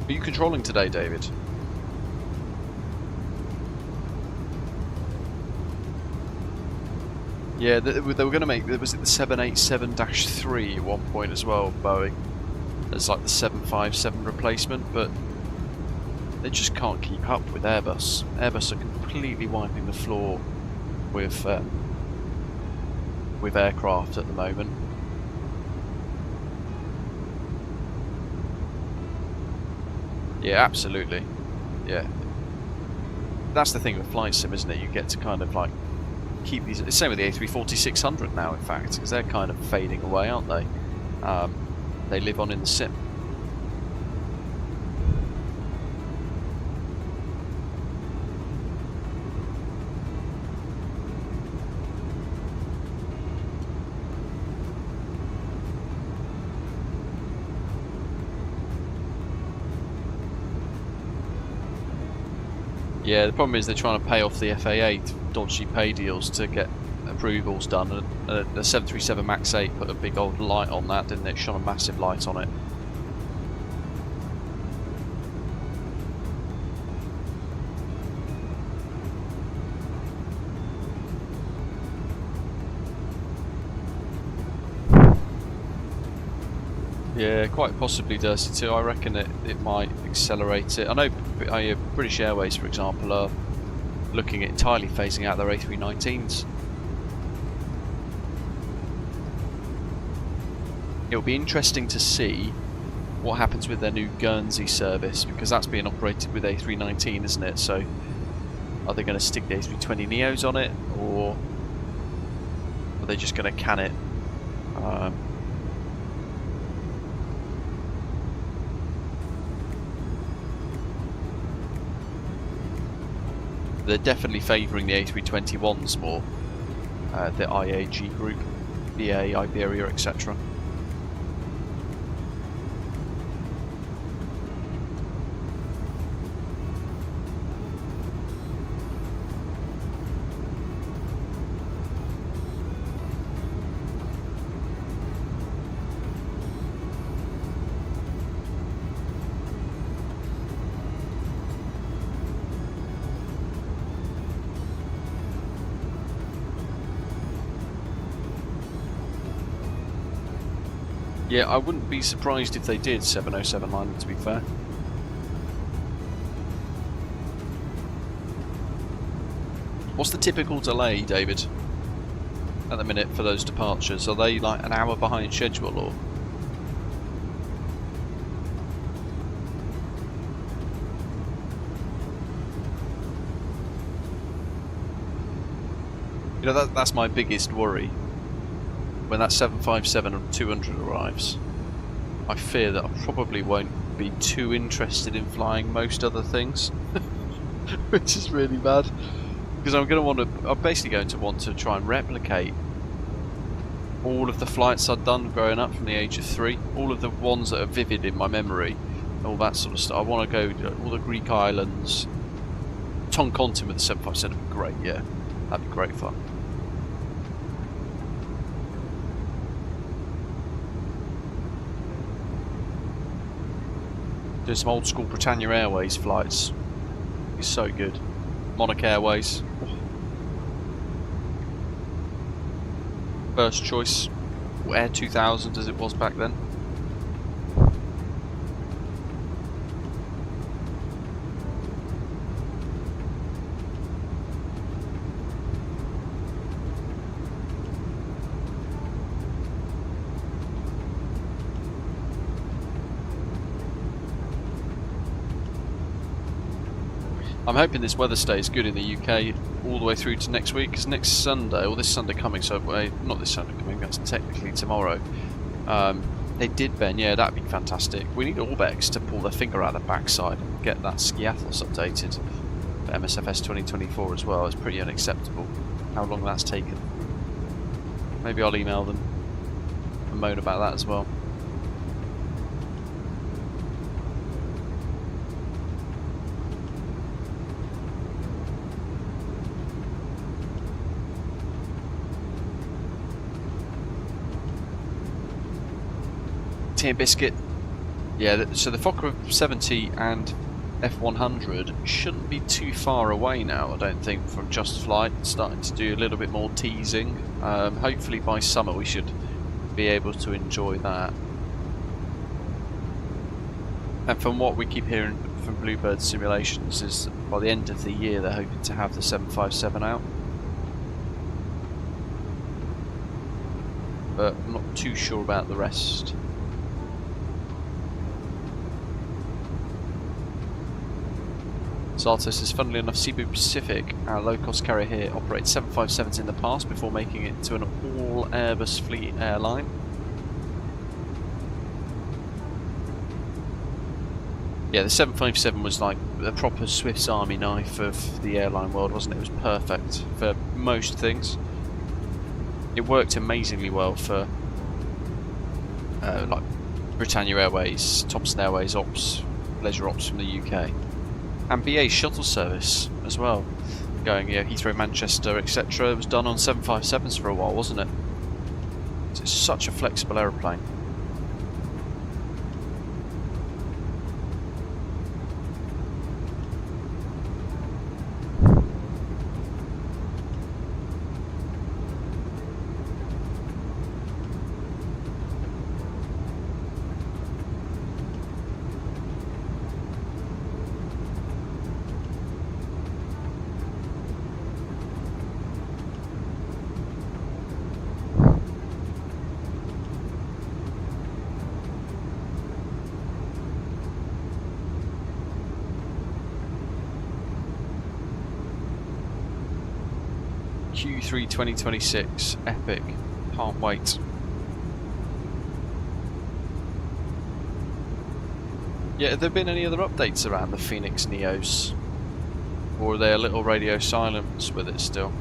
Are you controlling today, David? Yeah, they were going to make, was it the 787-3 at one point as well, Boeing? As like the 757 replacement, but they just can't keep up with Airbus. Airbus are completely wiping the floor with aircraft at the moment. Yeah, absolutely. Yeah, that's the thing with flight sim, isn't it? You get to kind of like keep these. It's the same with the A340-600 now, in fact, because they're kind of fading away, aren't they? They live on in the sim. Yeah, the problem is they're trying to pay off the FAA dodgy pay deals to get approvals done, and the 737 MAX 8 put a big old light on that, didn't it? Shone a massive light on it. Yeah, quite possibly Dirty too. I reckon it might accelerate it. I know British Airways, for example, are looking at entirely phasing out their A319s. It'll be interesting to see what happens with their new Guernsey service, because that's being operated with A319, isn't it? So are they going to stick the A320neos on it, or are they just going to can it? They're definitely favouring the A321s more, the IAG group, BA, Iberia, etc. Yeah, I wouldn't be surprised if they did 707 line, to be fair. What's the typical delay, David, at the minute for those departures? Are they like an hour behind schedule, or? You know, that's my biggest worry. When that 757-200 arrives, I fear that I probably won't be too interested in flying most other things, which is really bad, because I'm basically going to want to try and replicate all of the flights I'd done growing up from the age of 3, all of the ones that are vivid in my memory, all that sort of stuff. I want to go to all the Greek islands. Toncontin with the 757 would be great, yeah, that'd be great fun. Doing some old school Britannia Airways flights. It's so good. Monarch Airways. First choice. Or Air 2000 as it was back then. I'm hoping this weather stays good in the UK all the way through to next week, because next Sunday, or this Sunday coming, so not this Sunday coming, that's technically tomorrow, they did Ben, yeah, that'd be fantastic. We need Orbex to pull their finger out the backside and get that Skiathos updated for MSFS 2024 as well. It's pretty unacceptable how long that's taken. Maybe I'll email them and moan about that as well. Tea and biscuit. Yeah, so the Fokker 70 and F100 shouldn't be too far away now, I don't think, from Just Flight. Starting to do a little bit more teasing. Hopefully by summer we should be able to enjoy that. And from what we keep hearing from Bluebird Simulations is by the end of the year they're hoping to have the 757 out. But I'm not too sure about the rest. Zartos is, funnily enough, Cebu Pacific, our low-cost carrier here, operated 757s in the past before making it to an all Airbus fleet airline. Yeah, the 757 was like a proper Swiss Army knife of the airline world, wasn't it? It was perfect for most things. It worked amazingly well for like Britannia Airways, Thomson Airways ops, leisure ops from the UK. And BA shuttle service as well, going Heathrow, Manchester, etc. It was done on 757s for a while, wasn't it? It's such a flexible aeroplane. Q3 2026, epic, can't wait. Yeah, have there been any other updates around the Phoenix Neos? Or are they a little radio silence with it still?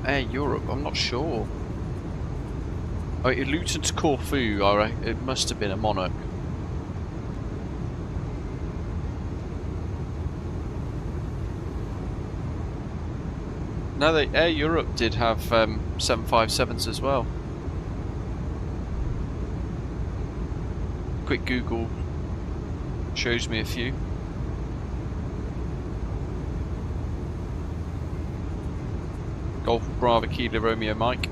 Air Europe, I'm not sure. Oh, Luton to Corfu, it must have been a Monarch. No, Air Europe did have 757s as well. Quick Google shows me a few. Golf Bravo Kilo Romeo Mike.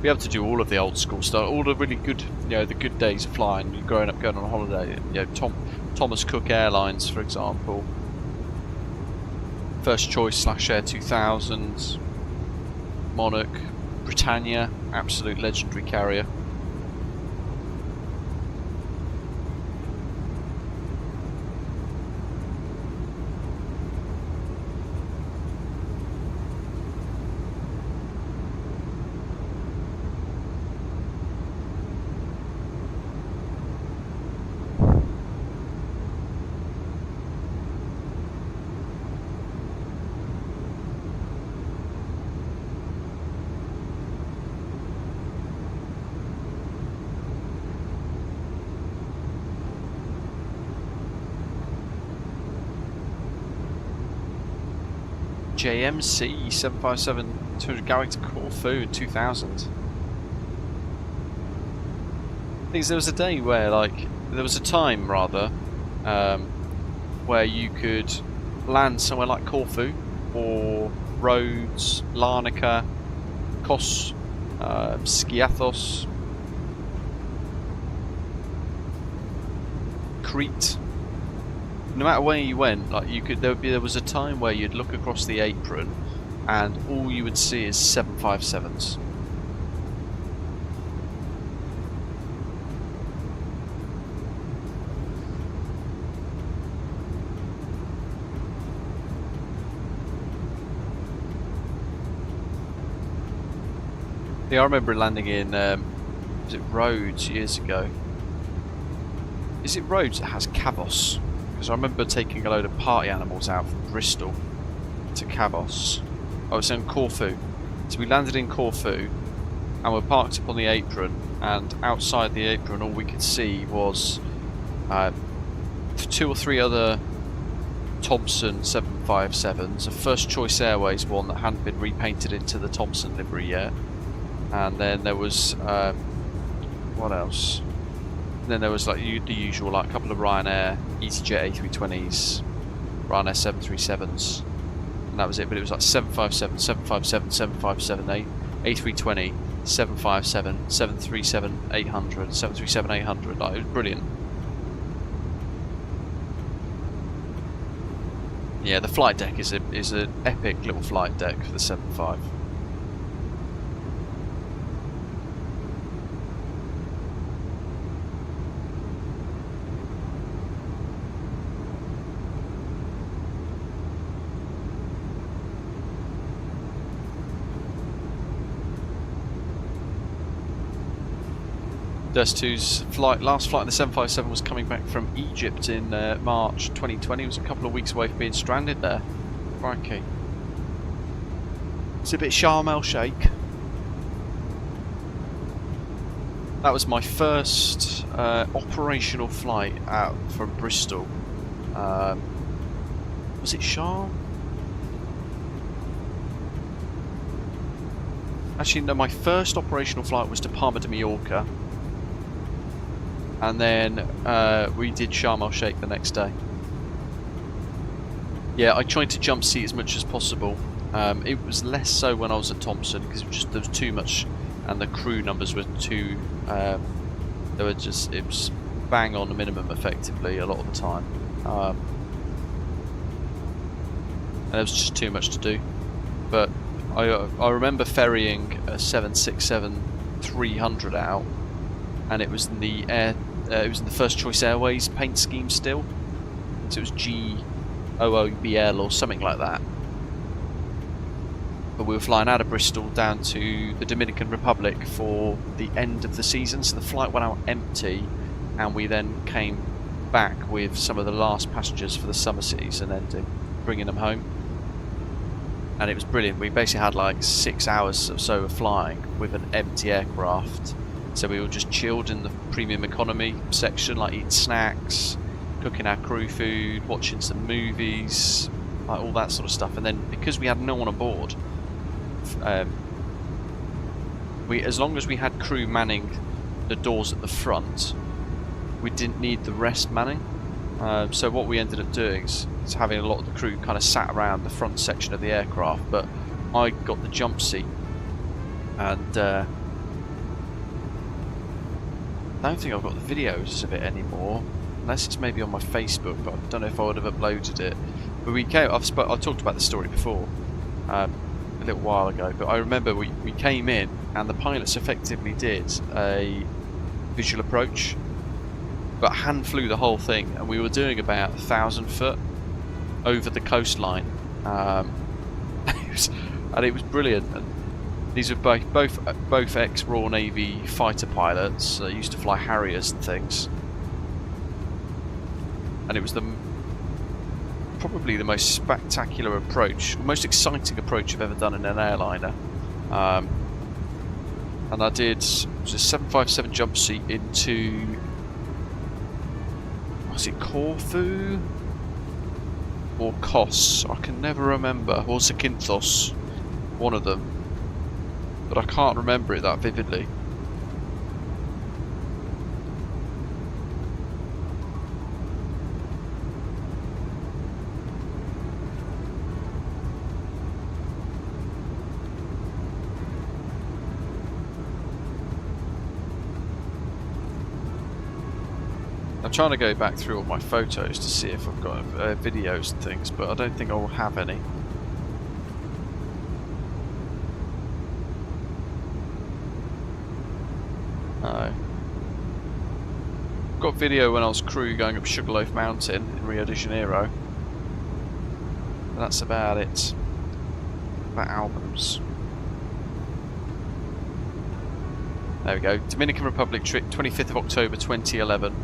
Be able to do all of the old school stuff, all the really good, the good days of flying, growing up, going on holiday. Thomas Cook Airlines, for example. First Choice / Air 2000s, Monarch, Britannia, absolute legendary carrier. JMC 757-200 going to Corfu in 2000. There was a day where, like, there was a time rather, where you could land somewhere like Corfu or Rhodes, Larnaca, Kos, Skiathos, Crete. No matter where you went, like there was a time where you'd look across the apron, and all you would see is 757s. Yeah, I remember landing in was it Rhodes years ago? Is it Rhodes that has Cavos? Because I remember taking a load of party animals out from Bristol to Cavos. I was in Corfu. So we landed in Corfu and were parked up on the apron, and outside the apron all we could see was 2 or 3 other Thompson 757s, a First Choice Airways one that hadn't been repainted into the Thompson livery yet. And then there was what else? And then there was like the usual, like a couple of Ryanair EasyJet A320s, Ryanair 737s, and that was it. But it was like 757, 757, 757, A320, 757, 737, 800, 737, 800. Like, it was brilliant. Yeah, the flight deck is an epic little flight deck for the 75. Dust2's last flight in the 757 was coming back from Egypt in March 2020. It was a couple of weeks away from being stranded there. Crikey. It's a bit Sharm el Sheikh. That was my first operational flight out from Bristol. Was it Sharm? Actually, no, my first operational flight was to Palma de Mallorca. And then we did Sharm el Sheikh the next day. Yeah, I tried to jump seat as much as possible. It was less so when I was at Thompson because there was too much, and the crew numbers were too. It was bang on the minimum effectively a lot of the time, and there was just too much to do. But I remember ferrying a 767-300 out, and it was in the First Choice Airways paint scheme still. So it was GOOBL or something like that. But we were flying out of Bristol down to the Dominican Republic for the end of the season, so the flight went out empty, and we then came back with some of the last passengers for the summer season ending, bringing them home. And it was brilliant. We basically had like 6 hours or so of flying with an empty aircraft. So we were just chilled in the premium economy section, like eating snacks, cooking our crew food, watching some movies, like all that sort of stuff. And then because we had no one on board, as long as we had crew manning the doors at the front, we didn't need the rest manning. So what we ended up doing is having a lot of the crew kind of sat around the front section of the aircraft, but I got the jump seat, and I don't think I've got the videos of it anymore, unless it's maybe on my Facebook, but I don't know if I would have uploaded it. But we came, I've talked about this story before, a little while ago, but I remember we came in and the pilots effectively did a visual approach, but hand flew the whole thing, and we were doing about 1,000 foot over the coastline, and it was brilliant. And these are both ex-Royal Navy fighter pilots. They used to fly Harriers and things, and it was probably the most spectacular approach, most exciting approach I've ever done in an airliner. And I did a 757 jump seat into, was it Corfu or Kos. I can never remember. Or Zakynthos. One of them. But I can't remember it that vividly. I'm trying to go back through all my photos to see if I've got videos and things, but I don't think I will have any. No. Got video when I was crew going up Sugarloaf Mountain in Rio de Janeiro. But that's about it. About albums. There we go. Dominican Republic trip, 25th of October 2011.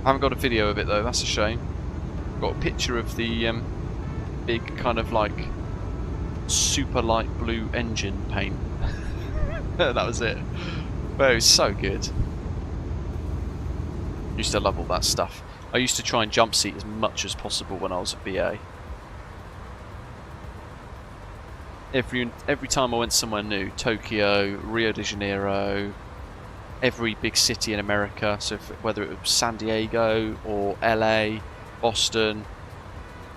I haven't got a video of it though, that's a shame. Got a picture of the big kind of like super light blue engine paint. That was it. But it was so good. Used to love all that stuff. I used to try and jump seat as much as possible when I was at BA. Every time I went somewhere new, Tokyo, Rio de Janeiro, every big city in America, so whether it was San Diego or LA, Boston,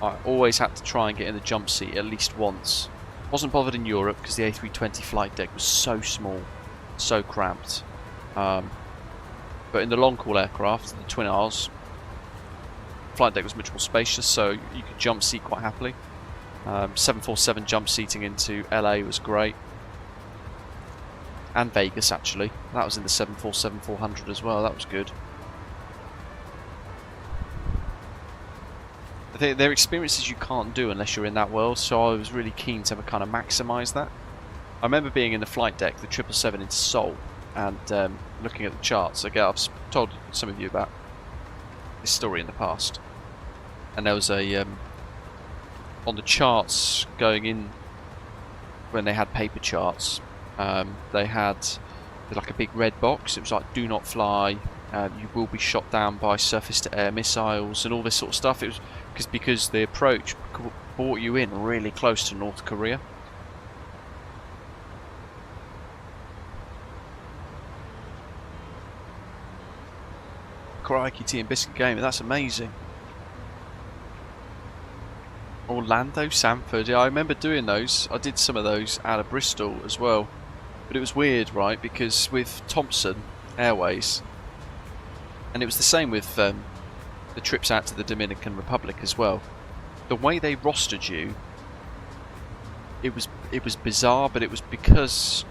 I always had to try and get in the jump seat at least once. Wasn't bothered in Europe because the A320 flight deck was so small, so cramped. But in the long haul aircraft, the twin aisles, flight deck was much more spacious, so you could jump seat quite happily. 747 jump seating into LA was great. And Vegas actually. That was in the 747-400 as well, that was good. They're experiences you can't do unless you're in that world, so I was really keen to kind of maximise that. I remember being in the flight deck, the 777 into Seoul, and looking at the charts. Again, I've told some of you about this story in the past. And there was a, on the charts going in, when they had paper charts, they had like a big red box. It was like do not fly, you will be shot down by surface to air missiles and all this sort of stuff. It was because the approach brought you in really close to North Korea. Crikey, tea and biscuit game, that's amazing. Orlando, Sanford, yeah, I remember doing those. I did some of those out of Bristol as well. But it was weird, right, because with Thompson Airways, and it was the same with the trips out to the Dominican Republic as well, the way they rostered you, it was bizarre, but it was because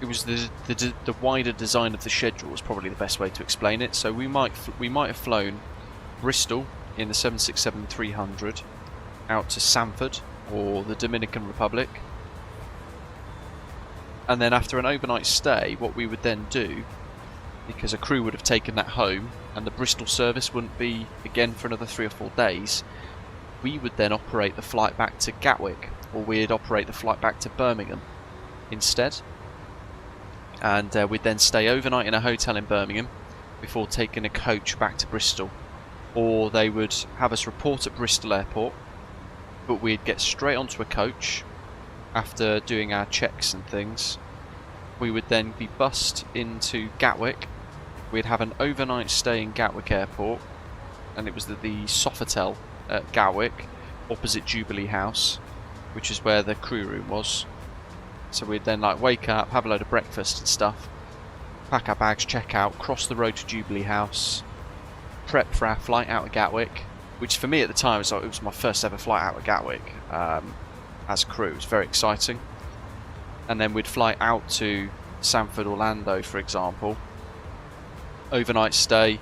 it was the wider design of the schedule was probably the best way to explain it. So we might have flown Bristol in the 767-300 out to Sanford or the Dominican Republic, and then after an overnight stay, what we would then do, because a crew would have taken that home and the Bristol service wouldn't be again for another 3 or 4 days, we would then operate the flight back to Gatwick, or we'd operate the flight back to Birmingham instead, and we'd then stay overnight in a hotel in Birmingham before taking a coach back to Bristol. Or they would have us report at Bristol Airport, but we'd get straight onto a coach after doing our checks and things. We would then be bussed into Gatwick. We'd have an overnight stay in Gatwick Airport, and it was the Sofitel at Gatwick, opposite Jubilee House, which is where the crew room was. So we'd then like wake up, have a load of breakfast and stuff, pack our bags, check out, cross the road to Jubilee House, prep for our flight out of Gatwick, which for me at the time was like, it was my first ever flight out of Gatwick as a crew. It was very exciting. And then we'd fly out to Sanford, Orlando, for example. Overnight stay.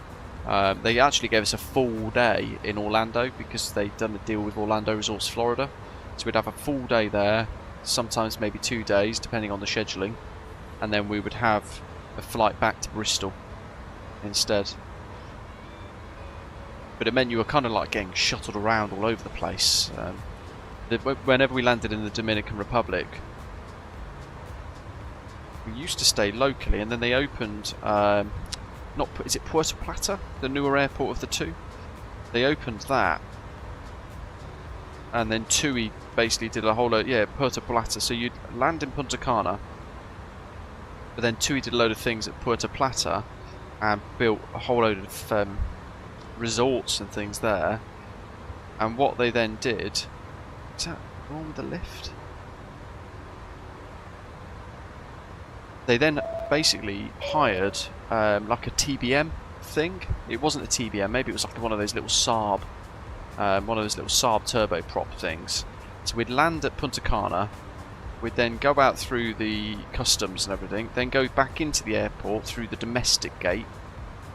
They actually gave us a full day in Orlando because they'd done a deal with Orlando Resorts, Florida. So we'd have a full day there, sometimes maybe 2 days, depending on the scheduling. And then we would have a flight back to Bristol instead. But it meant you were kind of like getting shuttled around all over the place. Whenever we landed in the Dominican Republic, we used to stay locally, and then they opened, is it Puerto Plata, the newer airport of the two? they opened that, and then TUI basically did a whole load, Puerto Plata. So you'd land in Punta Cana, but then TUI did a load of things at Puerto Plata and built a whole load of resorts and things there. And what they then did, is that wrong with the lift? They then basically hired like a TBM thing. It wasn't a TBM, maybe it was like one of those little Saab, turboprop things. So we'd land at Punta Cana, we'd then go out through the customs and everything, then go back into the airport through the domestic gate,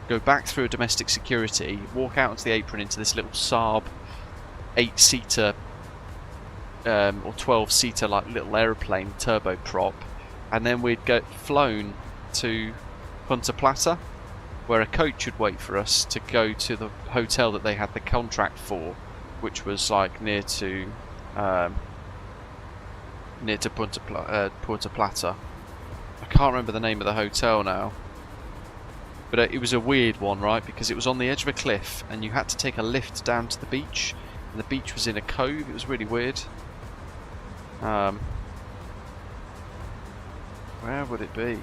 go back through a domestic security, walk out onto the apron into this little Saab 8-seater or 12-seater like little aeroplane turboprop, and then we'd get flown to Punta Plata, where a coach would wait for us to go to the hotel that they had the contract for, which was like near to Puerto Plata. I can't remember the name of the hotel now, but it was a weird one, right? Because it was on the edge of a cliff, and you had to take a lift down to the beach, and the beach was in a cove. It was really weird. Where would it be?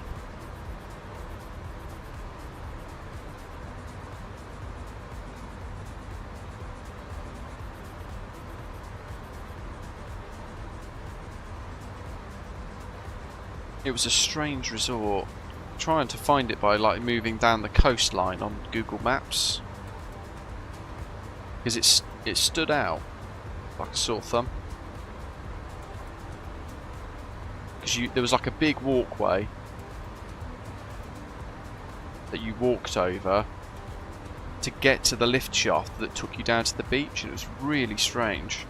It was a strange resort. I'm trying to find it by like moving down the coastline on Google Maps, because it stood out like a sore thumb. Because there was like a big walkway that you walked over to get to the lift shaft that took you down to the beach, and it was really strange.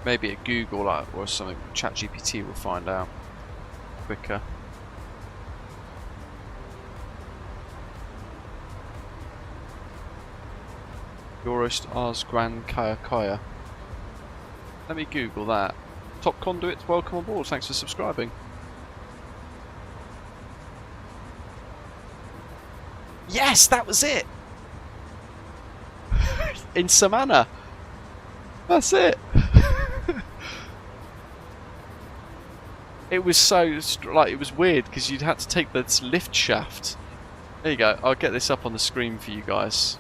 Maybe at Google or something, ChatGPT will find out quicker. Yorist Ars Gran Kaya Kaya. Let me Google that. Top Conduit, welcome on board, thanks for subscribing. Yes, that was it! In Samana! That's it! It was so, like, it was weird because you'd had to take this lift shaft. There you go, I'll get this up on the screen for you guys.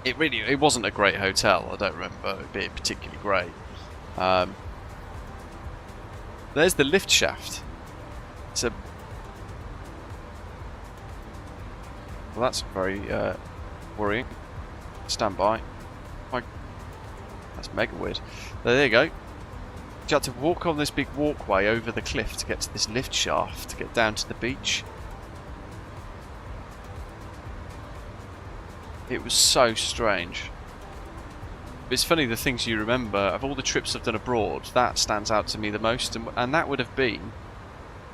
It wasn't a great hotel, I don't remember it being particularly great. There's the lift shaft. It's a... Well, that's very worrying. Stand by. That's mega weird. There you go. You had to walk on this big walkway over the cliff to get to this lift shaft to get down to the beach. It was so strange. But it's funny the things you remember. Of all the trips I've done abroad, that stands out to me the most, and that would have been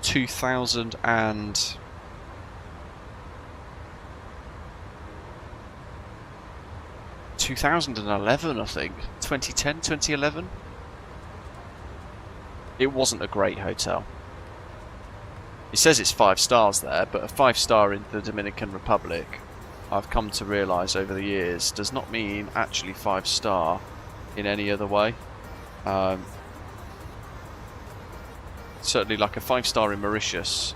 2011, I think. 2010, 2011. It wasn't a great hotel. It says it's 5 stars there, but a 5-star in the Dominican Republic, I've come to realise over the years, does not mean actually 5-star in any other way. Certainly like a 5-star in Mauritius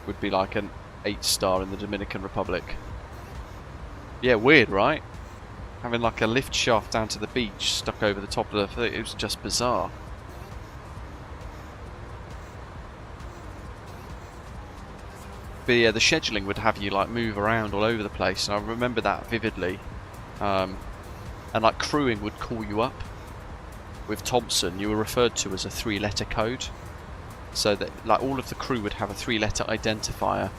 would be like an 8-star in the Dominican Republic. Yeah, weird, right? Having like a lift shaft down to the beach stuck over the top of the... It was just bizarre. But yeah, the scheduling would have you like move around all over the place, and I remember that vividly. And like crewing would call you up. With Thompson, you were referred to as a 3-letter code. So that like all of the crew would have a 3-letter identifier.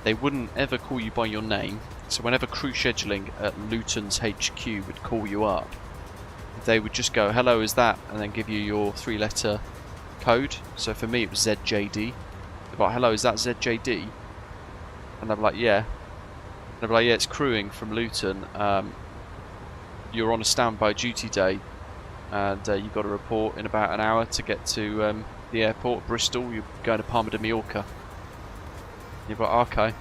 They wouldn't ever call you by your name. So whenever crew scheduling at Luton's HQ would call you up, they would just go, hello, is that? And then give you your 3-letter code. So for me it was ZJD. They'd be like, hello, is that ZJD? And I'd be like, yeah. And they'd be like, yeah, it's crewing from Luton. You're on a standby duty day, and you've got to report in about an hour to get to the airport, Bristol. You're going to Palma de Mallorca. You're like, okay.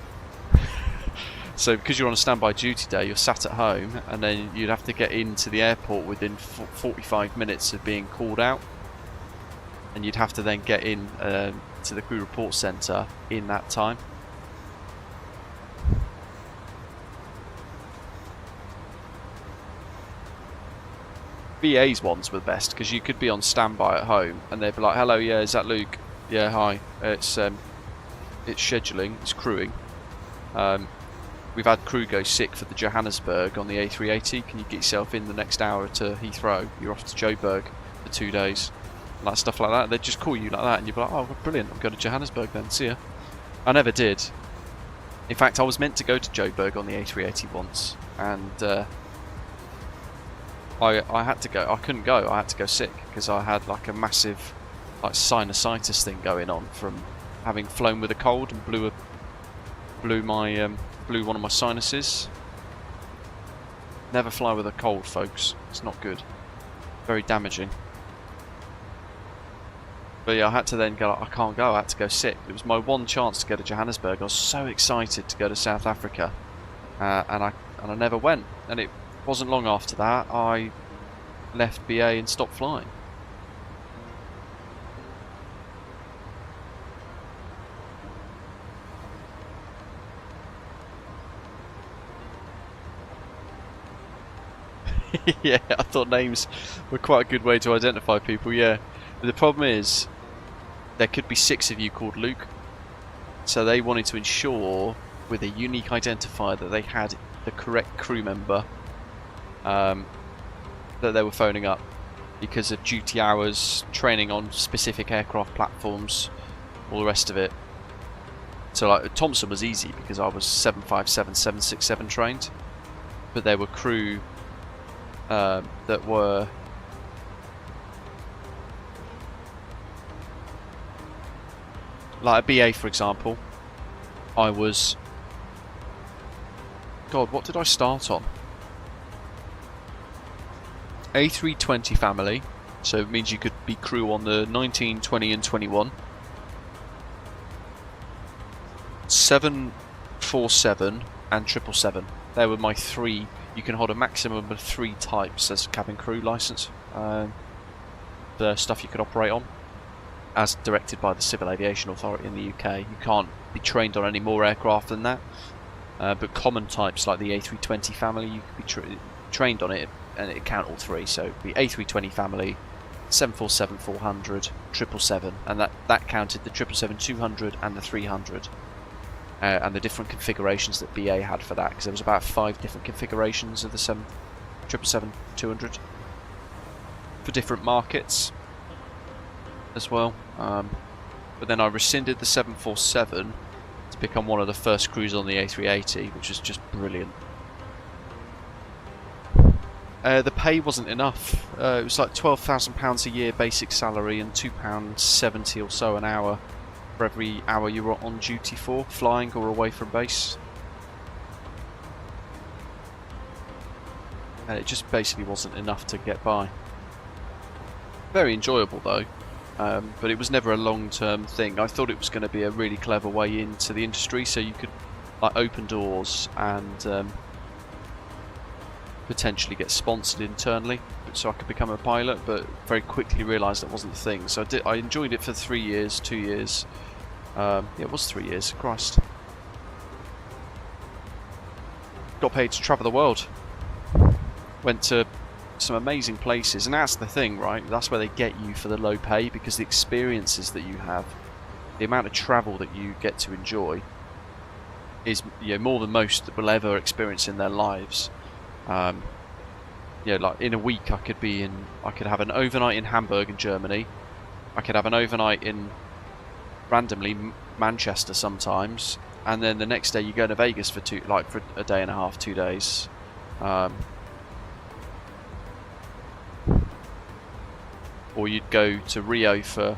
So because you're on a standby duty day, you're sat at home, and then you'd have to get into the airport within 45 minutes of being called out, and you'd have to then get in to the crew report centre in that time. VA's ones were the best, because you could be on standby at home and they'd be like, hello, yeah, is that Luke? Yeah, hi. It's scheduling, it's crewing. We've had crew go sick for the Johannesburg on the A380. Can you get yourself in the next hour to Heathrow? You're off to Joburg for 2 days. And that stuff like that. They'd just call you like that and you'd be like, oh, brilliant, I'm going to Johannesburg then, see ya. I never did. In fact, I was meant to go to Joburg on the A380 once, and I had to go. I couldn't go. I had to go sick because I had like a massive like sinusitis thing going on from having flown with a cold, and blew one of my sinuses. Never fly with a cold, folks. It's not good. Very damaging. But yeah, I had to then go. I can't go. I had to go sick. It was my one chance to go to Johannesburg. I was so excited to go to South Africa, and I never went. And it wasn't long after that I left BA and stopped flying. Yeah, I thought names were quite a good way to identify people, yeah. But the problem is, there could be 6 of you called Luke, so they wanted to ensure with a unique identifier that they had the correct crew member that they were phoning up, because of duty hours, training on specific aircraft platforms, all the rest of it. So like Thompson was easy because I was 757, 767 trained, but there were crew that were like a BA, for example. I was, God, what did I start on? A320 family, so it means you could be crew on the 19, 20 and 21. 747 and 777. There were my 3. You can hold a maximum of 3 types as a cabin crew license. The stuff you could operate on, as directed by the Civil Aviation Authority in the UK. You can't be trained on any more aircraft than that. But common types like the A320 family, you could be trained on it, and it count all 3. So the A320 family, 747-400, 777, and that counted the 777-200 and the 300. And the different configurations that BA had for that, because there was about 5 different configurations of the 777-200 for different markets as well. But then I rescinded the 747 to become one of the first crews on the A380, which was just brilliant. The pay wasn't enough. It was like £12,000 a year basic salary and £2.70 or so an hour for every hour you were on duty for, flying or away from base. And it just basically wasn't enough to get by. Very enjoyable though, but it was never a long-term thing. I thought it was going to be a really clever way into the industry, so you could like open doors and potentially get sponsored internally, so I could become a pilot, but very quickly realised that wasn't the thing. So I enjoyed it for 3 years, 2 years. Yeah, it was 3 years, Christ. Got paid to travel the world. Went to some amazing places, and that's the thing, right? That's where they get you for the low pay, because the experiences that you have, the amount of travel that you get to enjoy is, you know, more than most will ever experience in their lives. Yeah, like in a week I could have an overnight in Hamburg in Germany. I could have an overnight in randomly Manchester sometimes, and then the next day you go to Vegas for a day and a half, 2 days. or you'd go to Rio for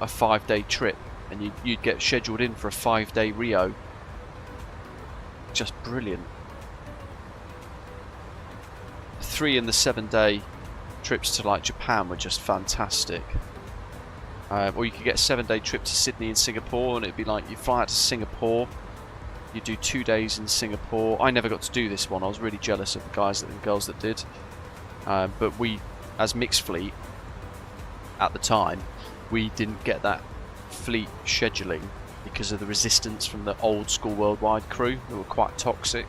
a 5-day trip, and you'd get scheduled in for a 5-day Rio. Just brilliant. The 3 and the 7-day trips to like Japan were just fantastic. Or you could get a 7-day trip to Sydney and Singapore, and it'd be like you fly out to Singapore, you do 2 days in Singapore. I never got to do this one. I was really jealous of the guys and girls that did. But we, as mixed fleet at the time, we didn't get that fleet scheduling because of the resistance from the old school worldwide crew who were quite toxic.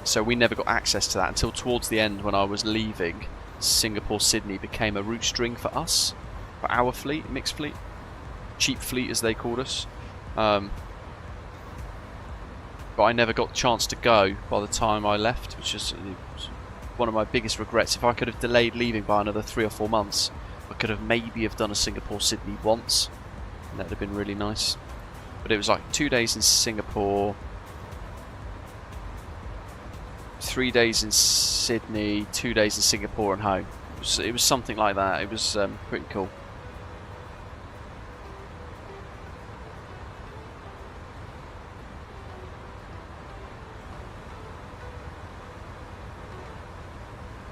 So we never got access to that until towards the end, when I was leaving. Singapore Sydney became a route string for us, for our fleet, mixed fleet, cheap fleet as they called us. But I never got the chance to go by the time I left, which is one of my biggest regrets. If I could have delayed leaving by another 3 or 4 months, I could have maybe have done a Singapore Sydney once, and that would have been really nice. But it was like 2 days in Singapore, 3 days in Sydney, 2 days in Singapore and home. It was something like that. It was pretty cool.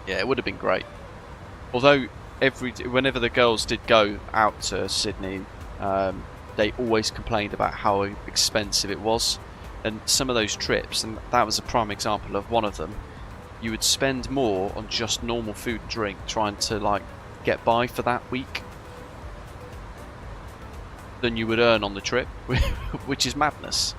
Yeah, it would have been great. Although whenever the girls did go out to Sydney, they always complained about how expensive it was. And some of those trips, and that was a prime example of one of them, you would spend more on just normal food and drink trying to like get by for that week than you would earn on the trip, which is madness.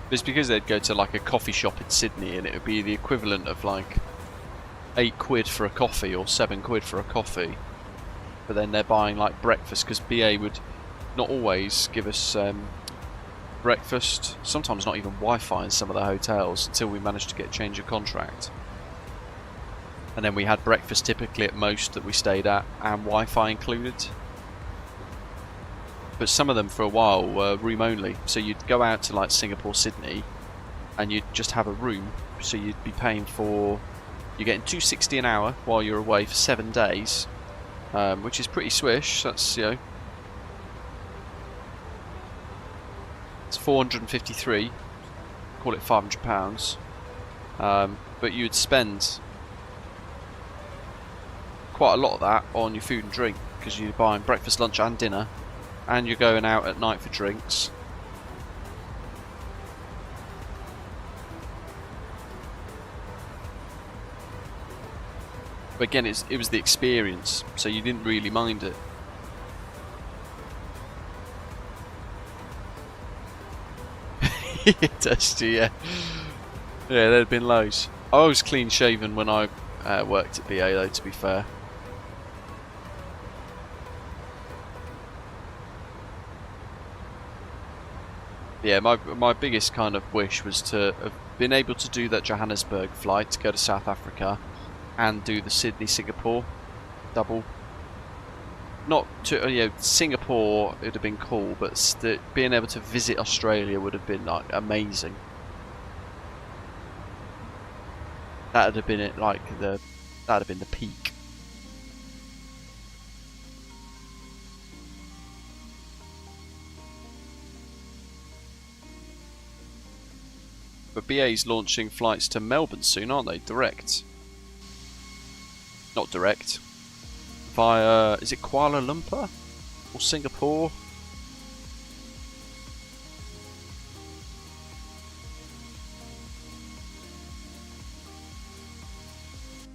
It's because they'd go to like a coffee shop in Sydney and it would be the equivalent of like £8 for a coffee or £7 for a coffee, but then they're buying like breakfast, because BA would not always give us breakfast, sometimes not even Wi-Fi in some of the hotels, until we managed to get a change of contract. And then we had breakfast typically at most that we stayed at, and Wi-Fi included. But some of them for a while were room only, so you'd go out to like Singapore, Sydney, and you'd just have a room, so you'd be paying for, you're getting $2.60 an hour while you're away for 7 days, which is pretty swish. That's, you know, it's 453, call it £500, but you'd spend quite a lot of that on your food and drink, because you're buying breakfast, lunch and dinner, and you're going out at night for drinks. But again, it was the experience, so you didn't really mind it. Dusty, yeah. Yeah, there'd been loads. I was clean shaven when I worked at BA though, to be fair. Yeah, my biggest kind of wish was to have been able to do that Johannesburg flight to go to South Africa and do the Sydney-Singapore double. Not to, you know, Singapore it would have been cool, but being able to visit Australia would have been like amazing. That would have been it, like that'd have been the peak. But BA's launching flights to Melbourne soon, aren't they? Direct. Not direct. Via, is it Kuala Lumpur? Or Singapore?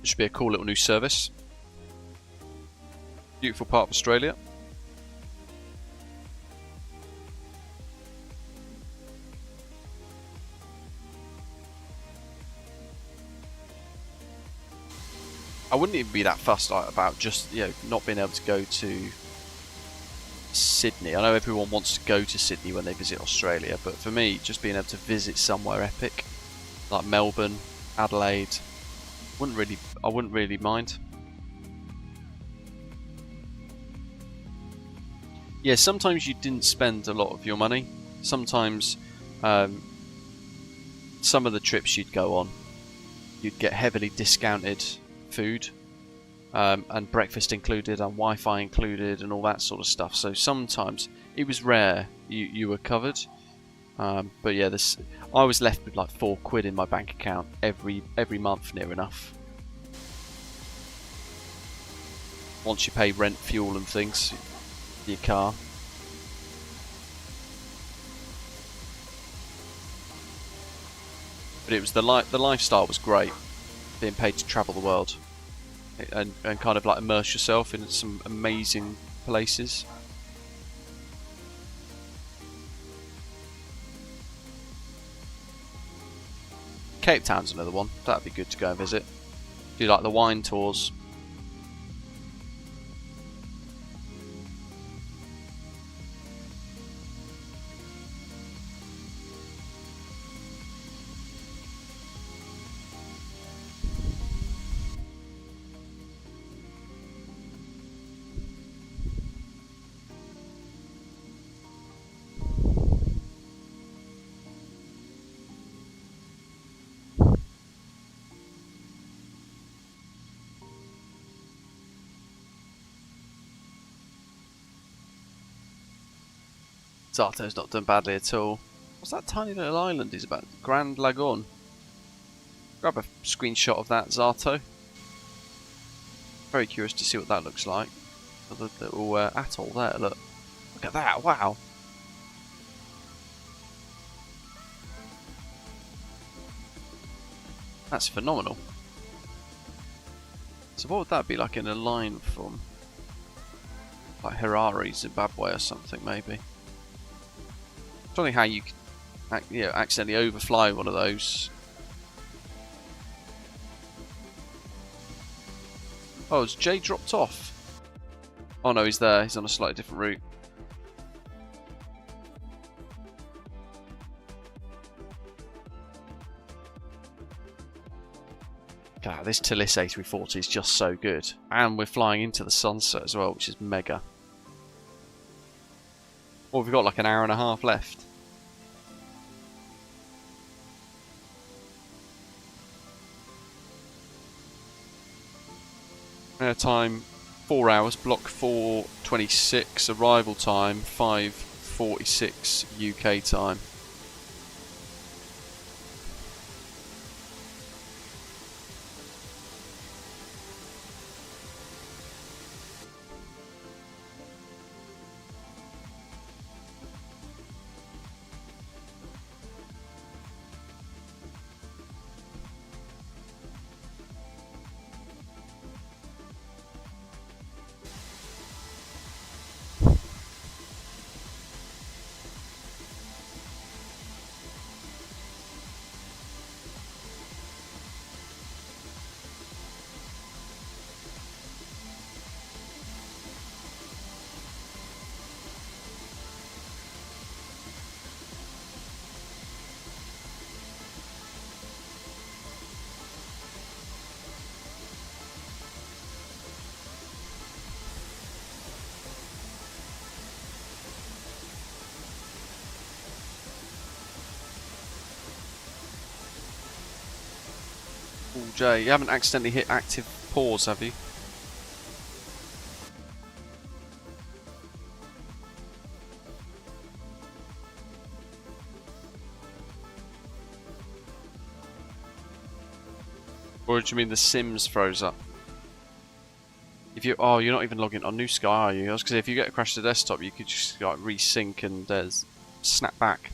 It should be a cool little new service. Beautiful part of Australia. I wouldn't even be that fussed about just, you know, not being able to go to Sydney. I know everyone wants to go to Sydney when they visit Australia, but for me, just being able to visit somewhere epic, like Melbourne, Adelaide, I wouldn't really mind. Yeah, sometimes you didn't spend a lot of your money. Sometimes some of the trips you'd go on, you'd get heavily discounted food, and breakfast included and Wi-Fi included and all that sort of stuff. So sometimes it was rare you were covered. But yeah, I was left with like £4 in my bank account every month near enough. Once you pay rent, fuel and things, your car. But it was the lifestyle was great, being paid to travel the world and kind of like immerse yourself in some amazing places. Cape Town's another one. That'd be good to go and visit. Do like the wine tours. Zato's not done badly at all. What's that tiny little island he's about? Grand Lagoon. Grab a screenshot of that, Zato. Very curious to see what that looks like. The little atoll there, look. Look at that, wow. That's phenomenal. So what would that be like in a line from? Like Harare, Zimbabwe or something maybe. I don't know how you could accidentally overfly one of those. Oh, has Jay dropped off? Oh no, he's there. He's on a slightly different route. God, this Talis A340 is just so good. And we're flying into the sunset as well, which is mega. Well, we've got like an hour and a half left. Time 4 hours, block 4:26, arrival time 5:46 UK time. Oh, Jay, you haven't accidentally hit active pause, have you? Or do you mean the Sims froze up? If you you're not even logging on New Sky, are you? Because if you get a crash to the desktop, you could just like resync and snap back.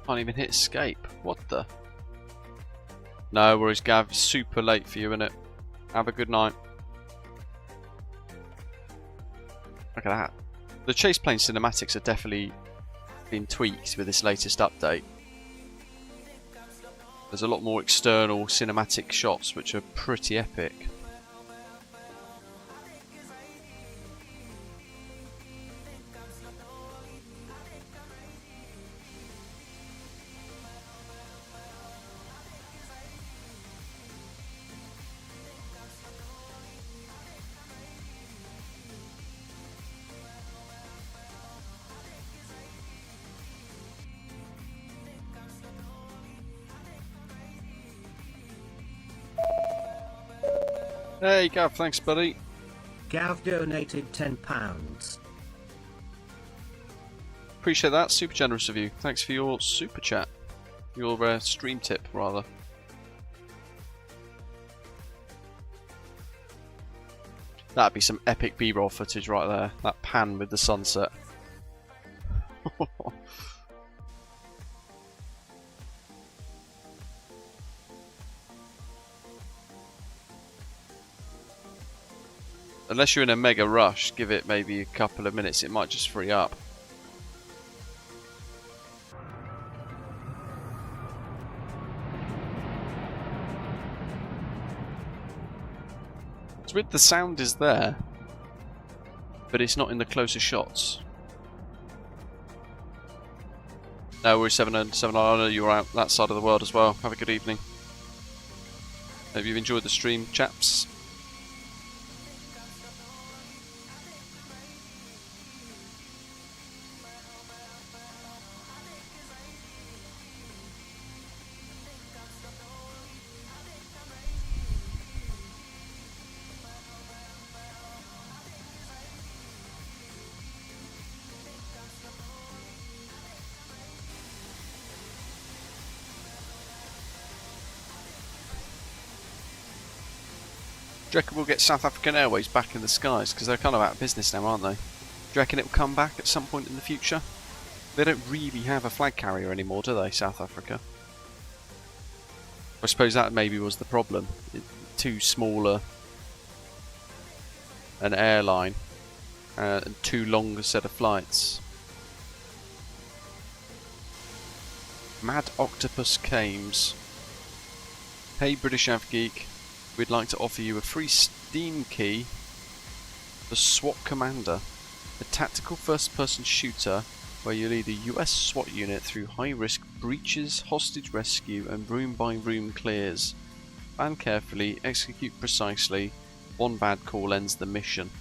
Can't even hit escape. What the? No worries, Gav. Super late for you, innit? Have a good night. Look at that. The chase plane cinematics have definitely been tweaked with this latest update. There's a lot more external cinematic shots which are pretty epic. Hey Gav, thanks buddy. Gav donated £10. Appreciate that, super generous of you. Thanks for your super chat. Your stream tip, rather. That'd be some epic B-roll footage right there. That pan with the sunset. Unless you're in a mega rush, give it maybe a couple of minutes, it might just free up. It's weird, the sound is there, but it's not in the closer shots. No, we're 797. I know you're out that side of the world as well. Have a good evening. Hope you've enjoyed the stream, chaps. Do you reckon we'll get South African Airways back in the skies? Because they're kind of out of business now, aren't they? Do you reckon it will come back at some point in the future? They don't really have a flag carrier anymore, do they, South Africa? I suppose that maybe was the problem. Too smaller an airline and too long a set of flights. Mad Octopus Cames. Hey British AvGeek. We'd like to offer you a free Steam key for SWAT Commander, a tactical first-person shooter where you lead a US SWAT unit through high-risk breaches, hostage rescue and room-by-room clears. Plan carefully, execute precisely, one bad call ends the mission.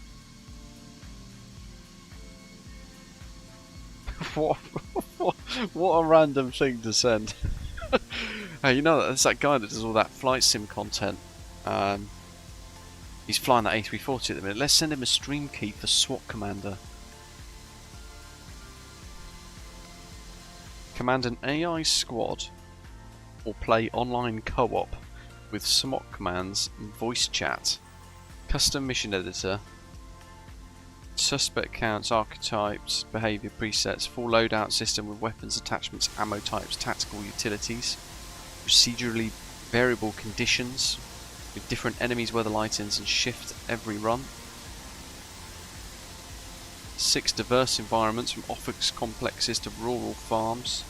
What a random thing to send. Hey, you know, there's that guy that does all that flight sim content. He's flying that A340 at the minute. Let's send him a stream key for SWAT Commander. Command an AI squad or play online co-op with SMOC commands and voice chat. Custom mission editor. Suspect counts, archetypes, behaviour presets, full loadout system with weapons, attachments, ammo types, tactical utilities, procedurally variable conditions with different enemies, weather lightings and shift every run. 6 diverse environments from office complexes to rural farms.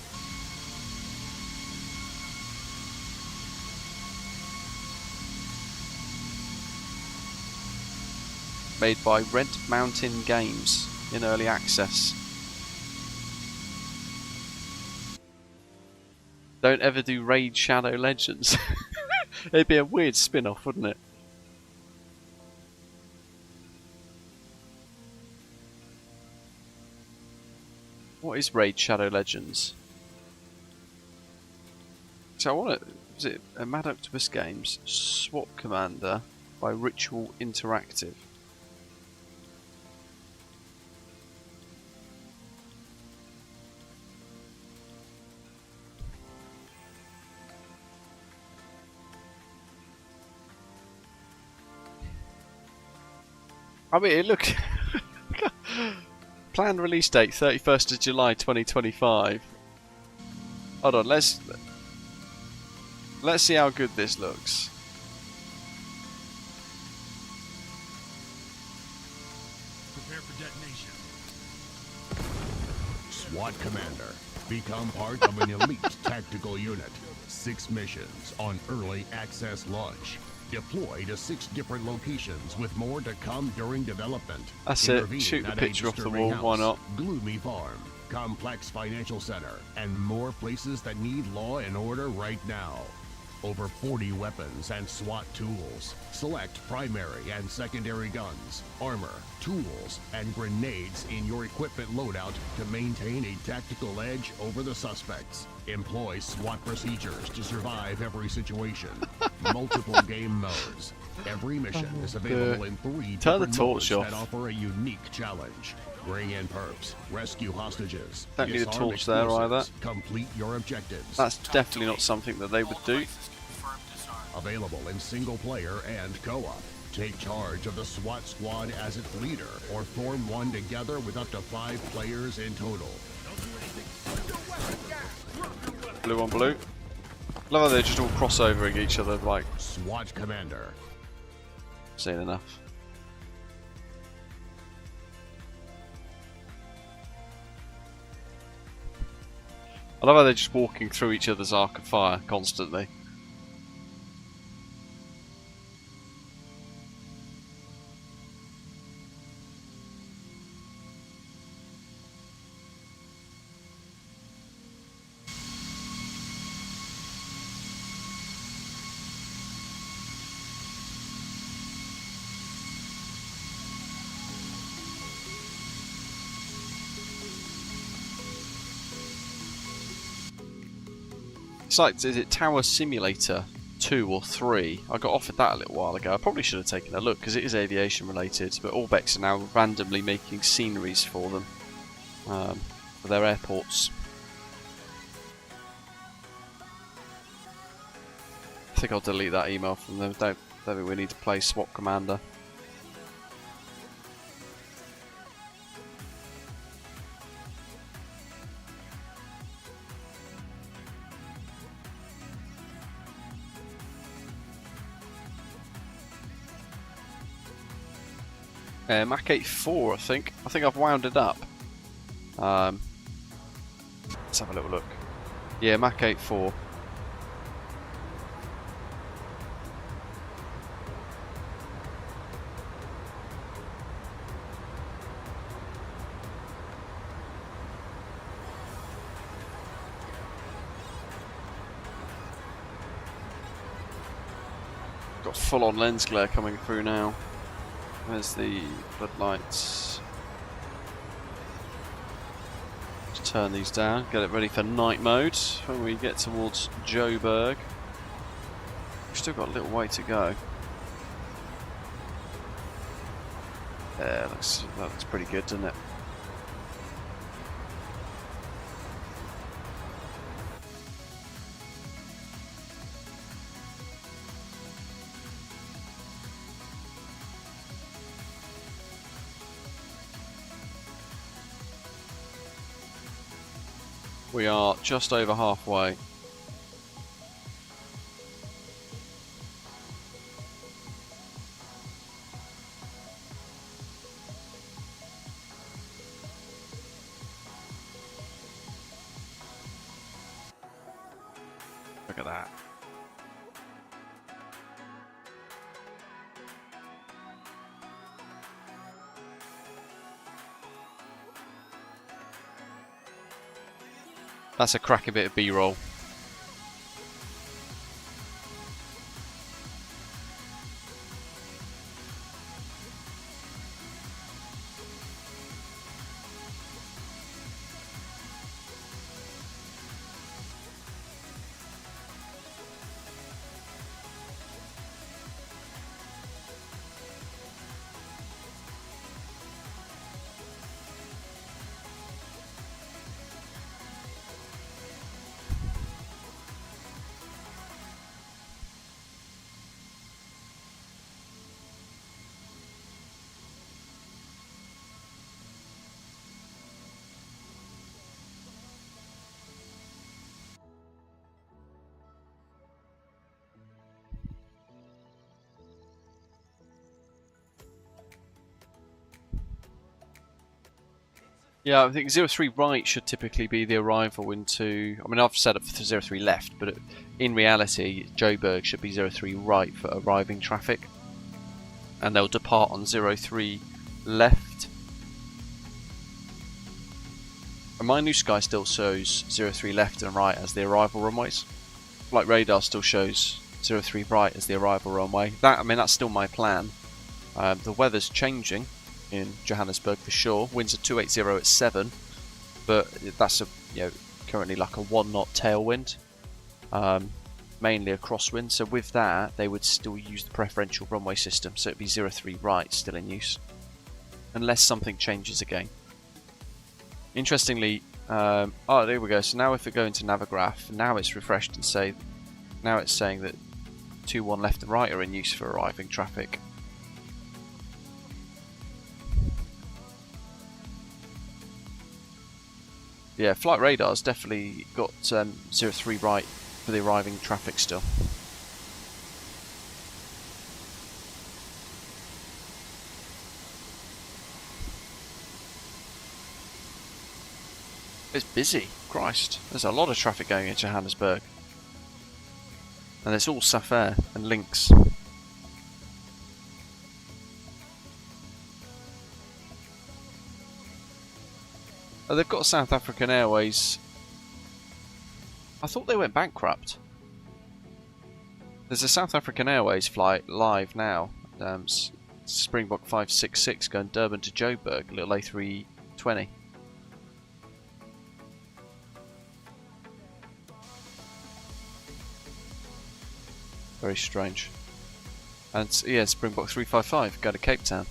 Made by Red Mountain Games in early access. Don't ever do Raid Shadow Legends. It'd be a weird spin-off, wouldn't it? What is Raid Shadow Legends? So I want to... Is it a Mad Octopus Games SWAT Commander by Ritual Interactive? I mean, look. Planned release date 31st of July 2025. Hold on, let's see how good this looks. Prepare for detonation. SWAT Commander. Become part of an elite tactical unit. 6 missions on early access launch. Deploy to 6 different locations with more to come during development. That's it. Intervene Shoot the at a picture off the disturbing wall. Why house, not? Gloomy Farm, Complex Financial Center, and more places that need law and order right now. Over 40 weapons and SWAT tools. Select primary and secondary guns, armor, tools, and grenades in your equipment loadout to maintain a tactical edge over the suspects. Employ SWAT procedures to survive every situation. Multiple game modes. Every mission is available in 3 Turn the different torch modes off. that offer a unique challenge. Bring in perps, rescue hostages, Don't need a disarm torch there either. explosives, complete your objectives. That's definitely not something that they would do. Available in single player and co-op. Take charge of the SWAT squad as its leader, or form one together with up to 5 players in total. Blue on blue. Love how they just all cross over each other like. SWAT Commander. Seen enough. I love how they're just walking through each other's arc of fire constantly. It's like, is it Tower Simulator 2 or 3? I got offered that a little while ago. I probably should have taken a look because it is aviation related, but Orbex are now randomly making sceneries for them, for their airports. I think I'll delete that email from them. Don't think we need to play SWAT Commander. Mach 8.4, I think. I think I've wound it up. Let's have a little look. Yeah, Mach 8.4. Got full-on lens glare coming through now. Where's the floodlights? Just turn these down, get it ready for night mode when we get towards Joburg. We've still got a little way to go. Yeah, that looks pretty good, doesn't it? We are just over halfway. Look at that. That's a cracking bit of B-roll. Yeah, I think 03 right should typically be the arrival into... I mean, I've set up for 03 left, but in reality, Joburg should be 03 right for arriving traffic. And they'll depart on 03 left. And my new sky still shows 03 left and right as the arrival runways. Flight radar still shows 03 right as the arrival runway. I mean, that's still my plan. The weather's changing in Johannesburg for sure. Winds are 280 at 7, but that's currently like a 1 knot tailwind, mainly a crosswind. So with that, they would still use the preferential runway system. So it'd be 03 right still in use, unless something changes again. Interestingly, oh, there we go. So now if we go into Navigraph, now it's refreshed and now it's saying that 21 left and right are in use for arriving traffic. Yeah, flight radar's definitely got 03 right for the arriving traffic still. It's busy, Christ. There's a lot of traffic going into Johannesburg. And it's all SAFAIR and links. Oh, they've got South African Airways. I thought they went bankrupt. There's a South African Airways flight live now. Springbok 566 going Durban to Joburg, little A320. Very strange. And yeah, Springbok 355 go to Cape Town.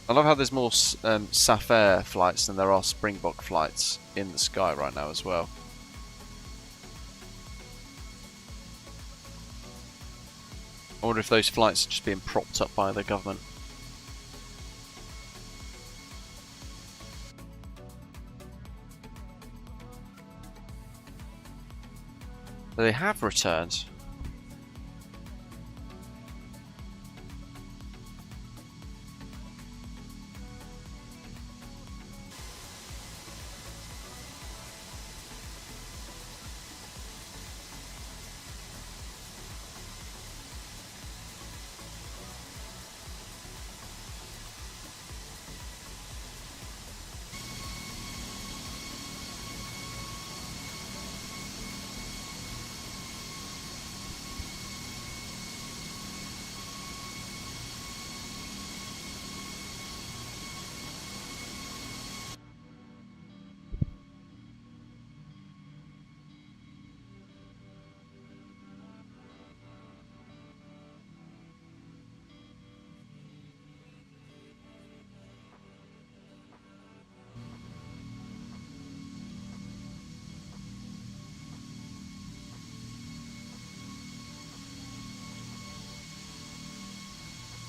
I love how there's more SAFAIR flights than there are Springbok flights in the sky right now as well. I wonder if those flights are just being propped up by the government. They have returned.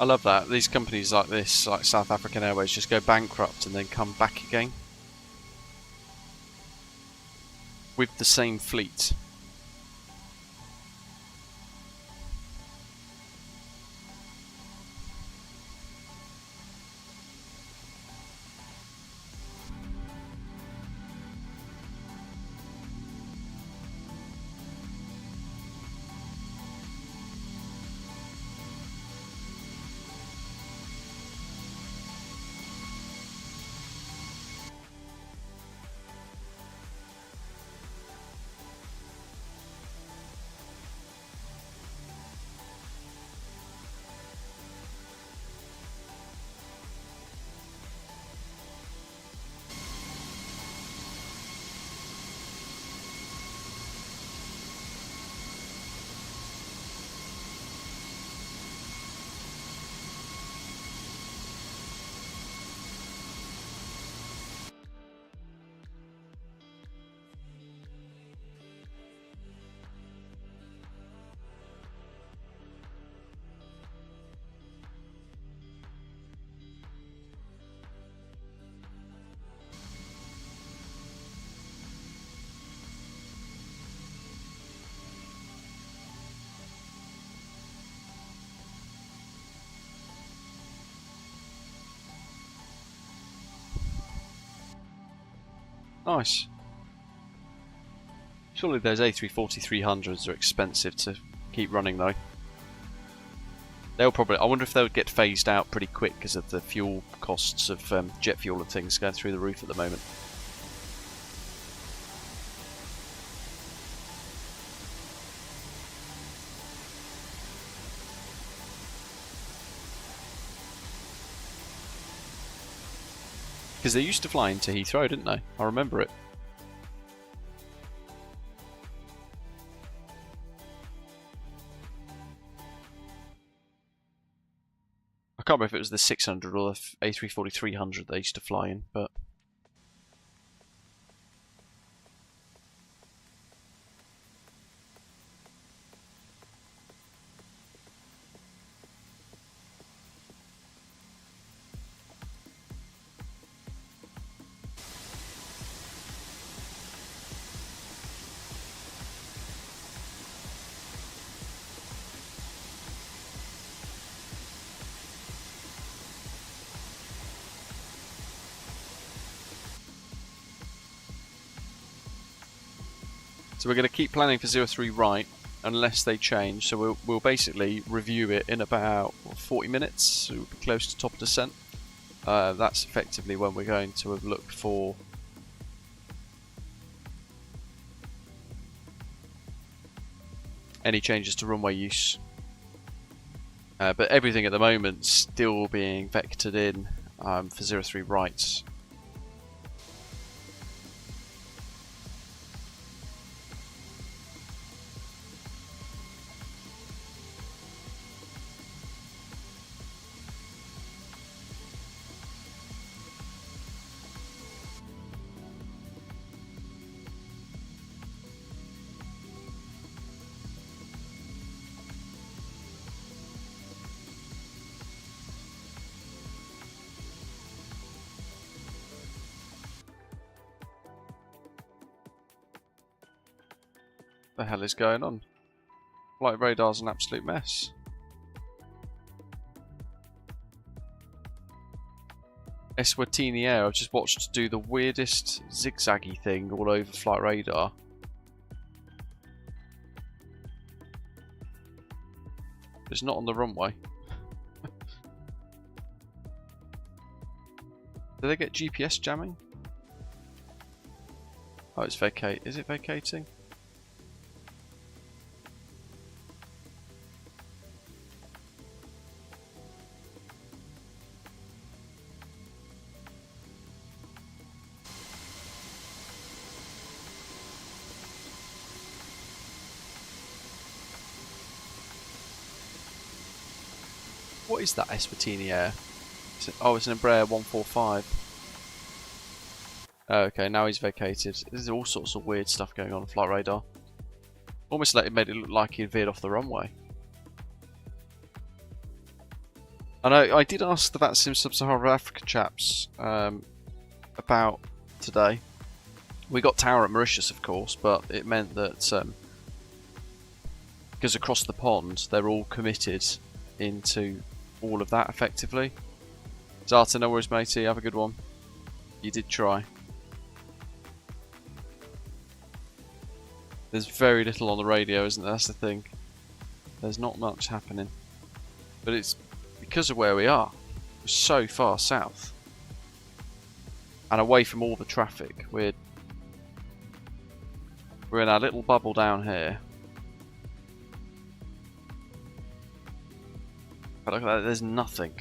I love that. These companies like this, like South African Airways, just go bankrupt and then come back again with the same fleet. Nice. Surely those A340-300s are expensive to keep running though. They'll probably. I wonder if they'll get phased out pretty quick because of the fuel costs of jet fuel and things going through the roof at the moment. Because they used to fly into Heathrow, didn't they? I remember it. I can't remember if it was the 600 or the A340-300 they used to fly in, but... So we're going to keep planning for 03 right unless they change. So we'll basically review it in about 40 minutes. So we'll be close to top descent. That's effectively when we're going to have looked for any changes to runway use. But everything at the moment still being vectored in for 03 rights. The hell is going on? Flight radar's an absolute mess. Eswatini Air, I've just watched do the weirdest zigzaggy thing all over flight radar. It's not on the runway. Do they get GPS jamming? Oh, it's vacate. Is it vacating? What is that Eswatini Air? Oh, it's an Embraer 145. Oh, okay, now he's vacated. There's all sorts of weird stuff going on flight radar. Almost like it made it look like he'd veered off the runway. And I did ask the VATSIM Sub-Saharan Africa chaps about today. We got tower at Mauritius, of course, but it meant that because across the pond they're all committed into all of that effectively. Zata, no worries, matey. Have a good one. You did try. There's very little on the radio, isn't there? That's the thing. There's not much happening. But it's because of where we are. We're so far south. And away from all the traffic. We're in our little bubble down here. But look at that, there's nothing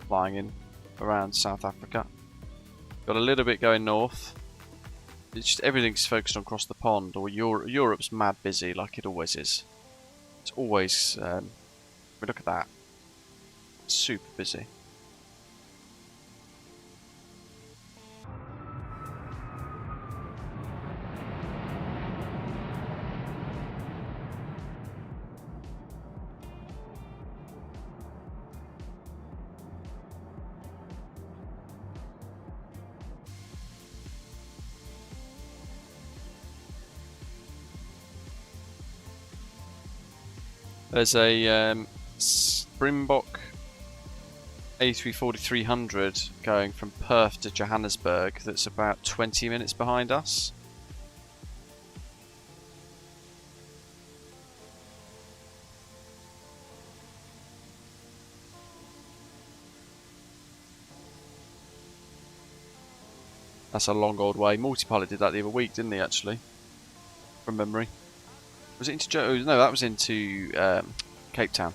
flying in around South Africa. Got a little bit going north. It's just everything's focused on across the pond, or Europe's mad busy like it always is. It's always, look at that. It's super busy. There's a Springbok A340-300 going from Perth to Johannesburg that's about 20 minutes behind us. That's a long old way. Multipilot did that the other week, didn't he, actually? From memory. Was it into no, that was into Cape Town.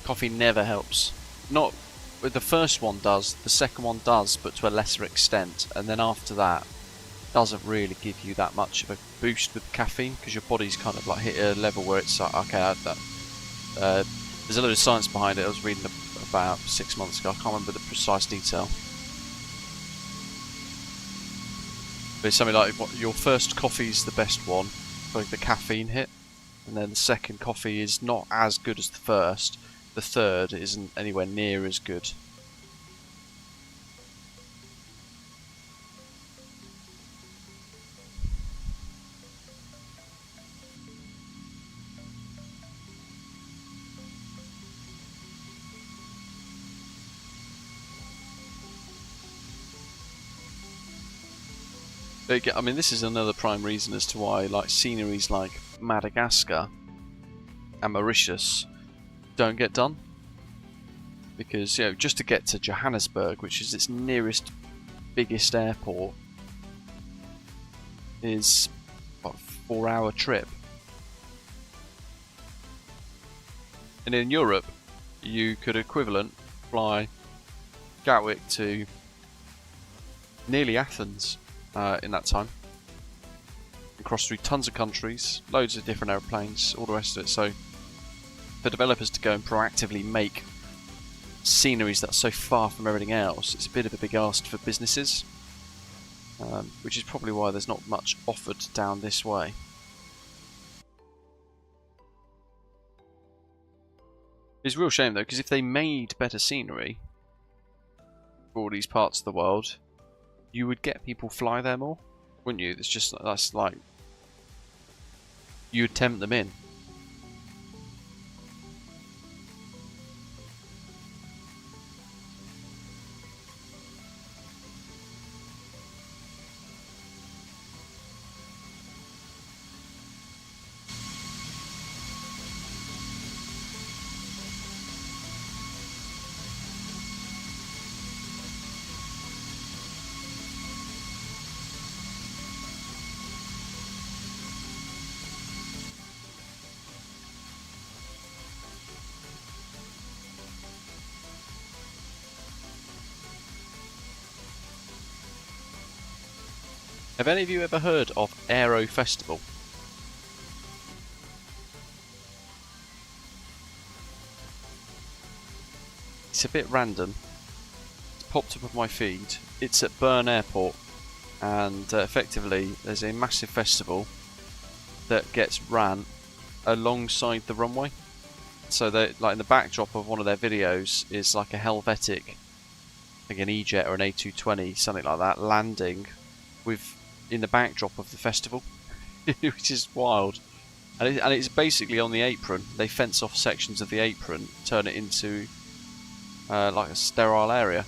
Coffee never helps. Not the first one does, the second one does, but to a lesser extent, and then after that doesn't really give you that much of a boost with caffeine because your body's kind of like hit a level where it's like, okay, I had that. There's a lot of science behind it. I was reading about 6 months ago. I can't remember the precise detail, but it's something like your first coffee's the best one for the caffeine hit, and then the second coffee is not as good as the first. The third isn't anywhere near as good. I mean, this is another prime reason as to why, like, sceneries like Madagascar and Mauritius don't get done, because, you know, just to get to Johannesburg, which is its nearest biggest airport, is what, a 4-hour trip. And in Europe you could equivalent fly Gatwick to nearly Athens in that time, and cross through tons of countries, loads of different airplanes, all the rest of it. So for developers to go and proactively make sceneries that are so far from everything else, it's a bit of a big ask for businesses, which is probably why there's not much offered down this way. It's a real shame though, because if they made better scenery for all these parts of the world, you would get people fly there more, wouldn't you? That's like, you'd tempt them in. Have any of you ever heard of Aero Festival? It's a bit random. It's popped up on my feed. It's at Bern Airport, and effectively there's a massive festival that gets ran alongside the runway. So that, like, in the backdrop of one of their videos is like a Helvetic, like an E-Jet or an A220, something like that, landing with in the backdrop of the festival, which is wild. And it's basically on the apron. They fence off sections of the apron, turn it into like a sterile area.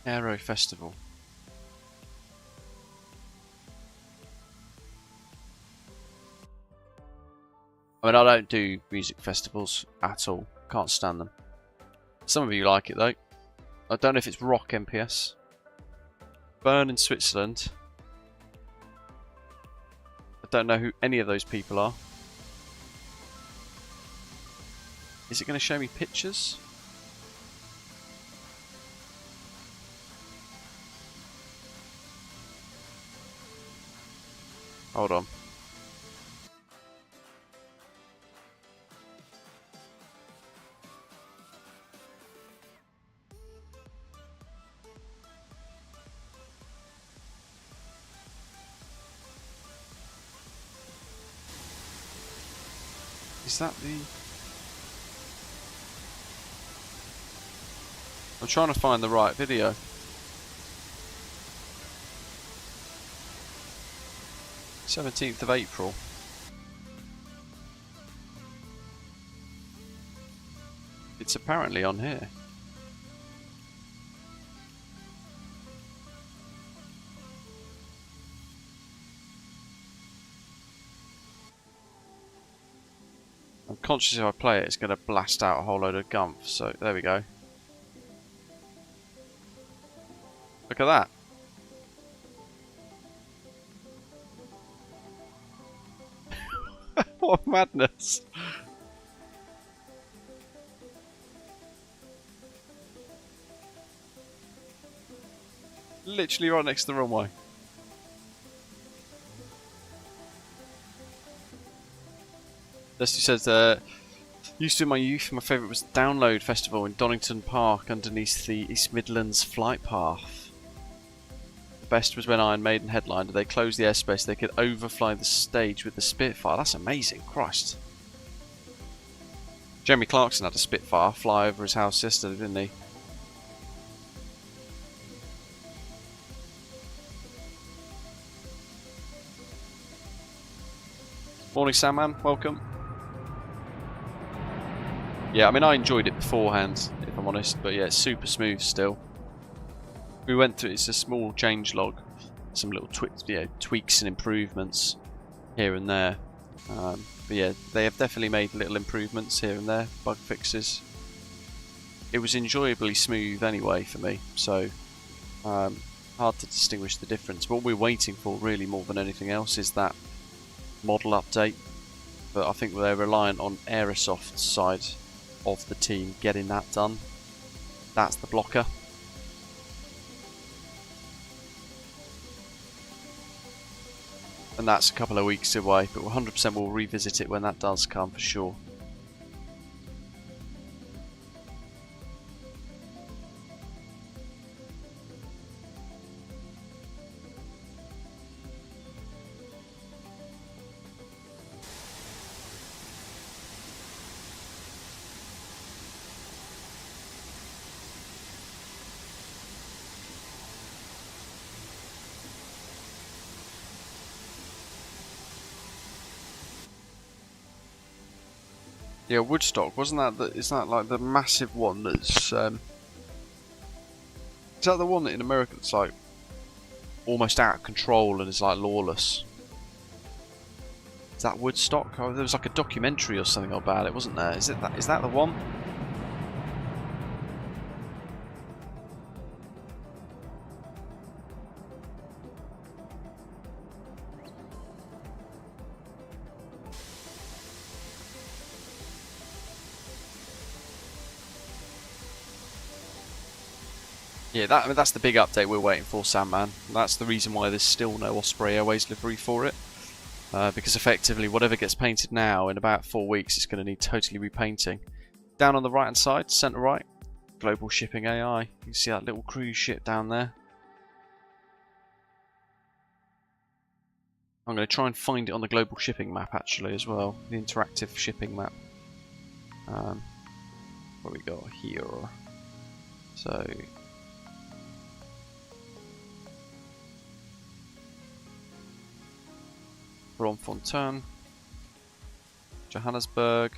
Aero Festival. I mean, I don't do music festivals at all. Can't stand them. Some of you like it though. I don't know if it's Rock MPS. Bern in Switzerland. I don't know who any of those people are. Is it going to show me pictures? Hold on. Is that the... I'm trying to find the right video. Seventeenth of April. It's apparently on here. I'm conscious if I play it, it's going to blast out a whole load of gumph. So there we go. Look at that. What madness. Literally right next to the runway. Dusty says, used to in my youth, my favourite was the Download Festival in Donington Park underneath the East Midlands flight path. The best was when Iron Maiden headlined and they closed the airspace, they could overfly the stage with the Spitfire. That's amazing, Christ. Jeremy Clarkson had a Spitfire fly over his house yesterday, didn't he? Morning Sandman, welcome. Yeah, I mean I enjoyed it beforehand, if I'm honest, but yeah, it's super smooth still. We went through, it's a small change log, some little tweaks and improvements here and there. But yeah, they have definitely made little improvements here and there, bug fixes. It was enjoyably smooth anyway for me, so hard to distinguish the difference. What we're waiting for really more than anything else is that model update, but I think they're reliant on Aerosoft's side of the team getting that done. That's the blocker. And that's a couple of weeks away, but 100% we'll revisit it when that does come for sure. Yeah, Woodstock, wasn't that the, is that like the massive one that's is that the one that in America that's like almost out of control and is like lawless? Is that Woodstock? Oh, there was like a documentary or something about it, wasn't there? Is that the one? Yeah, I mean, that's the big update we're waiting for, Sandman. That's the reason why there's still no Osprey Airways livery for it. Because effectively, whatever gets painted now, in about 4 weeks, it's going to need totally repainting. Down on the right-hand side, centre right, Global Shipping AI. You can see that little cruise ship down there. I'm going to try and find it on the Global Shipping map, actually, as well. The interactive shipping map. What we got here? So... Bloemfontein, Johannesburg,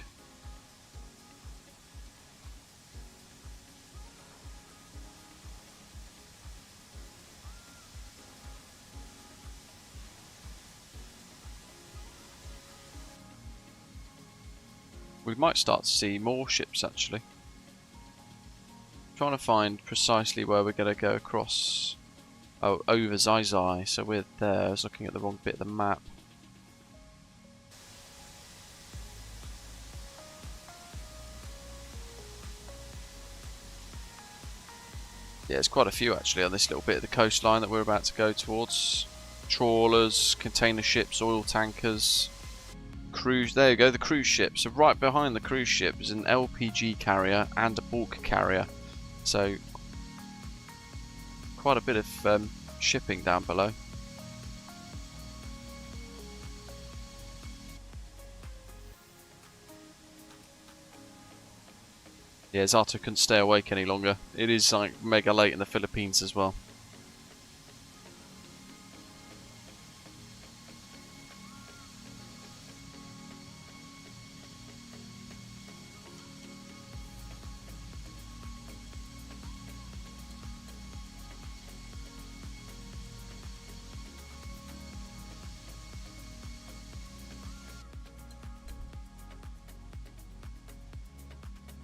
we might start to see more ships actually. Trying to find precisely where we're going to go across. Oh, over Zaizai, so we're there. I was looking at the wrong bit of the map. Yeah, there's quite a few actually on this little bit of the coastline that we're about to go towards. Trawlers, container ships, oil tankers, cruise. There you go, the cruise ship. So right behind the cruise ship is an LPG carrier and a bulk carrier. So quite a bit of shipping down below. Yeah, Zato couldn't stay awake any longer. It is like mega late in the Philippines as well.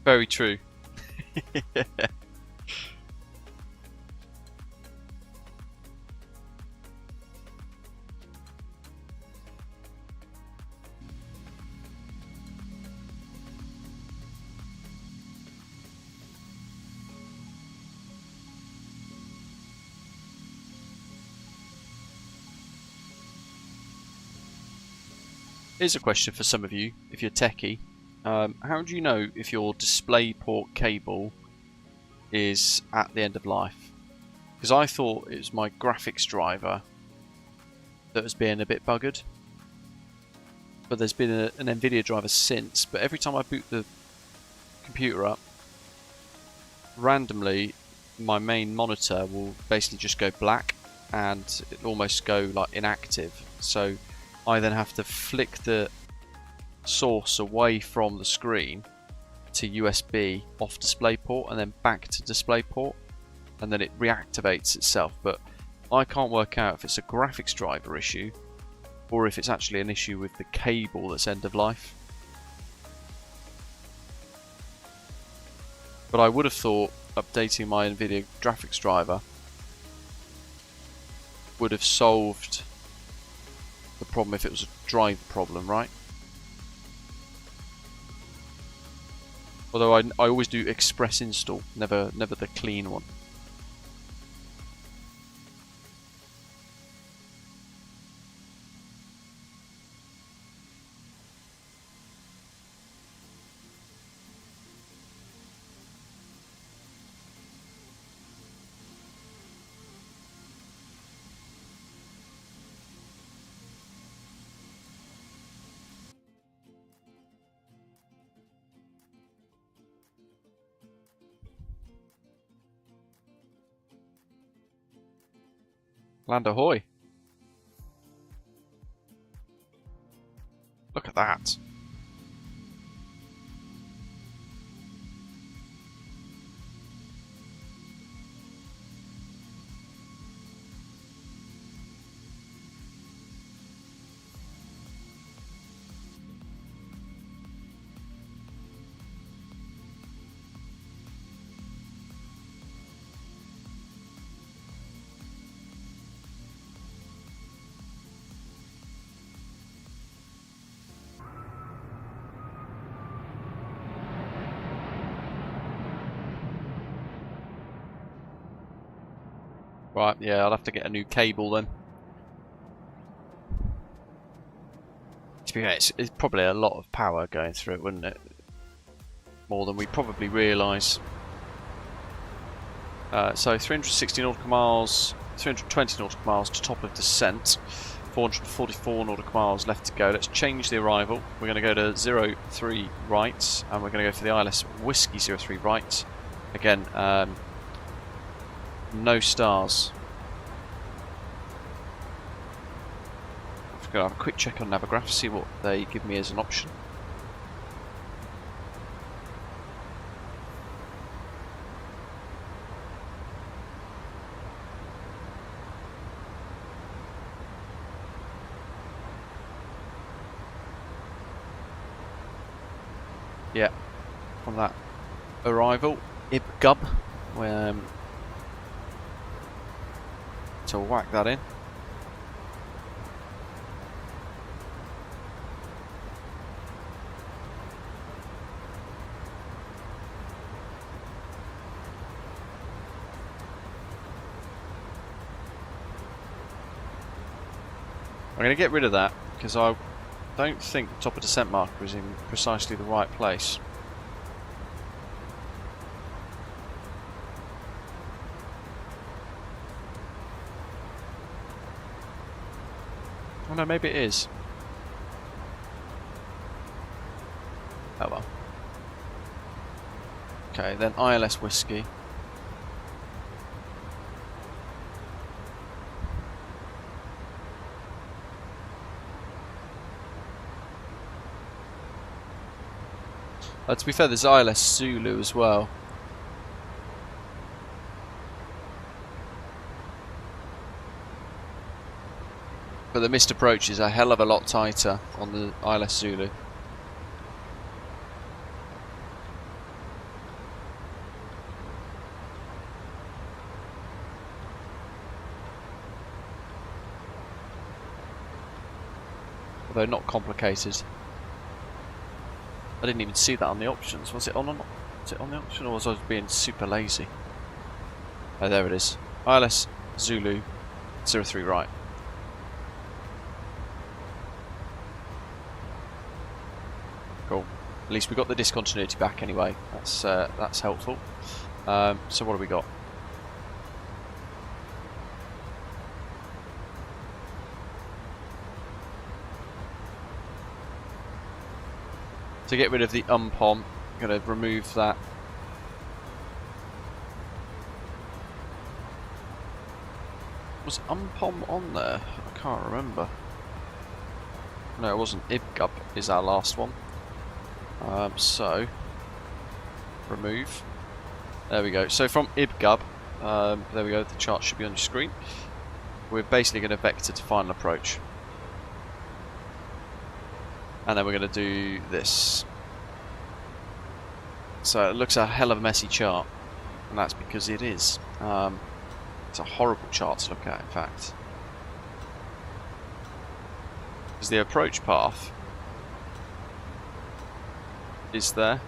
Very true. Here's a question for some of you, if you're techie. How do you know if your display port cable is at the end of life? Because I thought it was my graphics driver that was being a bit buggered. But there's been an NVIDIA driver since, but every time I boot the computer up, randomly my main monitor will basically just go black and it almost go like inactive. So I then have to flick the source away from the screen to USB off DisplayPort and then back to DisplayPort, and then it reactivates itself. But I can't work out if it's a graphics driver issue or if it's actually an issue with the cable that's end of life. But I would have thought updating my NVIDIA graphics driver would have solved the problem if it was a driver problem, right? Although I always do express install, never the clean one. Land ahoy! Look at that. Right, yeah, I'll have to get a new cable then. To be fair, it's probably a lot of power going through it, wouldn't it? More than we probably realise. So 360 nautical miles, 320 nautical miles to top of descent, 444 nautical miles left to go. Let's change the arrival. We're going to go to 03 right, and we're going to go for the ILS Whiskey 03 right. Again, no stars. I'm going to have a quick check on Navigraph, see what they give me as an option. Yeah, from that arrival, Ibgub. So we'll whack that in. I'm going to get rid of that because I don't think the top of descent marker is in precisely the right place. Oh no, maybe it is. Oh well. Okay, then ILS Whiskey. To be fair, there's ILS Zulu as well. But the missed approach is a hell of a lot tighter on the ILS Zulu. Although not complicated. I didn't even see that on the options. Was it on or not? Was it on the option, or was I being super lazy? Oh, there it is. ILS Zulu 03 right. Cool. At least we got the discontinuity back anyway. That's helpful. So what have we got? To get rid of the umpom, I'm going to remove that. Was umpom on there? I can't remember. No, it wasn't. Ibgub is our last one. So, remove. There we go. So from Ibgub, there we go, the chart should be on your screen. We're basically going to vector to final approach. And then we're going to do this. So it looks a hell of a messy chart, and that's because it is. It's a horrible chart to look at, in fact. Because the approach path is there.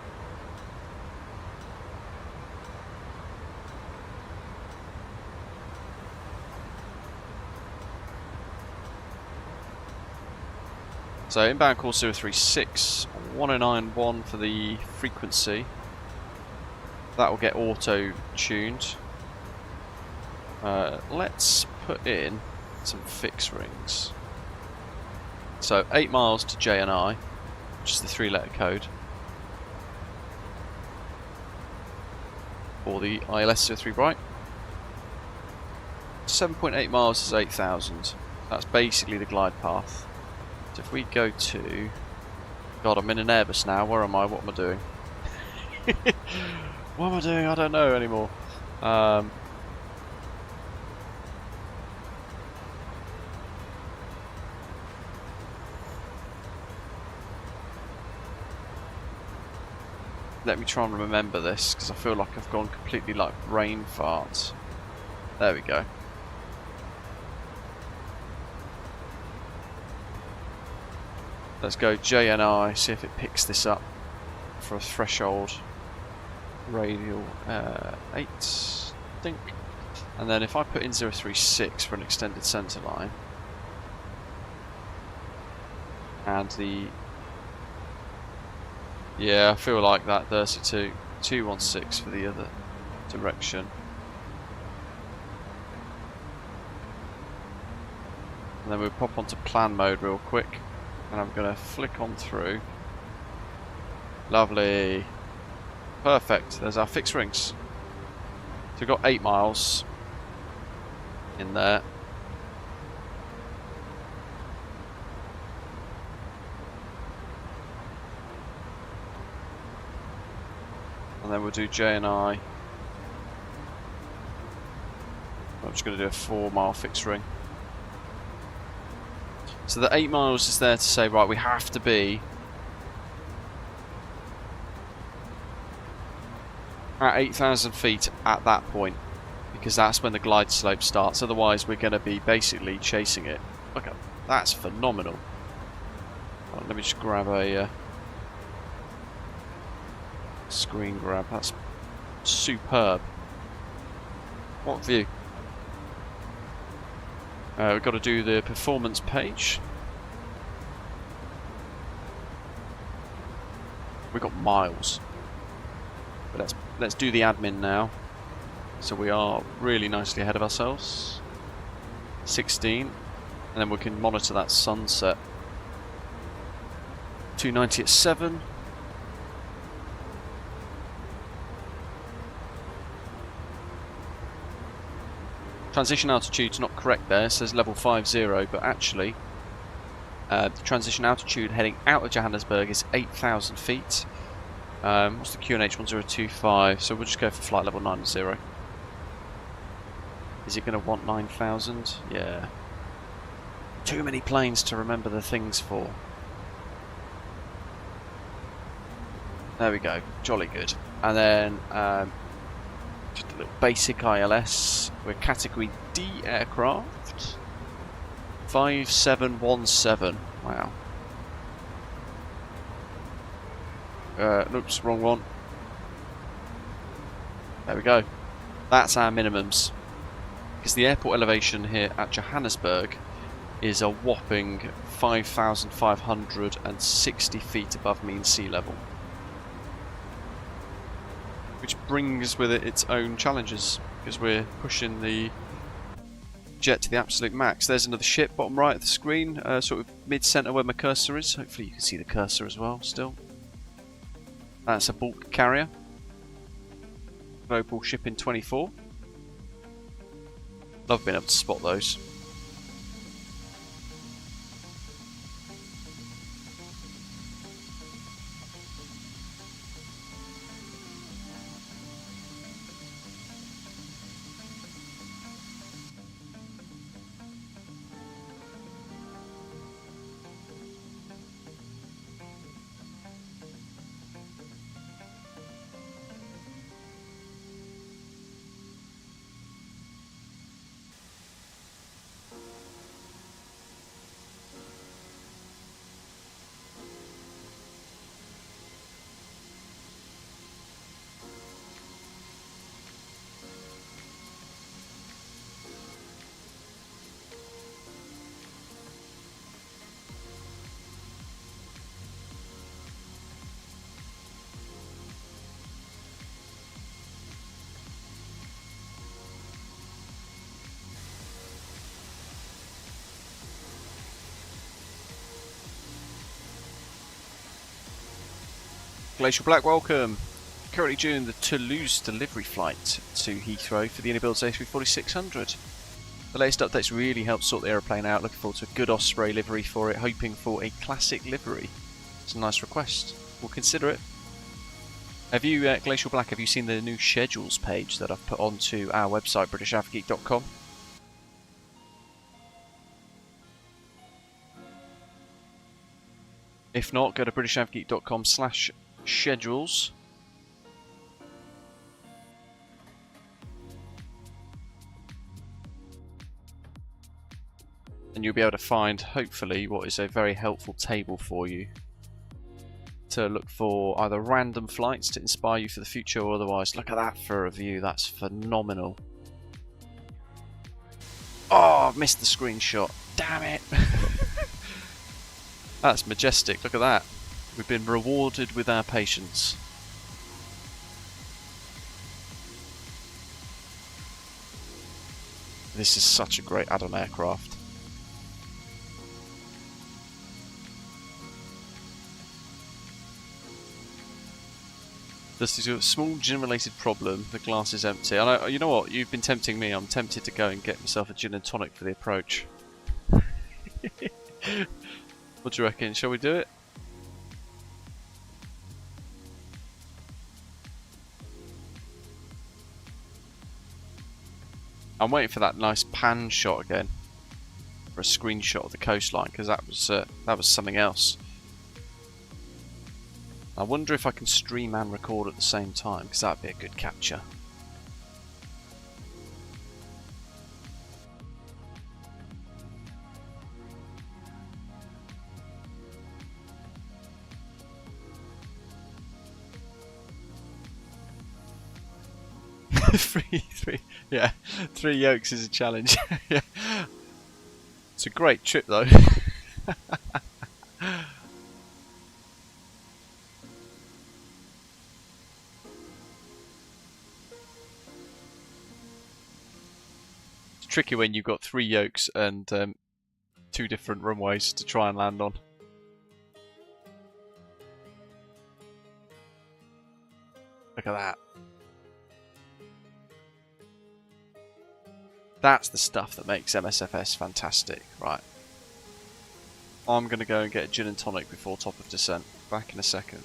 So inbound call 036, 1091 for the frequency. That will get auto-tuned. Let's put in some fix rings. So 8 miles to JNI, which is the 3-letter code for the ILS 03 right. 7.8 miles is 8,000. That's basically the glide path. So if we go to... God, I'm in an Airbus now. Where am I? What am I doing? What am I doing? I don't know anymore. Let me try and remember this, because I feel like I've gone completely like brain farts. There we go. Let's go JNI, see if it picks this up for a threshold radial 8, I think. And then if I put in 036 for an extended centre line, and the... Yeah, I feel like that 32, 216 for the other direction. And then we'll pop onto plan mode real quick. And I'm going to flick on through. Lovely. Perfect. There's our fixed rings. So we've got 8 miles in there. And then we'll do JNI. I'm just going to do a 4-mile fixed ring. So the 8 miles is there to say, right, we have to be at 8,000 feet at that point, because that's when the glide slope starts. Otherwise, we're going to be basically chasing it. Look at that's phenomenal. Right, let me just grab a screen grab. That's superb. What view? We've got to do the performance page. We've got miles. But let's do the admin now. So we are really nicely ahead of ourselves. 16. And then we can monitor that sunset. 290 at 7. Transition altitude's not correct there. It says level 50, but actually the transition altitude heading out of Johannesburg is 8,000 feet. What's the QNH 1025? So we'll just go for flight level 90. Is it going to want 9,000? Yeah. Too many planes to remember the things for. There we go. Jolly good. And then just a little basic ILS. We're category D aircraft. 5717. Wow. Oops, wrong one. There we go. That's our minimums. Because the airport elevation here at Johannesburg is a whopping 5,560 feet above mean sea level. Which brings with it its own challenges, because we're pushing the jet to the absolute max. There's another ship, bottom right of the screen, sort of mid-centre where my cursor is. Hopefully you can see the cursor as well still. That's a bulk carrier. Global Shipping 24. Love being able to spot those. Glacial Black, welcome. Currently doing the Toulouse delivery flight to Heathrow for the Airbus A340-600. The latest updates really helped sort the aeroplane out. Looking forward to a good Osprey livery for it, hoping for a classic livery. It's a nice request. We'll consider it. Have you, Glacial Black, have you seen the new schedules page that I've put onto our website, britishavgeek.com? If not, go to britishavgeek.com/schedules. And you'll be able to find, hopefully, what is a very helpful table for you to look for either random flights to inspire you for the future, or otherwise, look at that for a view. That's phenomenal. Oh, I've missed the screenshot. Damn it. That's majestic. Look at that. We've been rewarded with our patience. This is such a great add-on aircraft. This is a small gin-related problem. The glass is empty. And you know what? You've been tempting me. I'm tempted to go and get myself a gin and tonic for the approach. What do you reckon? Shall we do it? I'm waiting for that nice pan shot again, for a screenshot of the coastline, because that was something else. I wonder if I can stream and record at the same time, because that'd be a good capture. Yeah, 3 yokes is a challenge. Yeah. It's a great trip though. It's tricky when you've got 3 yokes and 2 different runways to try and land on. Look at that. That's the stuff that makes MSFS fantastic. Right. I'm going to go and get a gin and tonic before top of descent. Back in a second.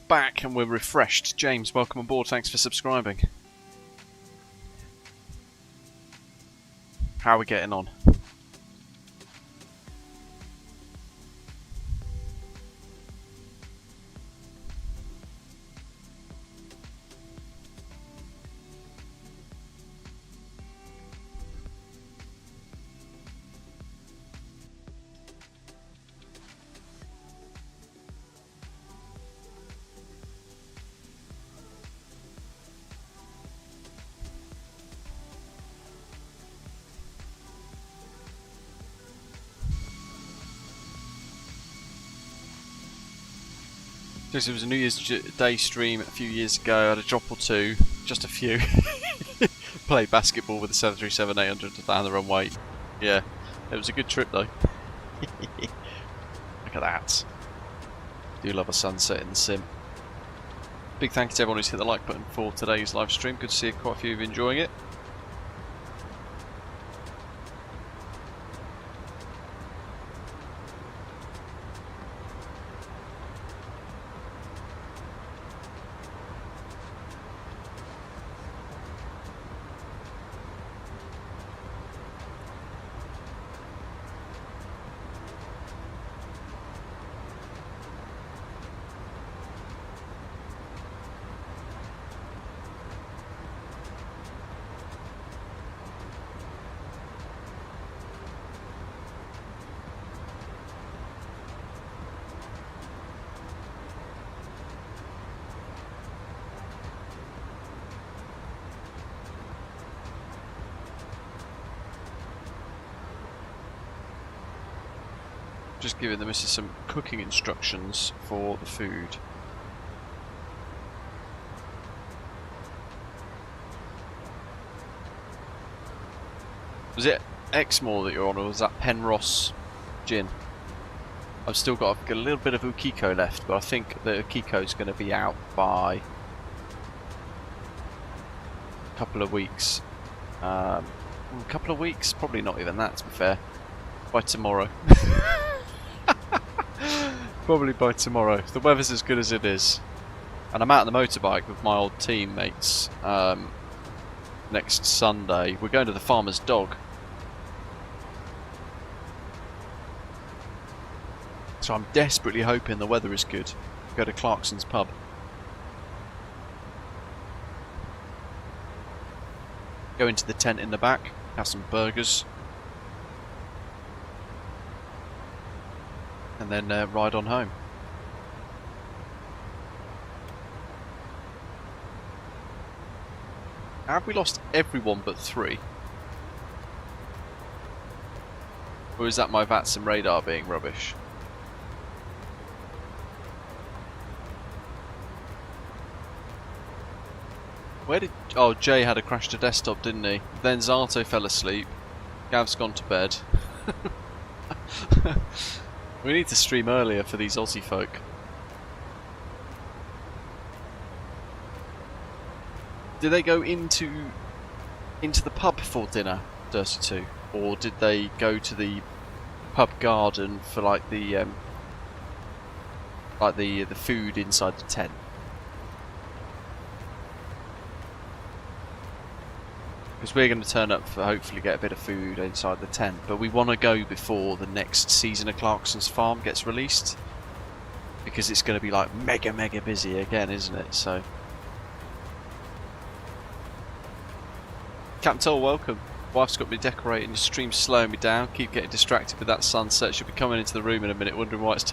Back and we're refreshed. James, welcome aboard. Thanks for subscribing. How are we getting on? There was a New Year's Day stream a few years ago. I had a drop or two, just a few. Played basketball with the 737-800 down the runway. Yeah, it was a good trip though. Look at that. Do love a sunset in the sim. Big thank you to everyone who's hit the like button for today's live stream. Good to see quite a few of you enjoying it. Just giving the missus some cooking instructions for the food. Was it Exmoor that you're on, or was that Penrose gin? I've still got a little bit of Ukiko left, but I think the Ukiko's going to be out by a couple of weeks. A couple of weeks? Probably not even that, to be fair. By tomorrow. Probably by tomorrow. If the weather's as good as it is. And I'm out on the motorbike with my old teammates next Sunday. We're going to the Farmer's Dog. So I'm desperately hoping the weather is good. Go to Clarkson's pub. Go into the tent in the back, have some burgers, and then ride on home. Have we lost everyone but 3? Or is that my VATSIM radar being rubbish? Where did... Oh, Jay had a crash to desktop, didn't he? Then Zato fell asleep. Gav's gone to bed. We need to stream earlier for these Aussie folk. Did they go into the pub for dinner, Dirty 2? Or did they go to the pub garden for like the food inside the tent? Because we're going to turn up for hopefully get a bit of food inside the tent, but we want to go before the next season of Clarkson's Farm gets released, because it's going to be like mega busy again, isn't it? So, Captain Toll, welcome. Wife's got me decorating, the stream's slowing me down, keep getting distracted with that sunset. She'll be coming into the room in a minute wondering why it's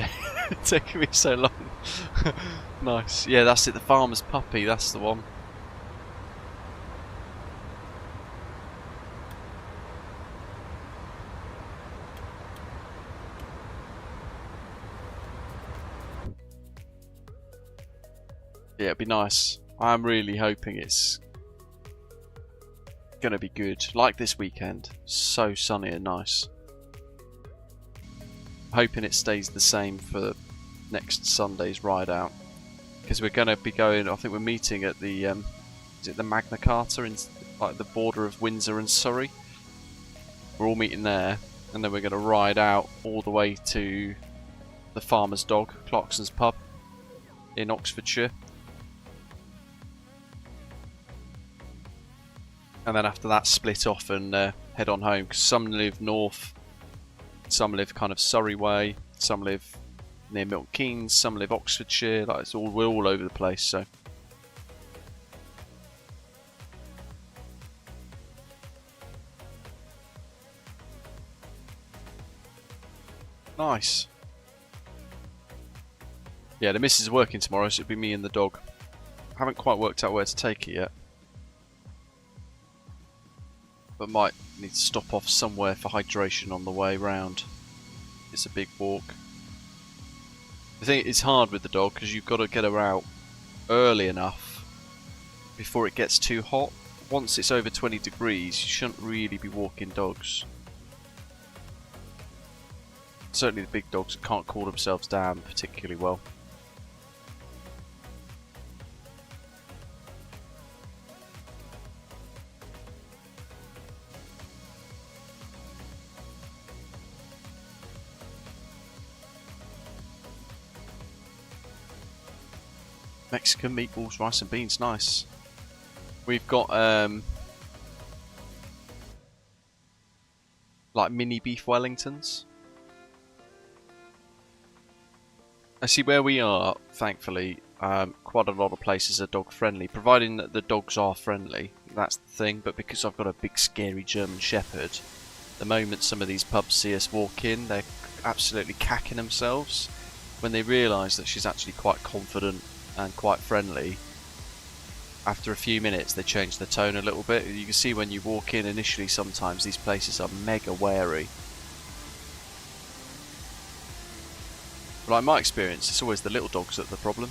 taking me so long. Nice. Yeah, that's it, the farmer's puppy, that's the one. Yeah, it'd be nice. I'm really hoping it's gonna be good. Like this weekend. So sunny and nice. Hoping it stays the same for next Sunday's ride out. Because we're gonna be going, I think we're meeting at the is it the Magna Carta in like the border of Windsor and Surrey? We're all meeting there, and then we're gonna ride out all the way to the Farmer's Dog, Clarkson's pub in Oxfordshire. And then after that, split off and head on home. Because some live north, some live kind of Surrey way, some live near Milton Keynes, some live Oxfordshire. Like we're all over the place. So nice. Yeah, the missus is working tomorrow, so it'll be me and the dog. Haven't quite worked out where to take it yet. But might need to stop off somewhere for hydration on the way round. It's a big walk. I think it's hard with the dog because you've got to get her out early enough before it gets too hot. Once it's over 20 degrees, you shouldn't really be walking dogs. Certainly the big dogs can't cool themselves down particularly well. Mexican meatballs, rice and beans, nice. We've got like mini beef Wellingtons. I see where we are, thankfully, quite a lot of places are dog friendly, providing that the dogs are friendly, that's the thing. But because I've got a big scary German Shepherd, the moment some of these pubs see us walk in, they're absolutely cacking themselves when they realise that she's actually quite confident and quite friendly. After a few minutes they change the tone a little bit. You can see when you walk in initially, sometimes these places are mega wary. But like my experience, it's always the little dogs that are the problem.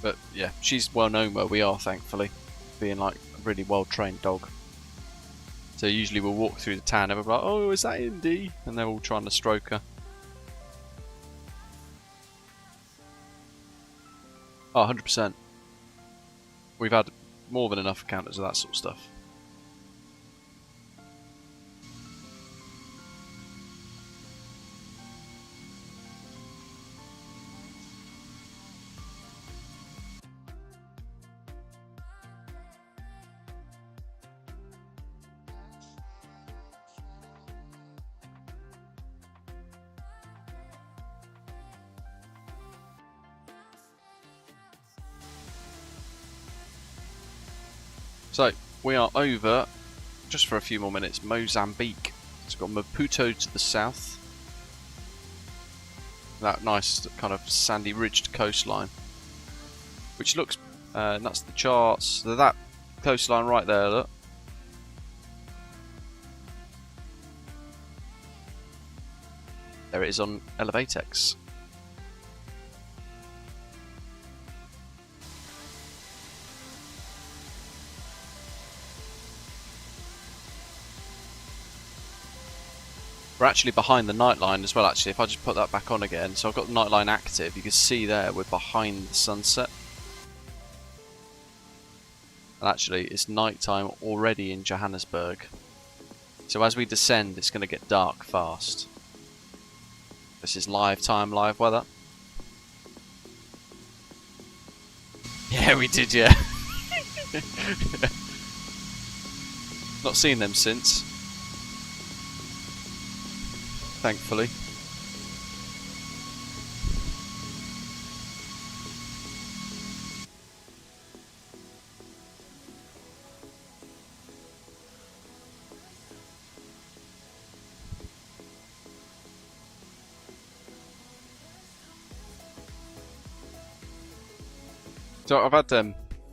But yeah, she's well known where we are, thankfully, being like a really well trained dog. So usually we'll walk through the town and we'll be like, oh, is that Indy? And they're all trying to stroke her. Oh, 100%. We've had more than enough encounters of that sort of stuff. So, we are over, just for a few more minutes, Mozambique. It's got Maputo to the south. That nice kind of sandy ridged coastline. Which looks, and that's the charts. So that coastline right there, look. There it is on Elevatex. We're actually behind the nightline as well, actually. If I just put that back on again, so I've got the nightline active, you can see there we're behind the sunset. And actually it's nighttime already in Johannesburg. So as we descend, it's going to get dark fast. This is live time, live weather. Yeah, we did, yeah. Not seen them since. Thankfully. So I've had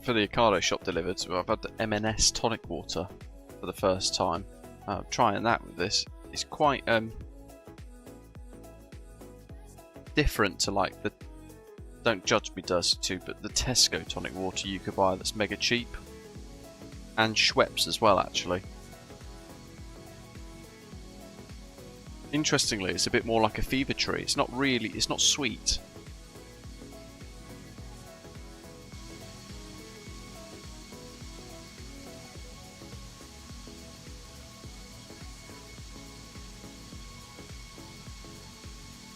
for the Ocado shop delivered, so I've had the M&S tonic water for the first time. Trying that with this. It's quite different to like the, don't judge me Dusty too, but the Tesco tonic water you could buy that's mega cheap, and Schweppes as well actually. Interestingly, it's a bit more like a fever tree. It's not really, it's not sweet.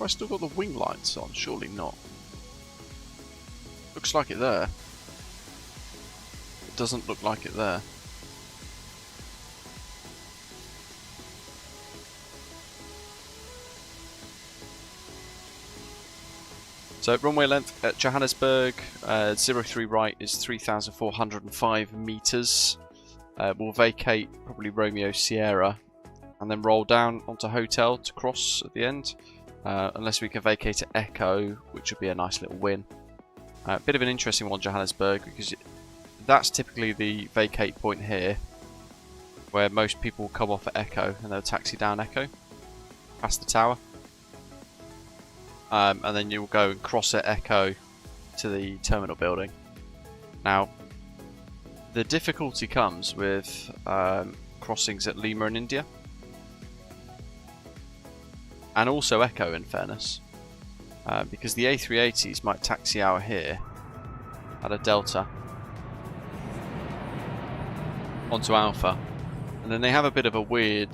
I still got the wing lights on? Surely not. Looks like it there. It doesn't look like it there. So runway length at Johannesburg, 03 right is 3,405 meters. We'll vacate probably Romeo Sierra and then roll down onto Hotel to cross at the end. Unless we can vacate at Echo, which would be a nice little win. Bit of an interesting one, Johannesburg, because that's typically the vacate point here, where most people come off at Echo and they'll taxi down Echo, past the tower. And then you'll go and cross at Echo to the terminal building. Now, the difficulty comes with crossings at Lima in India. And also Echo, in fairness, because the A380s might taxi out here at a Delta onto Alpha, and then they have a bit of a weird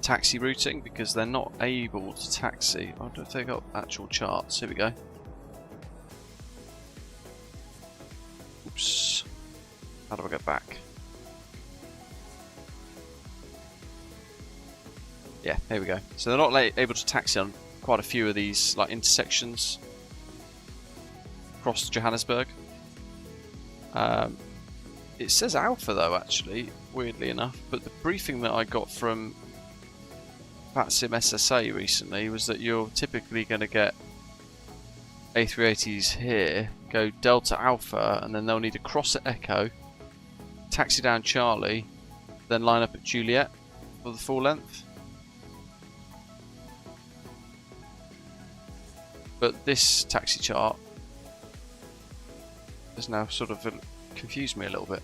taxi routing because they're not able to taxi. I don't know if they've got actual charts. Here we go. Oops. How do I get back? Yeah, here we go. So they're not able to taxi on quite a few of these like intersections across Johannesburg. It says Alpha though, actually, weirdly enough. But the briefing that I got from VATSIM SSA recently was that you're typically going to get A380s here go Delta Alpha, and then they'll need to cross at Echo, taxi down Charlie, then line up at Juliet for the full length. But this taxi chart has now sort of confused me a little bit.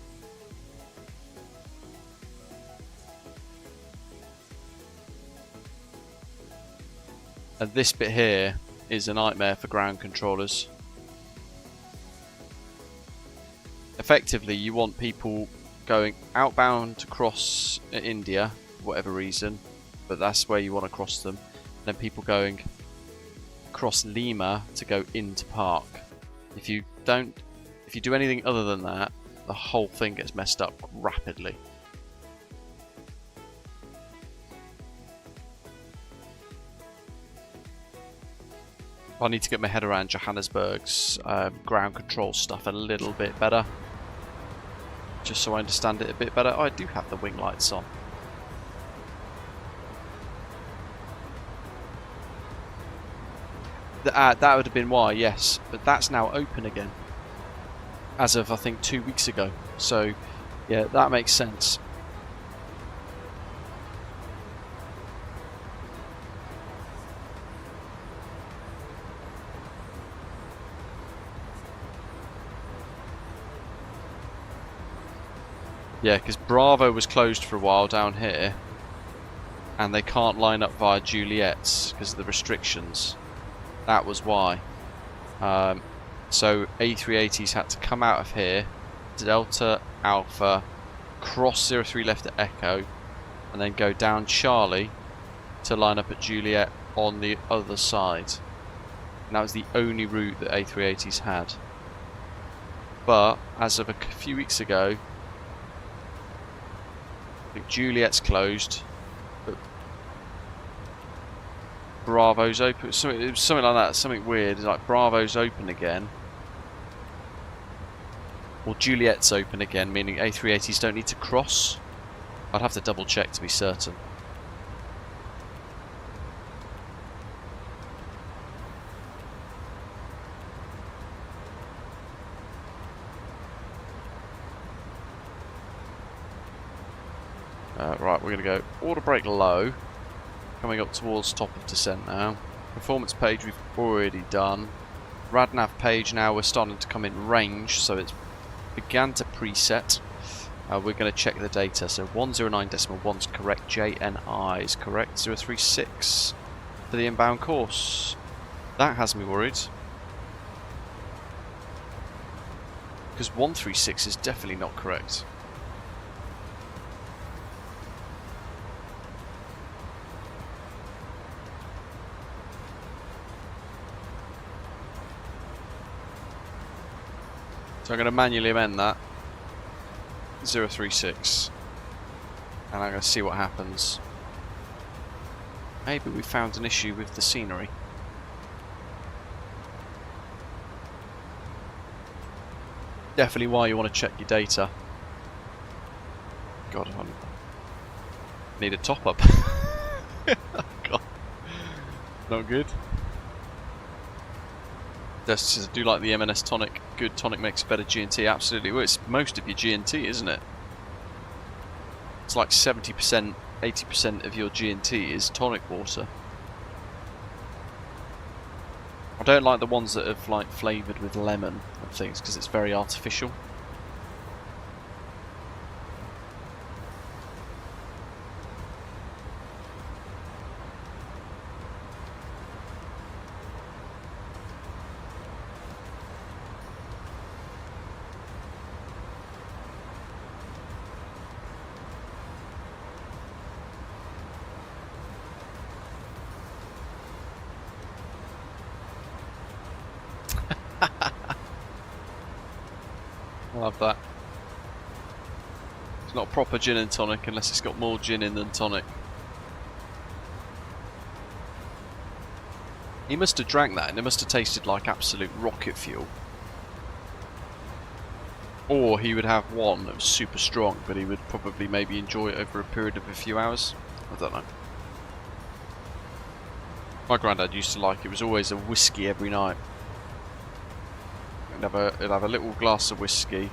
And this bit here is a nightmare for ground controllers. Effectively, you want people going outbound across India for whatever reason, but that's where you want to cross them. And then people going across Lima to go into park. If you do anything other than that, the whole thing gets messed up rapidly. I need to get my head around Johannesburg's ground control stuff a little bit better, just so I understand it a bit better. Oh, I do have the wing lights on. That would have been why, yes, but that's now open again as of I think 2 weeks ago, so yeah, that makes sense. Yeah, because Bravo was closed for a while down here, and they can't line up via Juliet's because of the restrictions. That was why. So A380s had to come out of here, Delta Alpha, cross 03 left at Echo, and then go down Charlie to line up at Juliet on the other side. And that was the only route that A380s had. But as of a few weeks ago, I think Juliet's closed, but Bravo's open. It was something like that, something weird. It's like Bravo's open again, or Juliet's open again, meaning A380s don't need to cross. I'd have to double check to be certain. Right, we're going to go order brake low, coming up towards top of descent now. Performance page we've already done. RadNav page now we're starting to come in range, so it's began to preset. We're going to check the data, so 109.1 is correct, JNI is correct, 036 for the inbound course. That has me worried, because 136 is definitely not correct. So I'm going to manually amend that 036, and I'm going to see what happens. Maybe we found an issue with the scenery. Definitely why you want to check your data. God, I need a top up. God, not good. I do like the M&S tonic. Good tonic makes better G&T. Absolutely. Well, it's most of your G&T, isn't it? It's like 70%, 80% of your G&T is tonic water. I don't like the ones that have like flavoured with lemon and things because it's very artificial. Love that. It's not proper gin and tonic unless it's got more gin in than tonic. He must have drank that and it must have tasted like absolute rocket fuel. Or he would have one that was super strong, but he would probably maybe enjoy it over a period of a few hours. I don't know. My granddad used to like it. It was always a whiskey every night. He'll have a little glass of whiskey.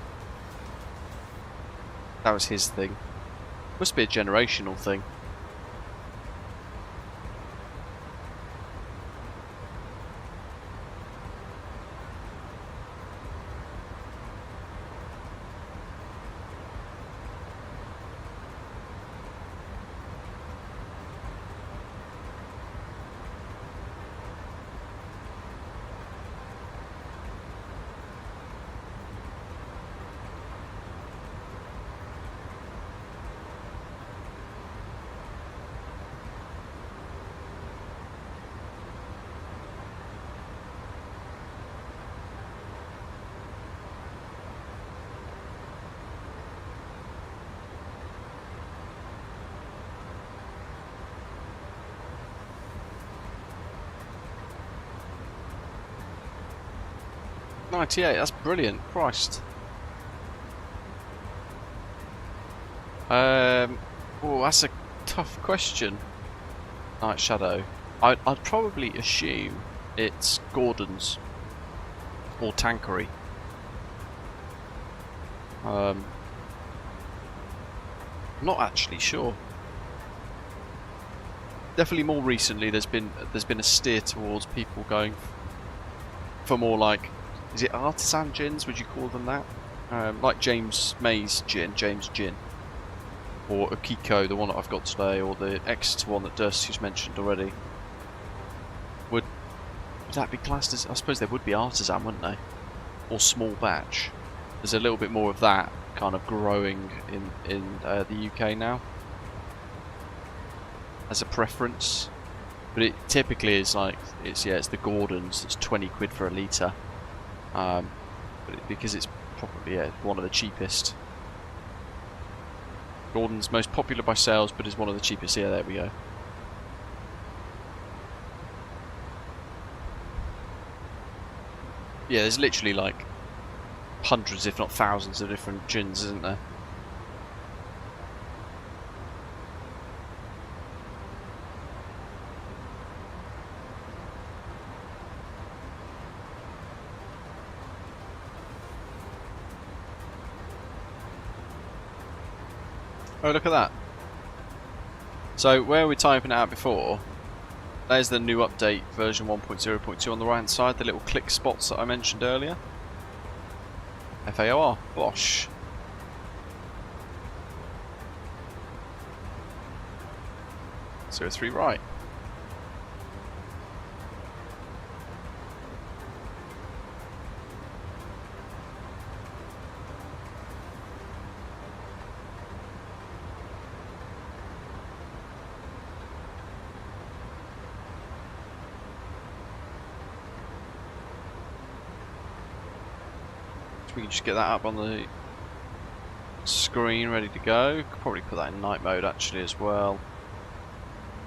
That was his thing. Must be a generational thing. .98, that's brilliant. Christ. Oh, that's a tough question. Night Shadow. I'd probably assume it's Gordon's or Tankery. I'm not actually sure. Definitely more recently, there's been a steer towards people going for more like, is it artisan gins? Would you call them that? Like James May's gin, James Gin, or Akiko, the one that I've got today, or the Exeter one that Dursty's mentioned already. Would that be classed as? I suppose there would be artisan, wouldn't they? Or small batch. There's a little bit more of that kind of growing in the UK now as a preference, but it typically is like it's the Gordon's. It's 20 quid for a litre. Because it's probably one of the cheapest. Gordon's most popular by sales, but is one of the cheapest. Yeah, there we go. Yeah, there's literally like hundreds, if not thousands, of different gins, isn't there? Oh, look at that. So where we're typing it out before, there's the new update version 1.0.2 on the right hand side, the little click spots that I mentioned earlier. FAOR, Bosch. So 3 right. We can just get that up on the screen, ready to go. Could probably put that in night mode actually as well.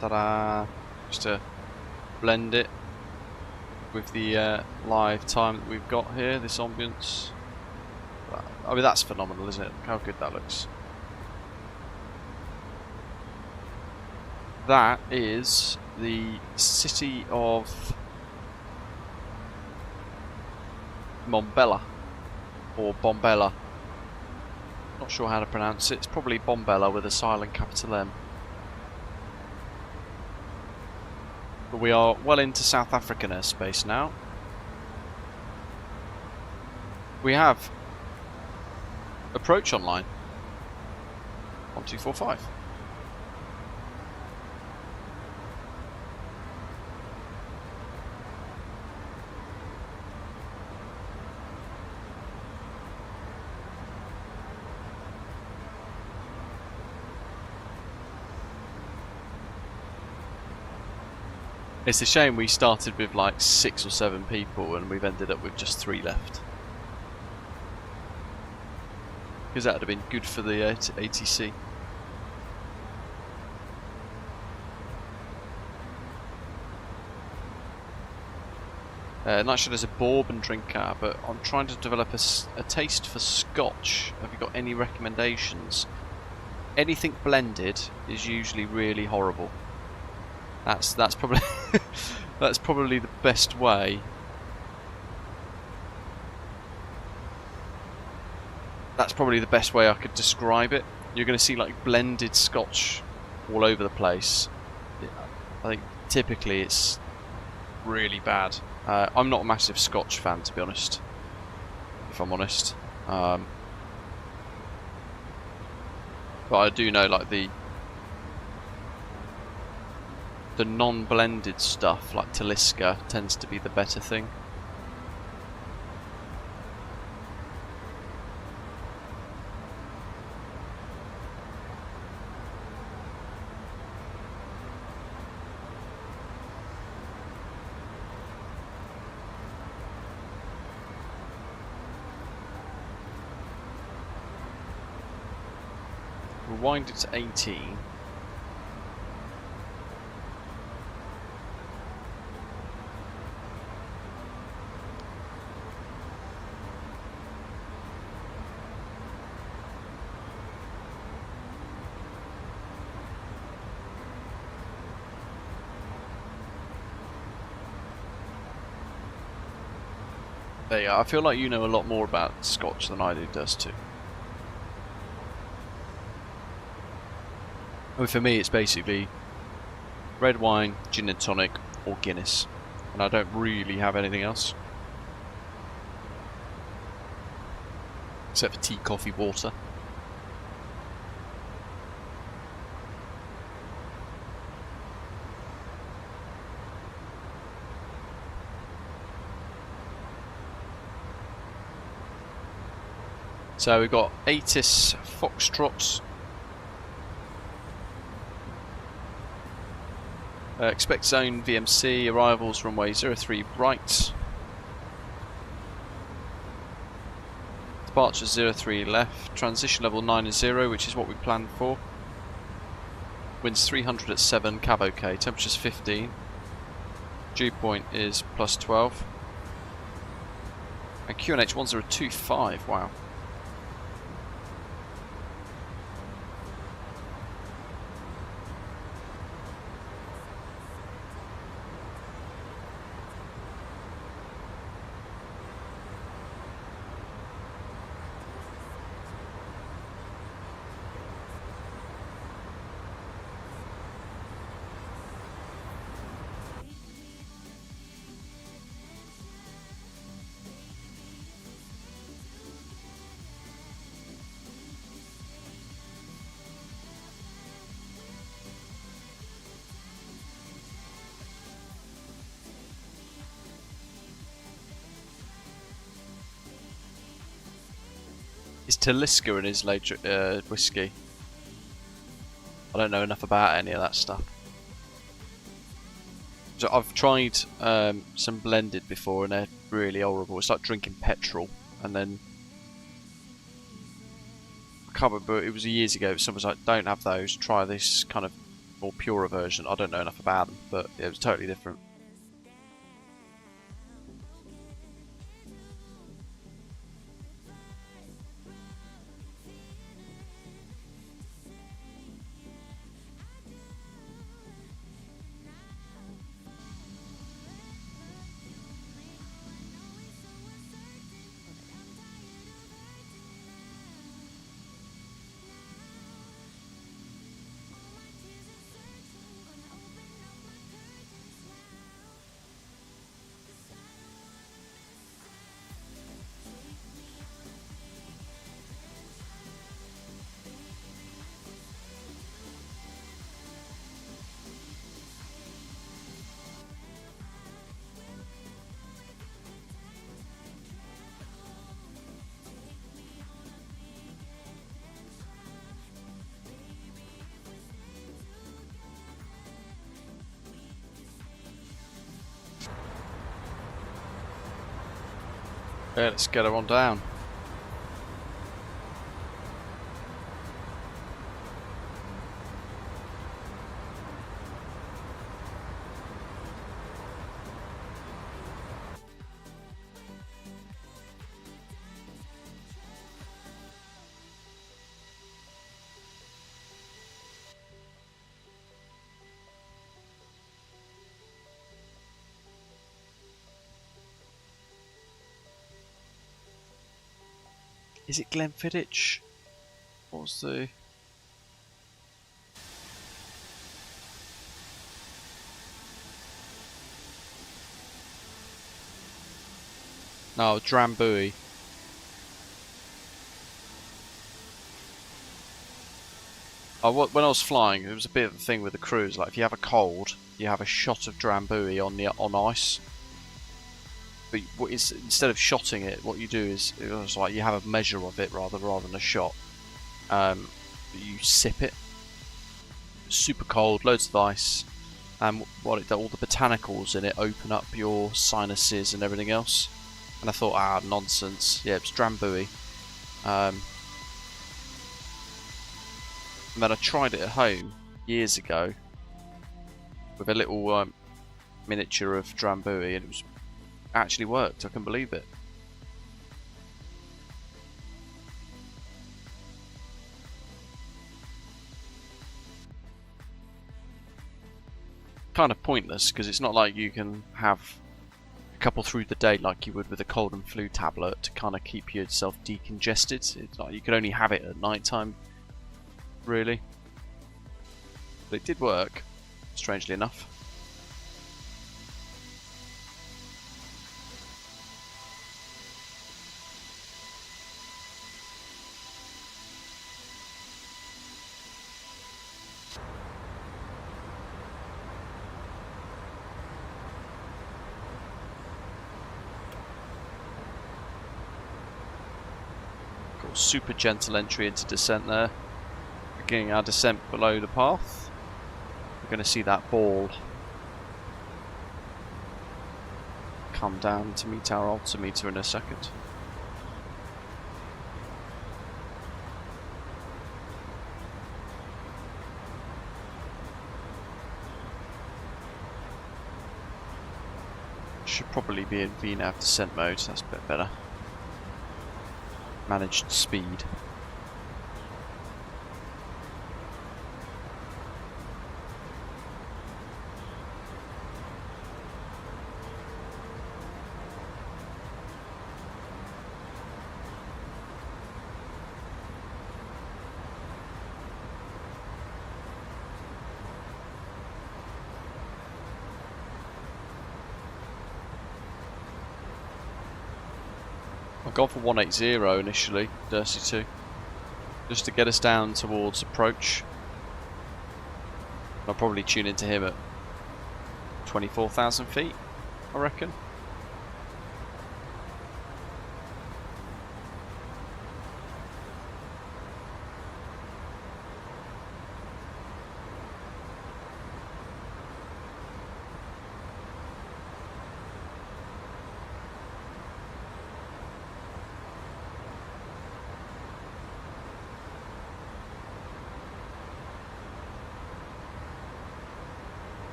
Ta-da! Just to blend it with the live time that we've got here, this ambience. I mean, that's phenomenal, isn't it? Look how good that looks. That is the city of Mbombela. Or Bombella. Not sure how to pronounce it. It's probably Bombella with a silent capital M. But we are well into South African airspace now. We have approach online. 1245. It's a shame we started with like 6 or 7 people and we've ended up with just 3 left. Because that would have been good for the ATC. Night Shadow's a bourbon drinker, but I'm trying to develop a taste for Scotch. Have you got any recommendations? Anything blended is usually really horrible. That's probably that's probably the best way That's probably the best way I could describe it. You're going to see like blended Scotch all over the place. I think typically it's really bad. I'm not a massive Scotch fan, to be honest, if I'm honest. But I do know like the non-blended stuff, like Talisker, tends to be the better thing. Rewind it to 18. There you go. I feel like you know a lot more about Scotch than I do, does too. I mean, for me, it's basically red wine, gin and tonic, or Guinness, and I don't really have anything else except for tea, coffee, water. So we've got Atis Foxtrot. Expect zone VMC, arrivals runway 03 right. Departure 03 left, transition level 9 and 0, which is what we planned for. Winds 300 at 7, cab OK, temperature's 15. Dew point is plus 12. And QNH 1025, wow. Is Talisker in his whiskey? I don't know enough about any of that stuff. So I've tried some blended before and they're really horrible. It's like drinking petrol. And then I can't remember, it was years ago, someone was like, don't have those, try this kind of more purer version. I don't know enough about them, but it was totally different. Yeah, let's get her on down. Is it Glenfiddich? What was the... No, Drambuie. When I was flying, there was a bit of a thing with the cruise. Like if you have a cold, you have a shot of Drambuie on ice. But instead of shotting it, what you do is it's like you have a measure of it rather than a shot. You sip it. Super cold, loads of ice, and all the botanicals in it open up your sinuses and everything else. And I thought, nonsense. Yeah, it's Drambuie. And then I tried it at home years ago with a little miniature of Drambuie, and it actually worked. I couldn't believe it. Kind of pointless because it's not like you can have a couple through the day like you would with a cold and flu tablet to kind of keep yourself decongested. It's like you could only have it at night time, really. But it did work, strangely enough. Super gentle entry into descent there. Beginning our descent below the path. We're going to see that ball come down to meet our altimeter in a second. Should probably be in VNAV descent mode, so that's a bit better. Managed speed. I've gone for 180 initially, Dirty 2, just to get us down towards approach. I'll probably tune into him at 24,000 feet, I reckon.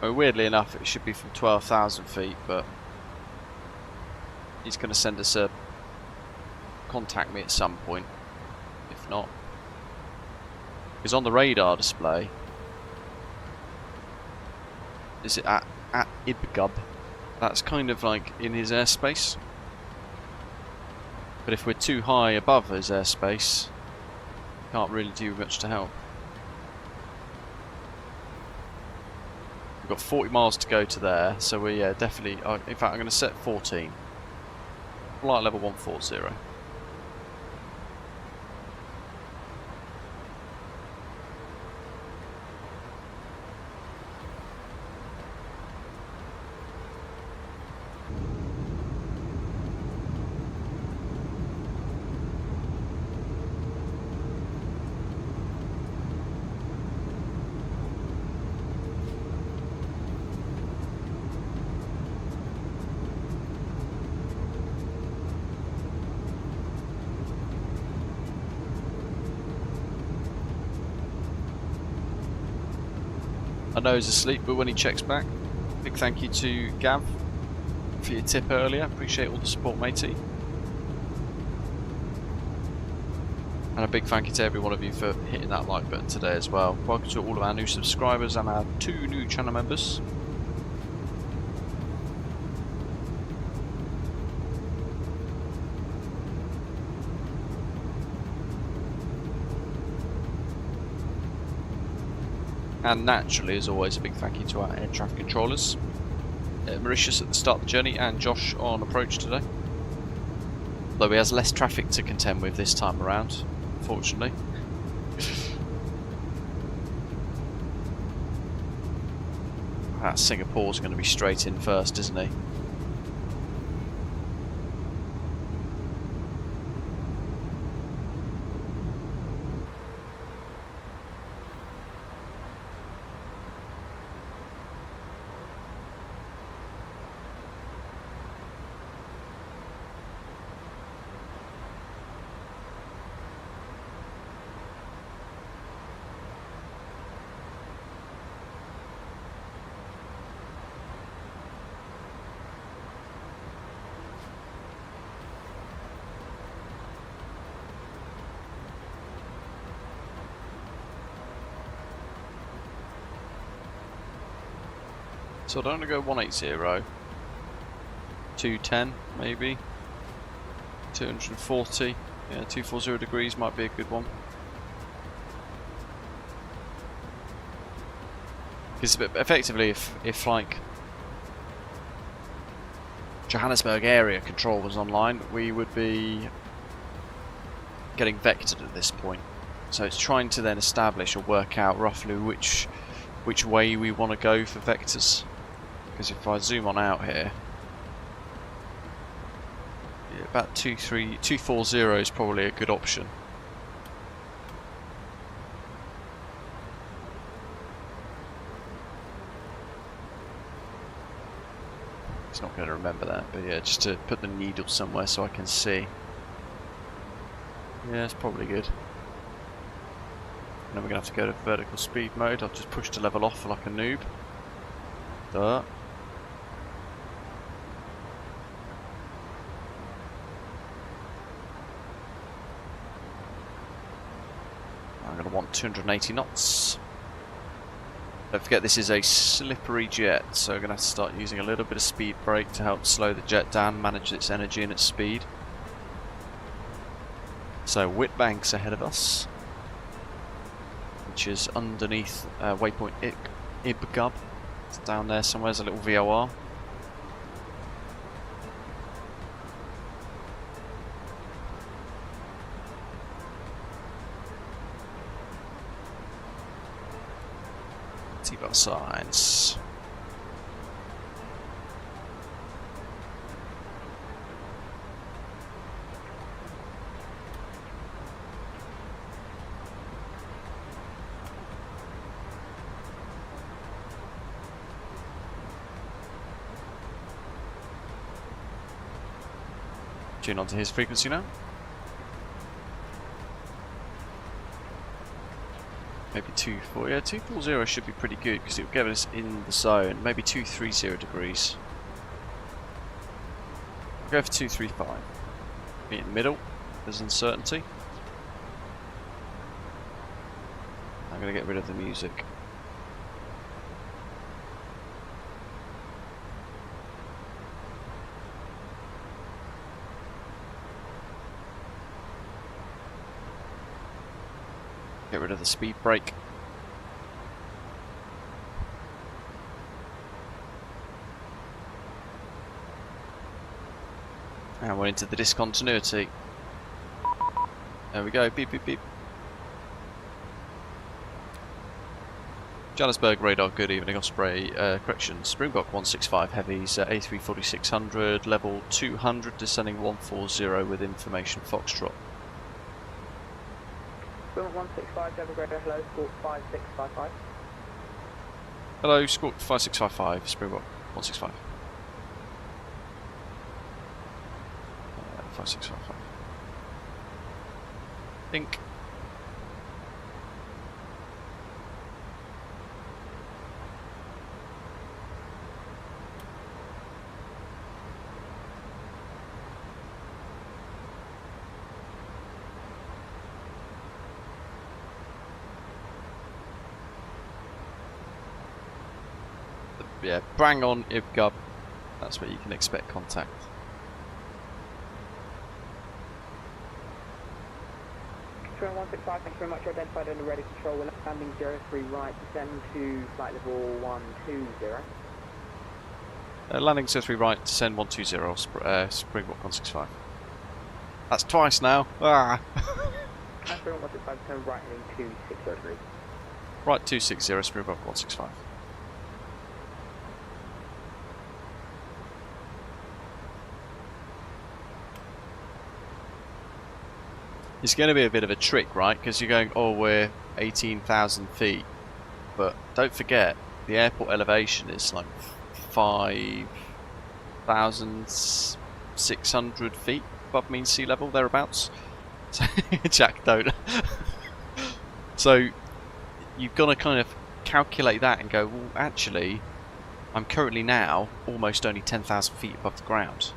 Weirdly enough, it should be from 12,000 feet, but he's going to send us a contact me at some point, if not. Because on the radar display, is it at Ibgub? That's kind of like in his airspace. But if we're too high above his airspace, can't really do much to help. We've got 40 miles to go to there, so we're definitely... in fact, I'm going to set 14. Flight level 140. I know he's asleep, but when he checks back, big thank you to Gav for your tip earlier. Appreciate all the support, matey. And a big thank you to every one of you for hitting that like button today as well. Welcome to all of our new subscribers and our 2 new channel members. And naturally, as always, a big thank you to our air traffic controllers, Mauritius at the start of the journey and Josh on approach today. Though he has less traffic to contend with this time around, unfortunately. Singapore's going to be straight in first, isn't he? So I don't want to go 180, 210 maybe, 240, yeah, 240 degrees might be a good one. Because effectively if like Johannesburg area control was online, we would be getting vectored at this point. So it's trying to then establish or work out roughly which way we want to go for vectors. Because if I zoom on out here, yeah, about 240 is probably a good option. It's not going to remember that, but yeah, just to put the needle somewhere so I can see. Yeah, it's probably good. And then we're going to have to go to vertical speed mode. I'll just push to level off like a noob. Duh. I'm going to want 280 knots. Don't forget this is a slippery jet, so we're going to have to start using a little bit of speed brake to help slow the jet down, manage its energy and its speed. So Whitbank's ahead of us, which is underneath waypoint Ibgub. It's down there somewhere, there's a little VOR. Seatbelt signs. Tune onto his frequency now. Maybe 240. Yeah, 240 should be pretty good because it will get us in the zone. Maybe 230 degrees. I'll go for 235. Be in the middle. There's uncertainty. I'm going to get rid of the music. Get rid of the speed brake. And we're into the discontinuity. There we go, beep beep beep. Johannesburg radar, good evening, Osprey, correction, Springbok 165 heavies, A340-600, level 200, descending 140 with information Foxtrot. Springbok 165, Devil Grader, hello, Squawk 5655. Hello, Squawk 5655, Springbok 165. 5655. Think. Yeah, bang on Ibgub. That's where you can expect contact. Spring 165, thanks very much. Identified under ready control. We're landing 03 right, descend to flight level 120. Landing 03 right, descend 120, Springbok 165. That's twice now. Ah. Spring 165, turn right heading 2603. Right 260, Springbok 165. It's going to be a bit of a trick, right? Because you're going, oh, we're 18,000 feet. But don't forget, the airport elevation is like 5,600 feet above mean sea level, thereabouts. So, Jack, don't. So, you've got to kind of calculate that and go, well, actually, I'm currently now almost only 10,000 feet above the ground.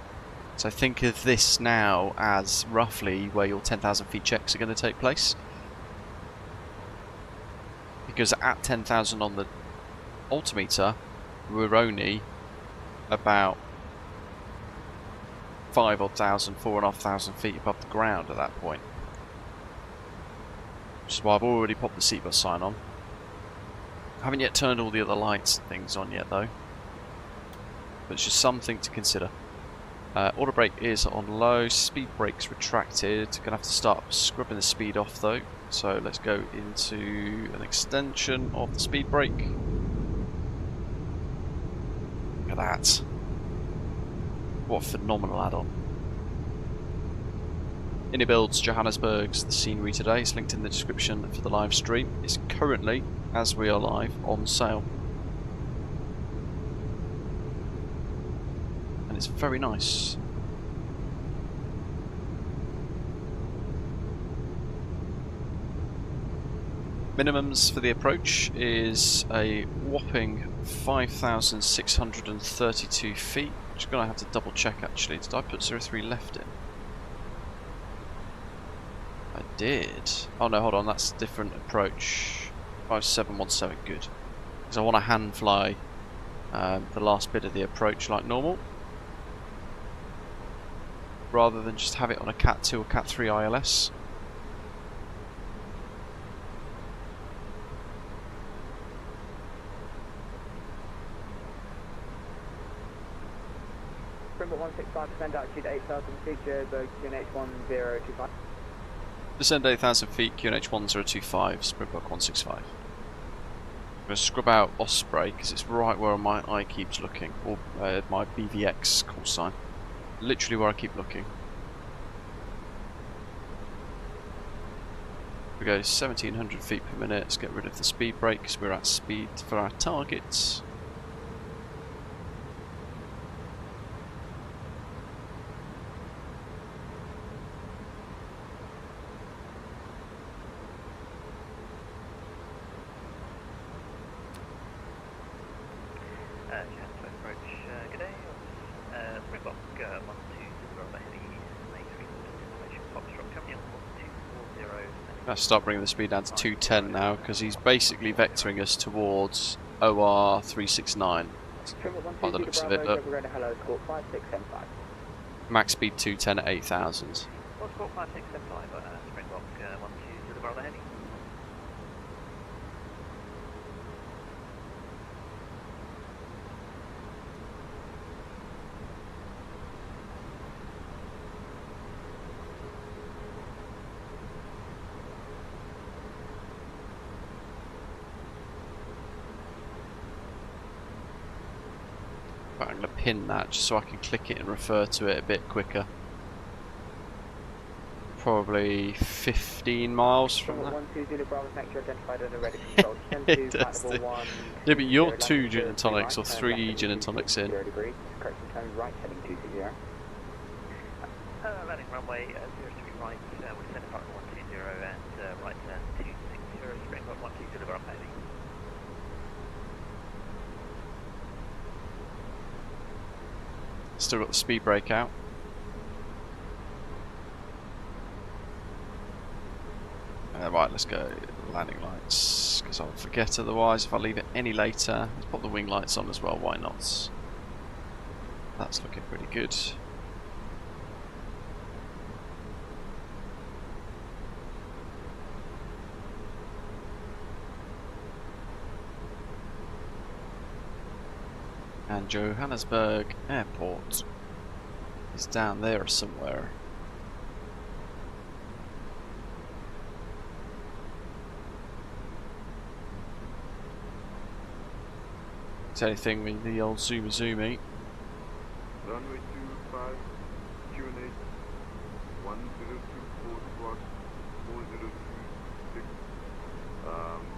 So think of this now as roughly where your 10,000 feet checks are going to take place. Because at 10,000 on the altimeter, we're only about 4,500 feet above the ground at that point. Which is why I've already popped the seatbelt sign on. Haven't yet turned all the other lights and things on yet though. But it's just something to consider. Auto brake is on low, speed brake's retracted. Gonna have to start scrubbing the speed off though. So let's go into an extension of the speed brake. Look at that. What a phenomenal add-on. Innie Builds Johannesburg's the scenery today. It's linked in the description for the live stream. It's currently, as we are live, on sale. It's very nice. Minimums for the approach is a whopping 5,632 feet, which I'm going to have to double check actually. Did I put 03 left in? I did. Oh no, hold on, that's a different approach. 5717, good. Because I want to hand fly the last bit of the approach like normal, rather than just have it on a Cat 2 or Cat 3 ILS. Springbok 165, descend altitude 8,000 feet, Johannesburg, QNH 1025. Descend 8,000 feet, QNH 1025, Springbok 165. I'm going to scrub out Osprey because it's right where my eye keeps looking, or my BVX call sign. Literally where I keep looking. We go 1,700 feet per minute. Let's get rid of the speed brake because we're at speed for our targets. Johannesburg approach, good day. Springbok 120 over heading east, A340 Foxtrot coming in 1240. Let's start bringing the speed down to 210 now because he's basically vectoring us towards OR 369. By the looks of it, look. Max speed 210 at 8,000. Well, Squawk 5675, Springbok 120 over heading. Right, I'm going to pin that just so I can click it and refer to it a bit quicker. Probably 15 miles from that. It does do. Yeah, but you're 2 gin and tonics or 3 gin and tonics in. Landing runway 03 right, we're descending partner 120 and right turn 260, Springbok 120 over heading. Still got the speed brake out. Right, let's go landing lights, because I'll forget otherwise if I leave it any later. Let's pop the wing lights on as well, why not? That's looking pretty good. And Johannesburg Airport is down there somewhere. It's anything with the old Seewoosagur. Runway 25, QNH 1024 squawk 4026,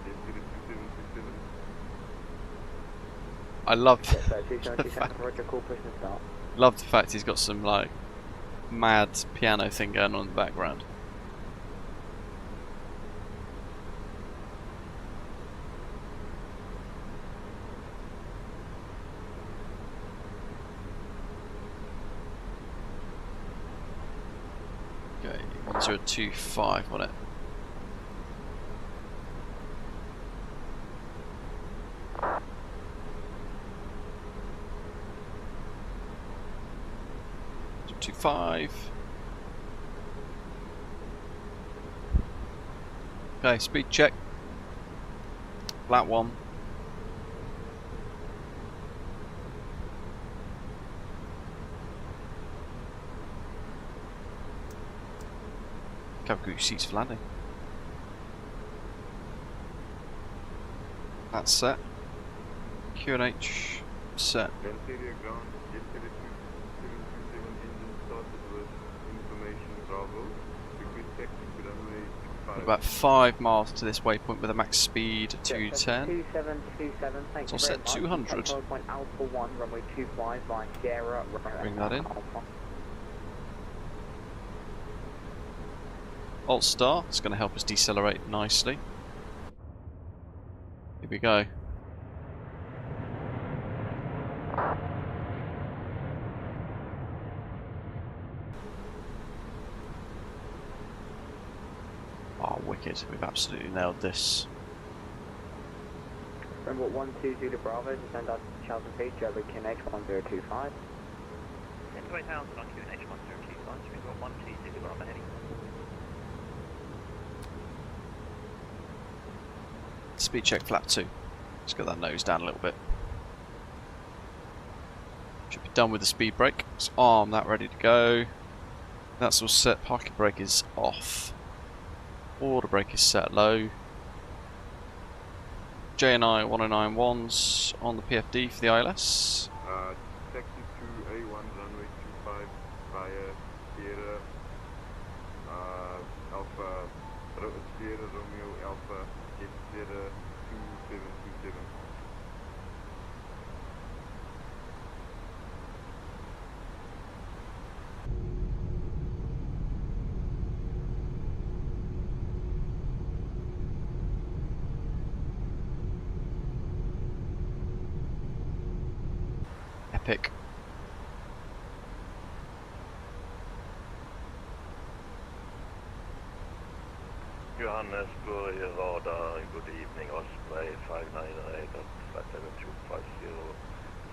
destination 2767. I love Yes, sir, 272 Roger, call push and start. love the fact he's got some like mad piano thing going on in the background. Okay, 1025 on it. Five. Okay, speed check. Flat one. Cover your seats for landing. That's set. QNH set. Interior ground, yesterday 727 engine started with information Bravo. Request taxi to runway 25. About 5 miles to this waypoint with a max speed of 210. 2727, thank So you I'll very set much. 200. Control point Alpha 1, runway 25 by Sierra. Bring that in. Alpha. Alt star, it's going to help us decelerate nicely. Here we go. Oh, wicked. We've absolutely nailed this. Remember 120 Bravo, descend out to Charles and Page, Joburg QNH 1025. Send to 8000 on QNH 1025, so we've got 120 Bravo heading. Speed check flap 2. Let's get that nose down a little bit. Should be done with the speed brake. Let's arm that ready to go. That's all set. Parking brake is off. Order brake is set low. JNI 1091's on the PFD for the ILS. Taxi to A1 runway 25 via Sierra Alpha Sierra Romeo Alpha Jet Sierra 2727. Epic. Johannesburg, radar, good evening, Osprey 598 at flight 7250,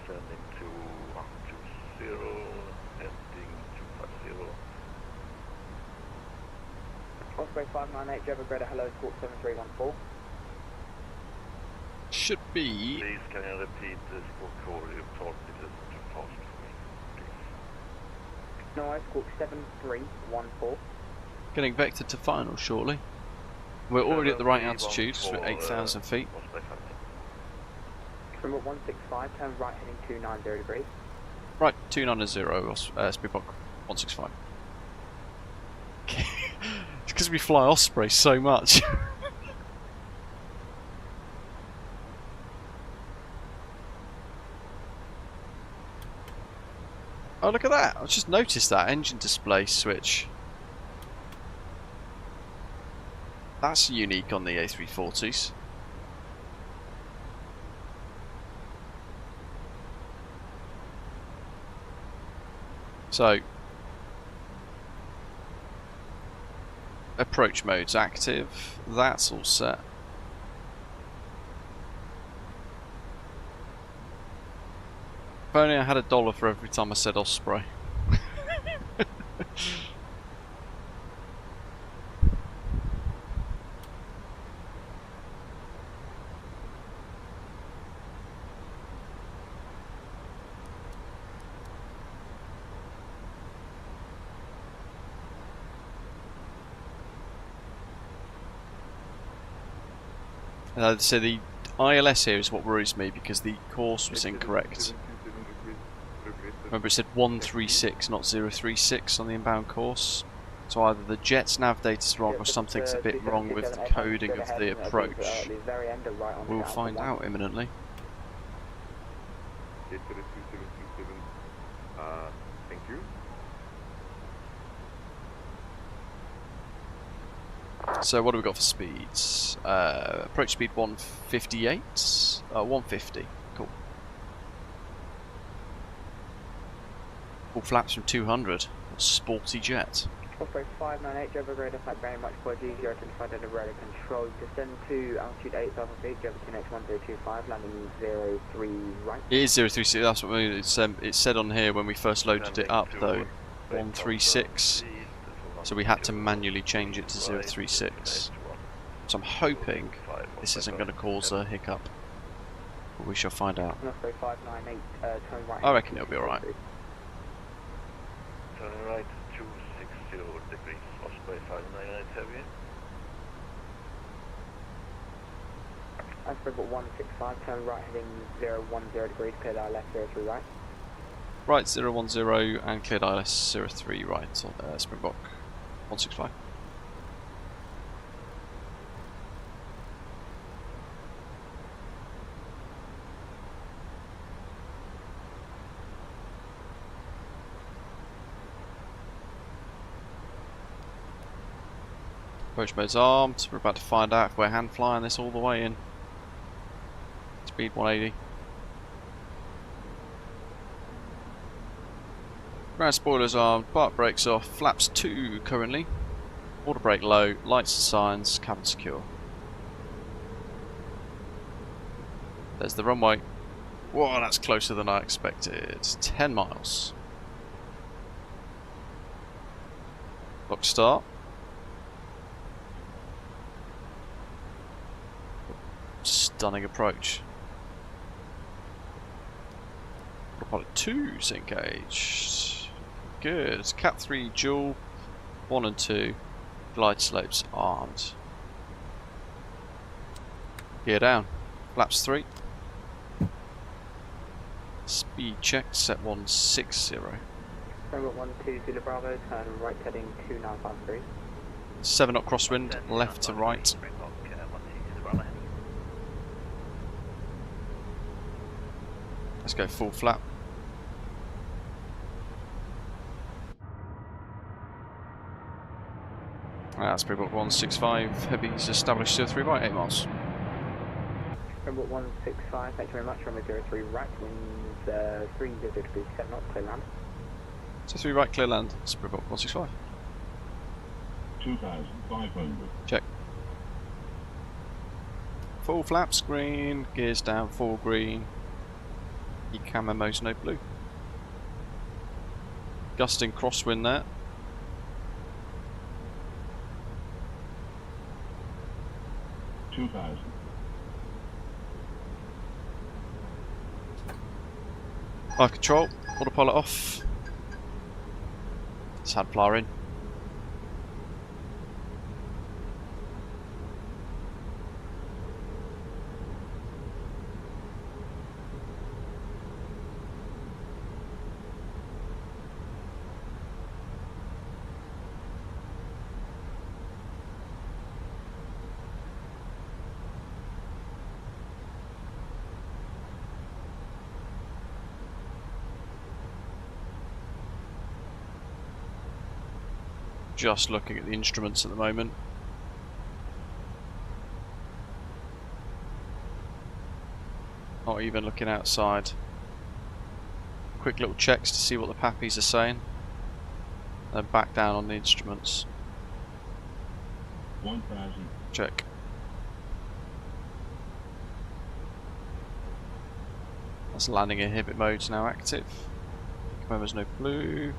sending to 120, heading 250. Osprey 598, Joburg Breda, hello, squawk 7314. Should be. Please can you repeat this for call you talked a little too fast for me, please. No, I squawk 7314. Getting vectored to final shortly. We're already at the right altitude, so we're at 8,000 feet. Osprey 598. Remember 165, turn right heading 290 degrees. Right, 290, speed block 165. It's because we fly Osprey so much. Oh, look at that! I just noticed that engine display switch. That's unique on the A340s. So, approach mode's active. That's all set. If only I had $1 for every time I said Osprey. So the ILS here is what worries me because the course was incorrect. Remember it said 136, not 036 on the inbound course. So either the jet's nav data's wrong or something's a bit wrong with the coding of the approach. We'll find out imminently. Thank you. So what do we got for speeds? Approach speed 158, 150. Cool. Full flaps from 200. Sporty jet. Osprey 598, Java radar flight very much apologies, you're identified at a radar control. Descend to altitude 8,000 feet, Java 2X1025, landing 03 right. It is 036, that's what I mean. It said on here when we first loaded it up though, 136. So we had to manually change it to 036. So I'm hoping this isn't going to cause a hiccup. But we shall find out. Osprey 598, turn right. I reckon it'll be alright. Turn right 260 degrees, Osprey 598 heavy. Osprey 165, turn right heading 010 degrees, clear our left 03 right. Right 010 and cleared ILS 03 right on Springbok 165. Approach mode's armed. We're about to find out if we're hand flying this all the way in. Speed 180. Ground spoilers armed, bark brakes off, flaps 2 currently. Water brake low, lights and signs, cabin secure. There's the runway. Whoa, that's closer than I expected. 10 miles. Clock start. Stunning approach. Autopilot 2's engaged. Good. Cap 3 dual. 1 and 2. Glide slopes armed. Gear down. Flaps 3. Speed check set 160. Number 12 Zulu Bravo, turn right heading 2953. 7 knot crosswind, left to right. Let's go full flap. That's Springbok 165, heavy's established 03 right, 8 miles. Springbok 165, thank you very much, runway 03 right, winds 30 degrees, 7 knots, clear land. So 3 right, clear land, Springbok 165. 2,500. Check. Full flaps, green, gears down, full green. Your camo mode's no blue. Gusting crosswind there. Fire control, autopilot off. Sad flyer in. Just looking at the instruments at the moment. Not even looking outside. Quick little checks to see what the pappies are saying. Then back down on the instruments. 1,000. Check. That's landing inhibit mode's now active. Remember, there's no blue.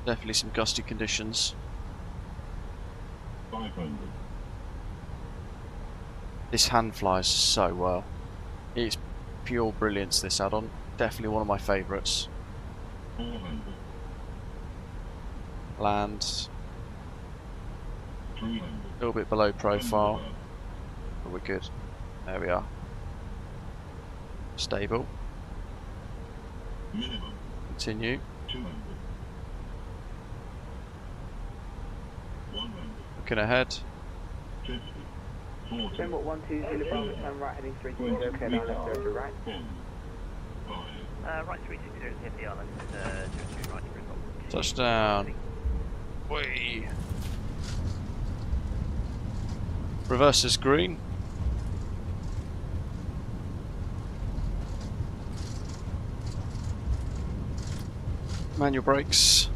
Definitely some gusty conditions. 500. This hand flies so well. It's pure brilliance, this add-on. Definitely one of my favourites. Land. A little bit below profile. But we're good. There we are. Stable. Continue. Looking ahead. Framework 120 Bravo, turn right heading 360, clear down left 0 to right. Right 360 is hit the island, 02 right for result. Touchdown. Whee. Reverse is green. Manual brakes.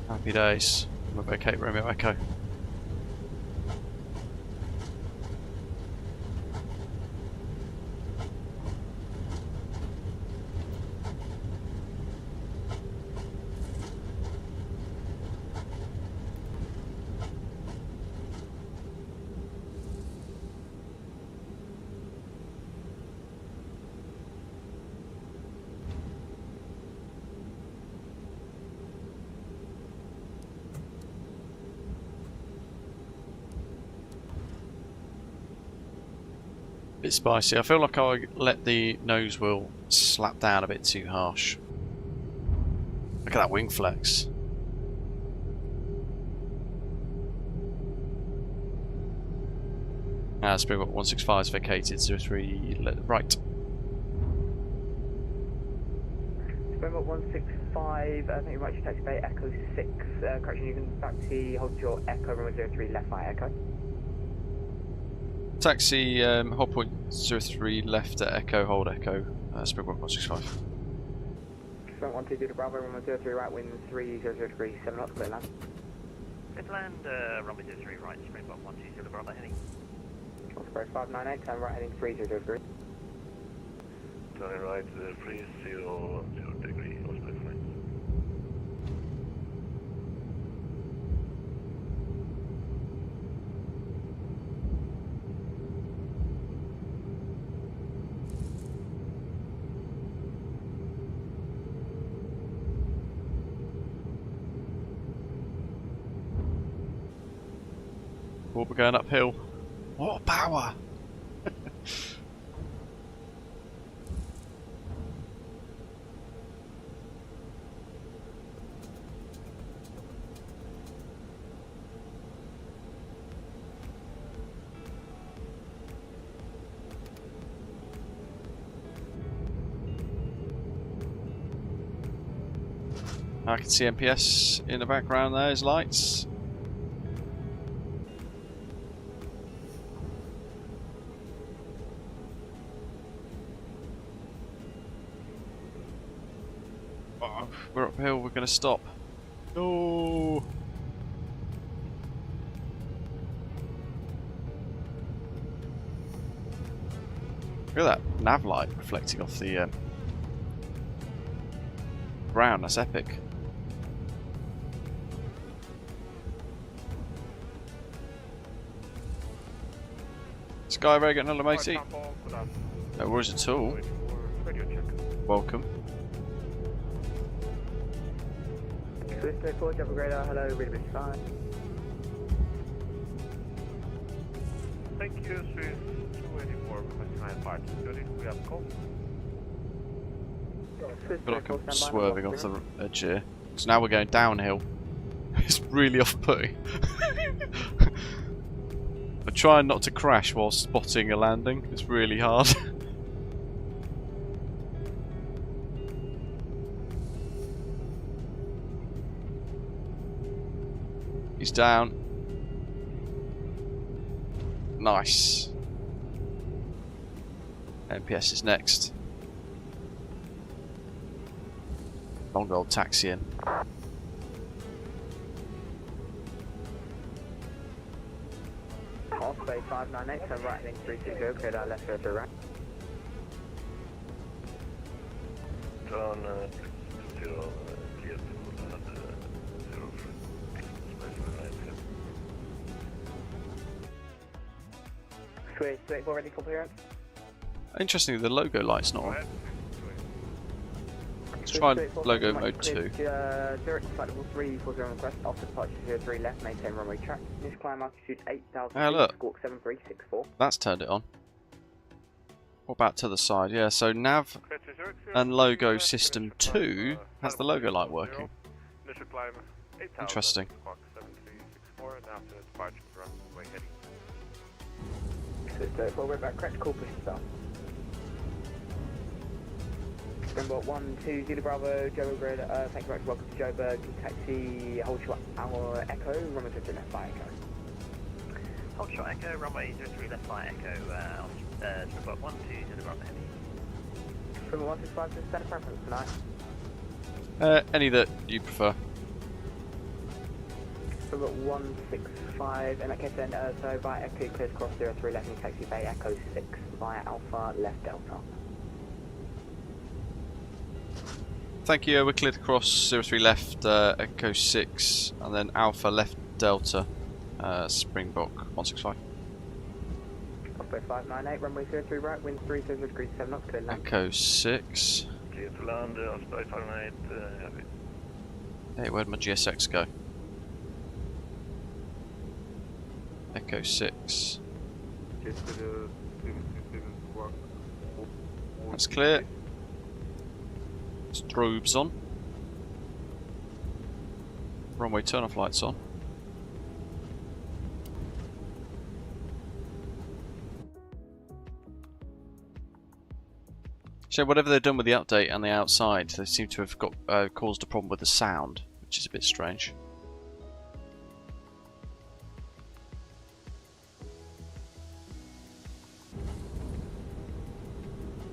Happy days. Vacate Romeo Echo. Bit spicy. I feel like I let the nose wheel slap down a bit too harsh. Look at that wing flex. Springbok 165 is vacated, 03 right. Springbok 165, I think you might just taxi bay Echo 6, correction, you can taxi, hold your Echo, runway 03 left by Echo. Taxi, hold point 03 left at Echo, hold Echo, Springbok 165. Springbok 120 to Bravo, runway 03 right, wind 30 degrees, 7 knots, clear land. Clear to land, runway 03 right, Springbok 120 to Bravo heading. Osprey 598, turn right heading 30 degrees. Turning right, 30 degree, Osprey flight. We're going uphill. What power! I can see MPS in the background there, his lights. Oh, we're uphill, we're going to stop. No! Look at that nav light reflecting off the ground, that's epic. Sky Reagan, hello matey. No worries at all. Welcome. Swift 4, Java Grader, hello, read a bit fine. Thank you, Swiss 284, 29 parts, 30, we have call. I feel like I'm swerving off the edge here. So now we're going downhill. It's really off-putting. I'm trying not to crash while spotting a landing. It's really hard. He's down. Nice. MPS is next. Long old taxi in. Osprey 598, turn right heading 360, clear down left 0 to right. Turn 0, clear to land Swiss 284 ready for clearance. Interestingly, the logo light's not Go on. ahead. Let's try logo mode 2. Direct flight level 340 on request, after departure 03 left, maintain runway track. Initial climb altitude 8,000 Ah, feet, look. squawk 7364. That's turned it on. What about to the side? Yeah, so nav Clear to 0, and logo left, system initial 2 climb, has the level logo light 340, working. Initial climb 8,000. Interesting. Squawk 7364, and after departure runway heading. Swiss 284, we're back, correct, call push to start. Springbok 120 Bravo, Joburg Grid, thank you very much, welcome to Joburg, taxi, hold short, our Echo, runway 23 left by Echo. Hold short Echo, runway 03 left by Echo, Springbok 120 Bravo Heavy. Springbok 165, just stand preference tonight. Any that you prefer. Springbok 165, in that case then, so by Echo, clears cross 03 left in taxi bay, Echo 6 via Alpha, left Delta. Thank you, we're cleared across 03 left, Echo 6, and then Alpha left Delta, Springbok 165. Osprey 598, runway 03 right, wind 300 degrees 7 knots, clear land. Echo 6. Clear to land, Osprey 598, heavy. Hey, where'd my GSX go? Echo 6. Get to the 727 squawk. That's clear. Strobes on. Runway turn off lights on. So whatever they've done with the update and the outside, they seem to have got caused a problem with the sound, which is a bit strange.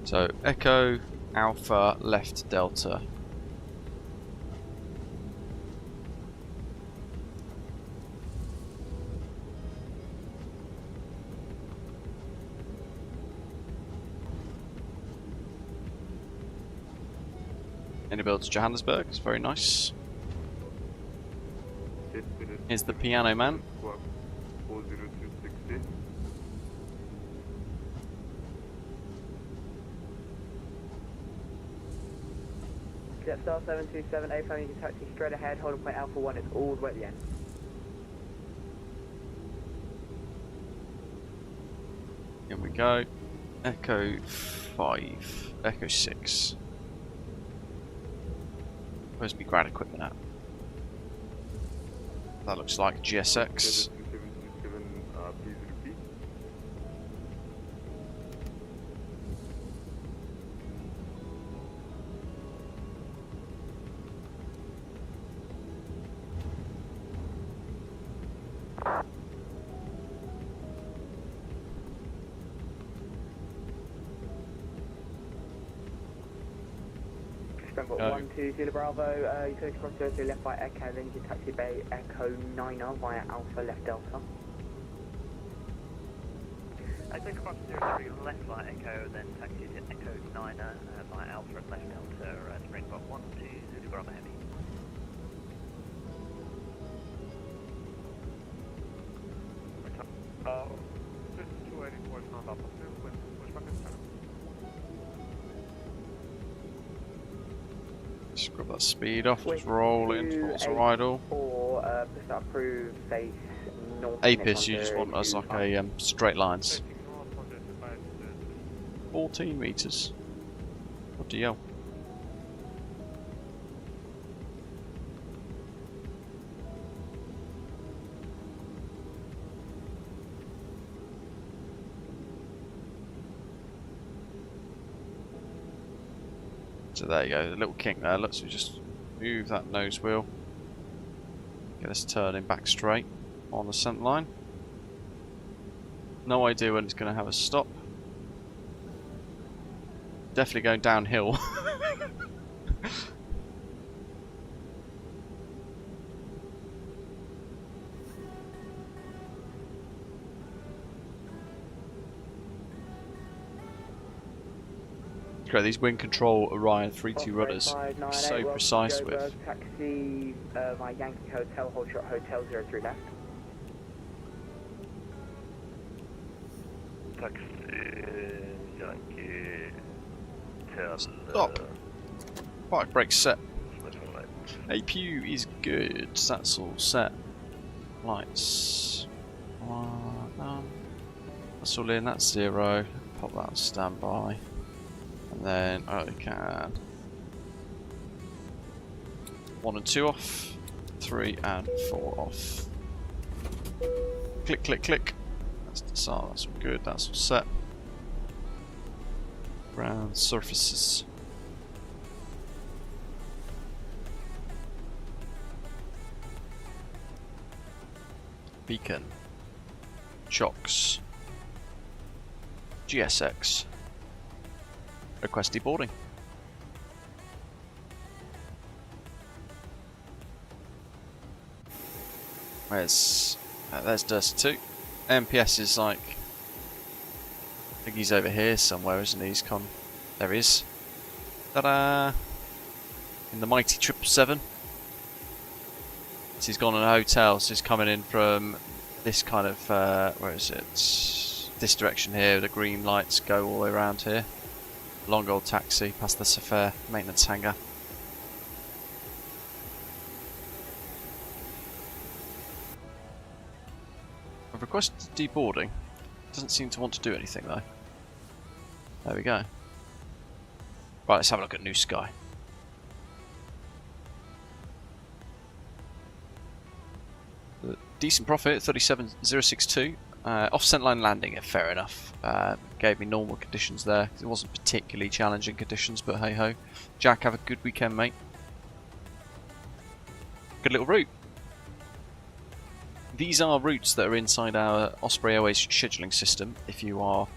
So Echo, Alpha, left Delta. Any build to Johannesburg, it's very nice. Get to the Here's the piano man. squawk 40260. Jetstar 727, A-Phone, you can taxi straight ahead, holding point Alpha 1, it's all the way at the end. Here we go. Echo 5. Echo 6. Where's my grad equipment at? That looks like GSX. 2727, please repeat. Springbok 120 Bravo, you can cross 03 left by Echo, then you can taxi bay Echo 9er via Alpha left Delta. Echo cross 03 left by Echo, then taxi to Echo 9er via Alpha left Delta, Springbok 120 Bravo Heavy. This is 284 sound up, with Pushback and Center. Just grab that speed off, just roll in towards the idle. Or push that approved face north. Apis, you just want us like a straight lines. Taking north 125 to 14 meters. What do you yell? So there you go, the little kink there. Let's just move that nose wheel. Get us turning back straight on the scent line. No idea when it's going to have a stop. Definitely going downhill. Great, these wind control Orion 3-2 rudders are so precise with. Taxi via Yankee Hotel, hold short Hotel 03 left. Taxi Yankee till Stop. Bike brake set. Smithfield Lane. APU is good. That's all set. Lights. That's all in. That's 0. Pop that on standby. And then we can 1 and 2 off. 3 and 4 off. Click, click, click. That's the start. That's all good. That's all set. Ground surfaces. Beacon. Chocks. GSX. Request deboarding. There's Durst 2. MPS is like, I think he's over here somewhere, isn't he? He's come. There he is. Ta-da! In the mighty 777. So he's gone in a hotel, so he's coming in from this kind of, where is it? This direction here, the green lights go all the way around here. Long old taxi, past the Safair maintenance hangar. I've requested deboarding. Doesn't seem to want to do anything though. There we go. Right, let's have a look at New Sky. Decent profit, 37062. Off-center line landing, fair enough. Gave me normal conditions there. It wasn't particularly challenging conditions, but hey ho. Jack, have a good weekend, mate. Good little route. These are routes that are inside our Osprey Airways scheduling system. If you are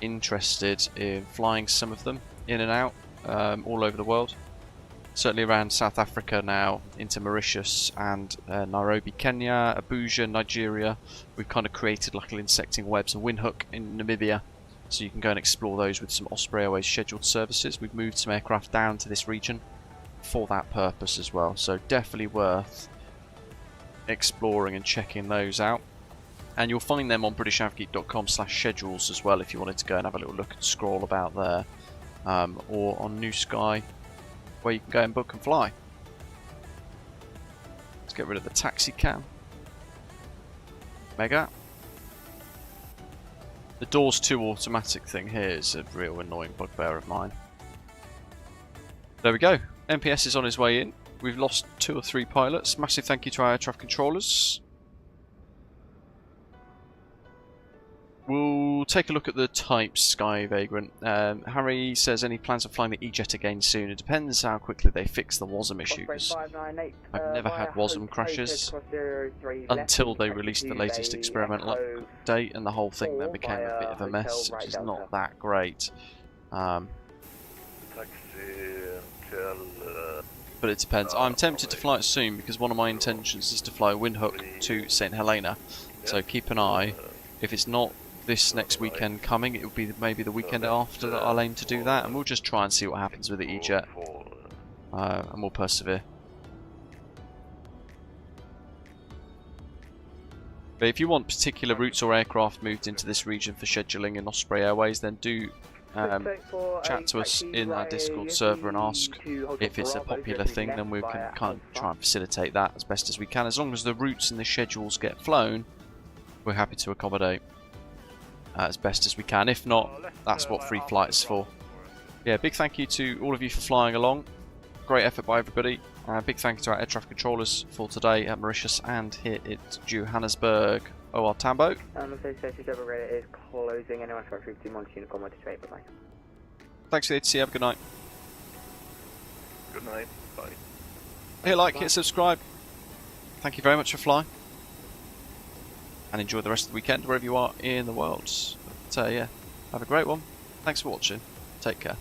interested in flying some of them in and out all over the world. Certainly around South Africa now, into Mauritius and Nairobi, Kenya, Abuja, Nigeria. We've kind of created like little insecting webs and Windhoek in Namibia, so you can go and explore those with some Osprey Airways scheduled services. We've moved some aircraft down to this region for that purpose as well, so definitely worth exploring and checking those out. And you'll find them on britishavgeek.com/schedules as well if you wanted to go and have a little look and scroll about there, or on New Sky, where you can go and book and fly. Let's get rid of the taxi cam. Mega. The doors to automatic thing here is a real annoying bugbear of mine. There we go. MPS is on his way in. We've lost 2 or 3 pilots. Massive thank you to our air traffic controllers. We'll take a look at the types, Sky Vagrant. Harry says any plans of flying the E-Jet again soon. It depends how quickly they fix the WASM issues. I've never had WASM crashes until they released the latest experimental update, and the whole thing then became a bit of a mess, which is not that great. Taxi till but it depends. I'm tempted to fly it soon because one of my intentions is to fly Windhoek to St Helena. So keep an eye. If it's not this next weekend coming, it will be maybe the weekend after that I'll aim to do that, and we'll just try and see what happens with the E-Jet, and we'll persevere. But if you want particular routes or aircraft moved into this region for scheduling in Osprey Airways, then do chat to us in our Discord server and ask if it's a popular thing. Then we can kind of try and facilitate that as best as we can. As long as the routes and the schedules get flown, we're happy to accommodate as best as we can. If not, that's what free flight is for. Yeah, big thank you to all of you for flying along. Great effort by everybody. Big thank you to our air traffic controllers for today at Mauritius and here at Johannesburg. OR Tambo. Looks like station Seewoosagur is closing. Anyone for 51 Unicorn 128, bye-bye. Thanks for the ATC, have a good night. good night. Bye. Hit like, hit subscribe. Thank you very much for flying. And enjoy the rest of the weekend wherever you are in the world. But yeah, have a great one. Thanks for watching. Take care.